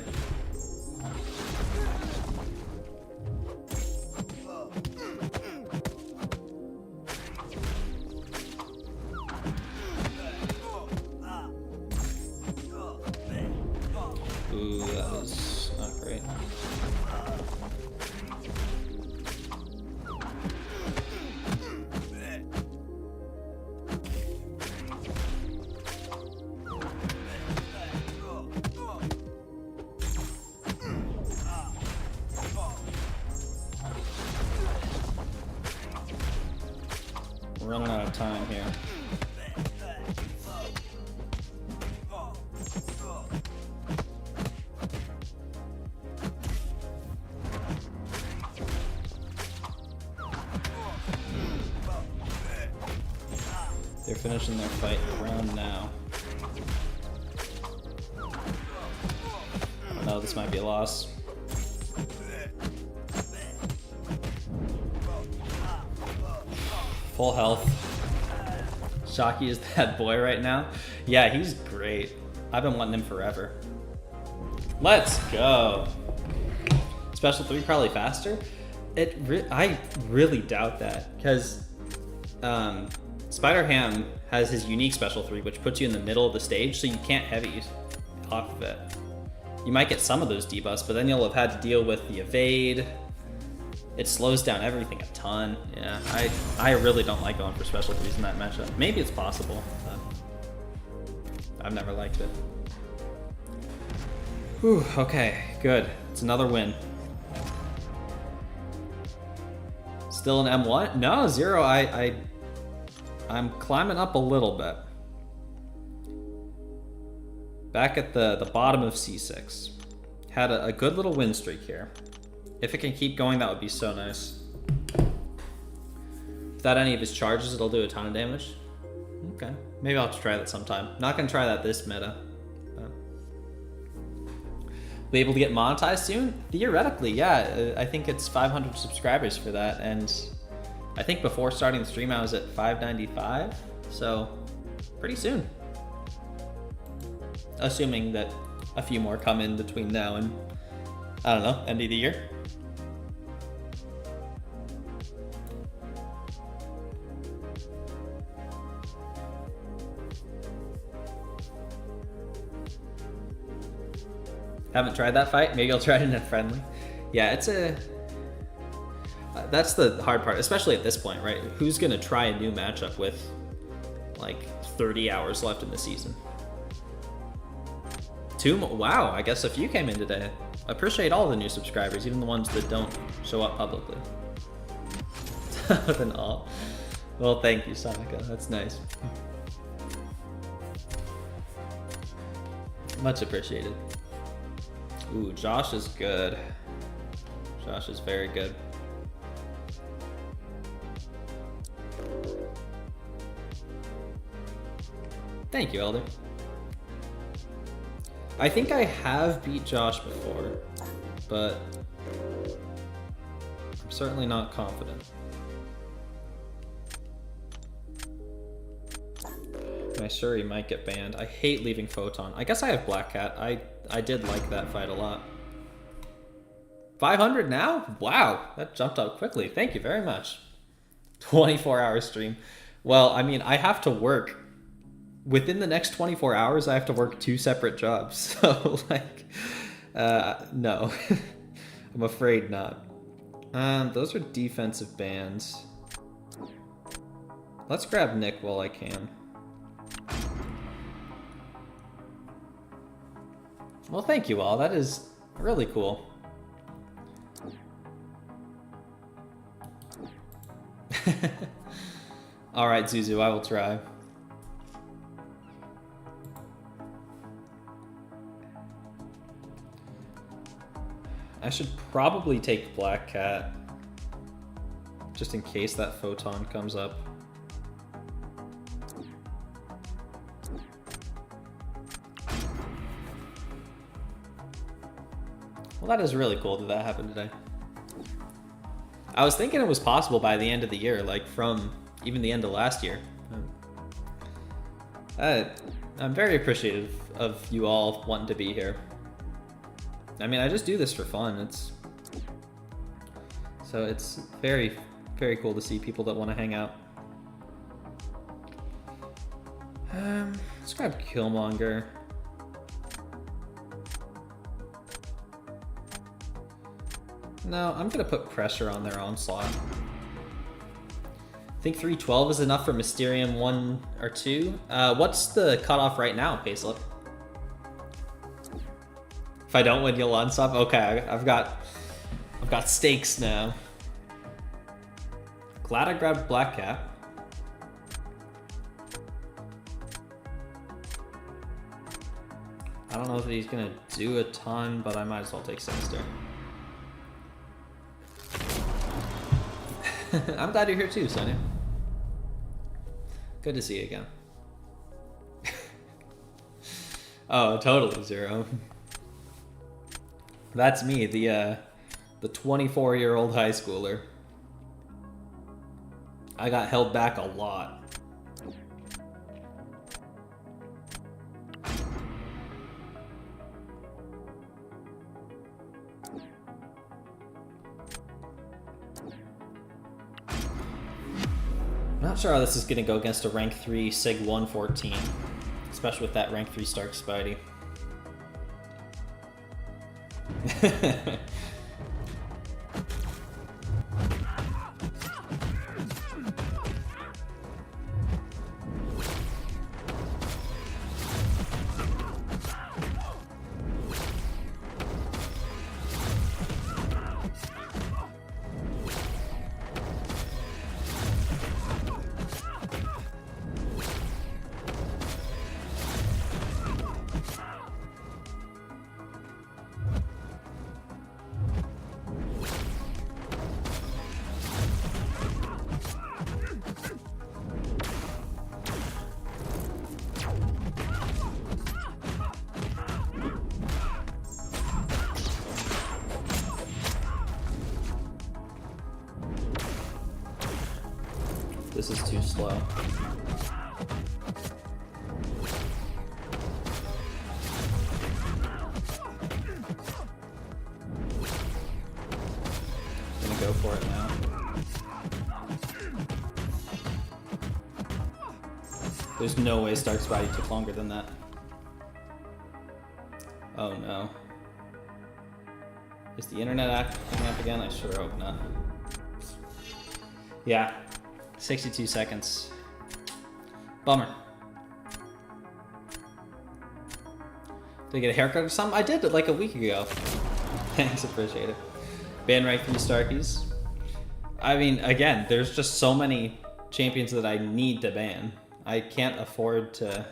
Ooh, that was not great. We're running out of time here. They're finishing their fight around now. Oh no, this might be a loss. Full health. Shocky is that boy right now. Yeah, he's great. I've been wanting him forever. Let's go. Special 3 probably faster. I really doubt that because Spider Ham has his unique special 3, which puts you in the middle of the stage, so you can't heavy off of it. You might get some of those debuffs, but then you'll have had to deal with the evade. It slows down everything a ton. Yeah, I really don't like going for special 3s in that matchup. Maybe it's possible, but I've never liked it. Whew, okay, good. It's another win. Still an M1? No, Zero. I'm climbing up a little bit. Back at the bottom of C6. Had a good little win streak here. If it can keep going, that would be so nice. Without any of his charges, it'll do a ton of damage. Okay, maybe I'll have to try that sometime. Not gonna try that this meta. Be able to get monetized soon? Theoretically, yeah. I think it's 500 subscribers for that, and I think before starting the stream I was at 595, so pretty soon. Assuming that a few more come in between now and, I don't know, end of the year. Haven't tried that fight. Maybe I'll try it in a friendly. Yeah, it's a... that's the hard part, especially at this point, right? Who's going to try a new matchup with, like, 30 hours left in the season? Wow, I guess a few came in today. I appreciate all the new subscribers, even the ones that don't show up publicly. With an all. Well, thank you, Sonica. That's nice. Much appreciated. Ooh, Josh is good. Josh is very good. Thank you, Elder. I think I have beat Josh before, but I'm certainly not confident. Am I sure he might get banned? I hate leaving Photon. I guess I have Black Cat. I did like that fight a lot. 500 now? Wow, that jumped up quickly. Thank you very much. 24-hour stream. Well, I mean, I have to work. Within the next 24 hours, I have to work 2 separate jobs. So, like, no. I'm afraid not. Those are defensive bans. Let's grab Nick while I can. Well, thank you all. That is really cool. All right, Zuzu, I will try. I should probably take Black Cat, just in case that Photon comes up. Well, that is really cool that that happened today. I was thinking it was possible by the end of the year, like from even the end of last year. I'm very appreciative of you all wanting to be here. I mean, I just do this for fun. So it's very, very cool to see people that want to hang out. Let's grab Killmonger. No, I'm gonna put pressure on their onslaught. I think 312 is enough for Mysterium 1 or 2. What's the cutoff right now, Payslip? If I don't win, you'll unsub? Okay, I've got stakes now. Glad I grabbed Black Cat. I don't know if he's gonna do a ton, but I might as well take Sinister. I'm glad you're here too, Sonia. Good to see you again. Oh, totally, Zero. That's me, the 24-year-old high schooler. I got held back a lot. Not sure how this is gonna go against a rank 3 Sig 114, especially with that rank 3 Stark Spidey. This is too slow. I'm gonna go for it now. There's no way Stark's body took longer than that. Oh no. Is the internet acting up again? I sure hope not. Yeah, 62 seconds. Bummer. Did I get a haircut or something? I did it like a week ago. Thanks, appreciate it. Ban right for you Starkies. I mean, again, there's just so many champions that I need to ban. I can't afford to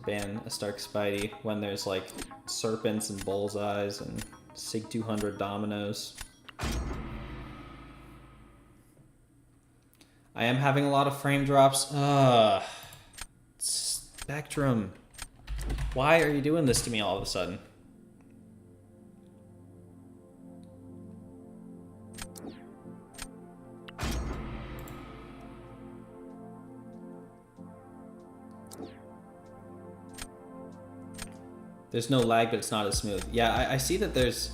ban a Stark Spidey when there's like serpents and bullseyes and Sig 200 dominoes. I am having a lot of frame drops. Spectrum. Why are you doing this to me all of a sudden? There's no lag, but it's not as smooth. Yeah, I see that there's...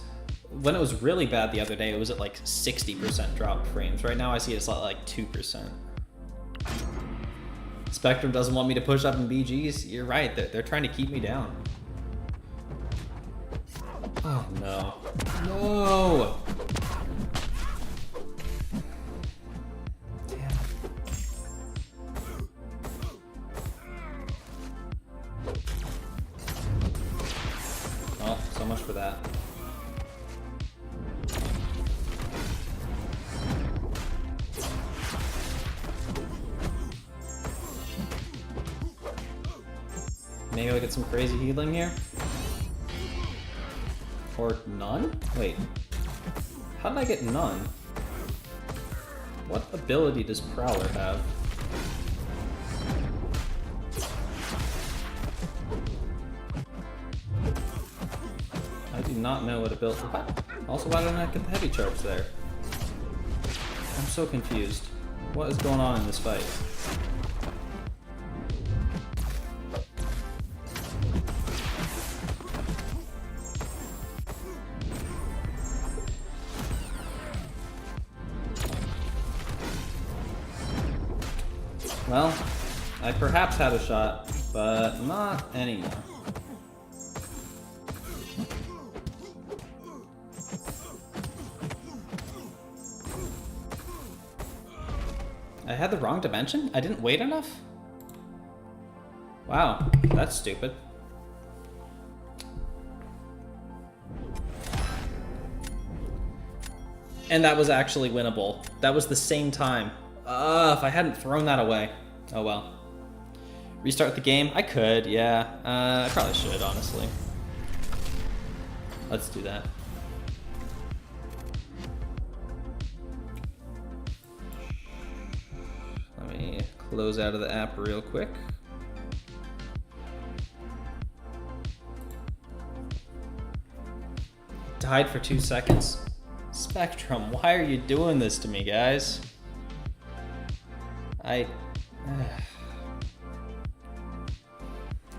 When it was really bad the other day, it was at like 60% drop frames. Right now I see it's at like 2%. Spectrum doesn't want me to push up in BGs. You're right, they're trying to keep me down. Oh no. No! Damn. Oh, so much for that. Maybe I'll get some crazy healing here. Or none? Wait. How did I get none? What ability does Prowler have? I do not know what ability... What? Also, why didn't I get the heavy charge there? I'm so confused. What is going on in this fight? Well, I perhaps had a shot, but not anymore. I had the wrong dimension? I didn't wait enough? Wow, that's stupid. And that was actually winnable. That was the same time. If I hadn't thrown that away. Oh well. Restart the game? I could, yeah. I probably should, honestly. Let's do that. Let me close out of the app real quick. Died for 2 seconds. Spectrum, why are you doing this to me, guys?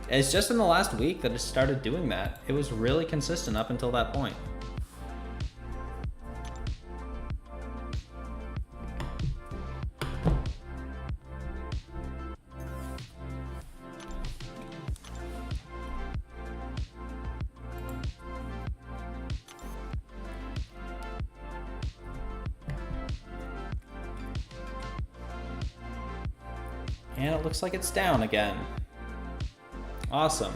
It's just in the last week that it started doing that. It was really consistent up until that point. And it looks like it's down again. Awesome.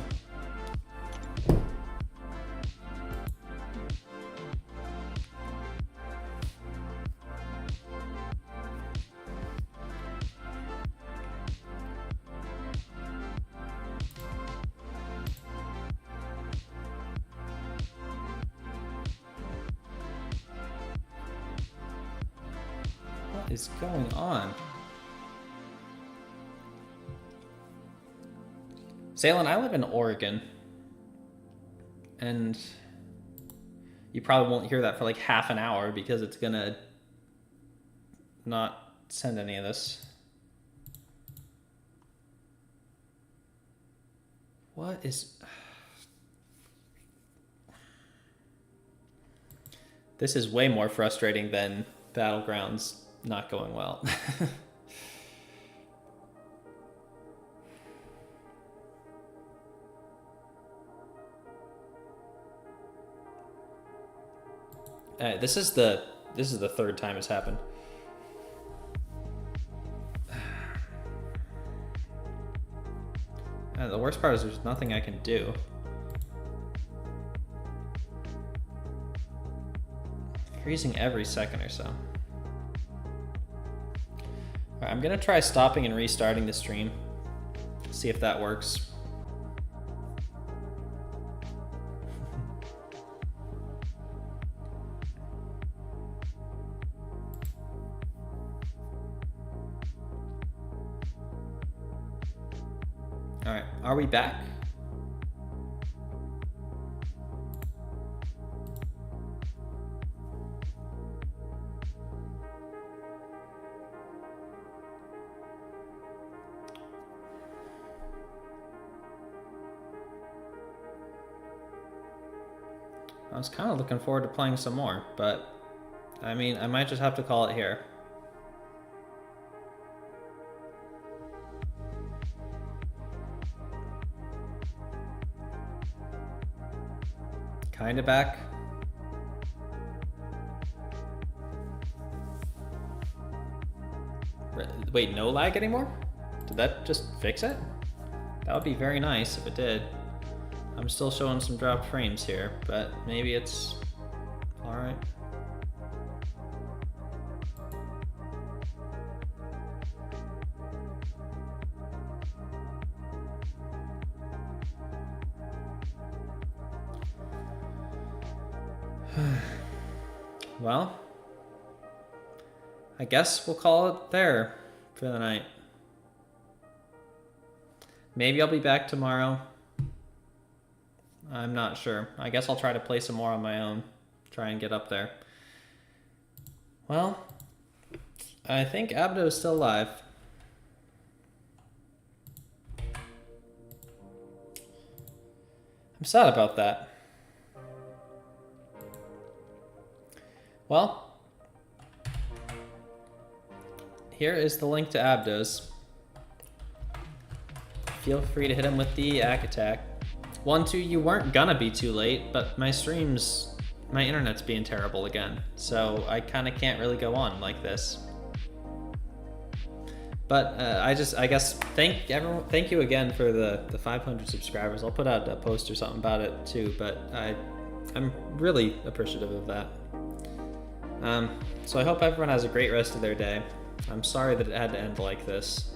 What is going on? Salem, I live in Oregon, and you probably won't hear that for like half an hour because it's gonna not send any of this. What is... This is way more frustrating than Battlegrounds not going well. This is the third time it's happened. The worst part is there's nothing I can do. Freezing every second or so. All right, I'm gonna try stopping and restarting the stream. See if that works. All right, are we back? I was kind of looking forward to playing some more, but I mean, I might just have to call it here. Kinda back. Wait, no lag anymore? Did that just fix it? That would be very nice if it did. I'm still showing some dropped frames here, but maybe it's all right. Well, I guess we'll call it there for the night. Maybe I'll be back tomorrow. I'm not sure. I guess I'll try to play some more on my own. Try and get up there. Well, I think Abdo is still alive. I'm sad about that. Well, here is the link to Abdo's. Feel free to hit him with the Ack Attack. 1-2, you weren't gonna be too late, but my internet's being terrible again, so I kind of can't really go on like this. But I guess thank you again for the 500 subscribers. I'll put out a post or something about it too, but I'm really appreciative of that. So I hope everyone has a great rest of their day. I'm sorry that it had to end like this.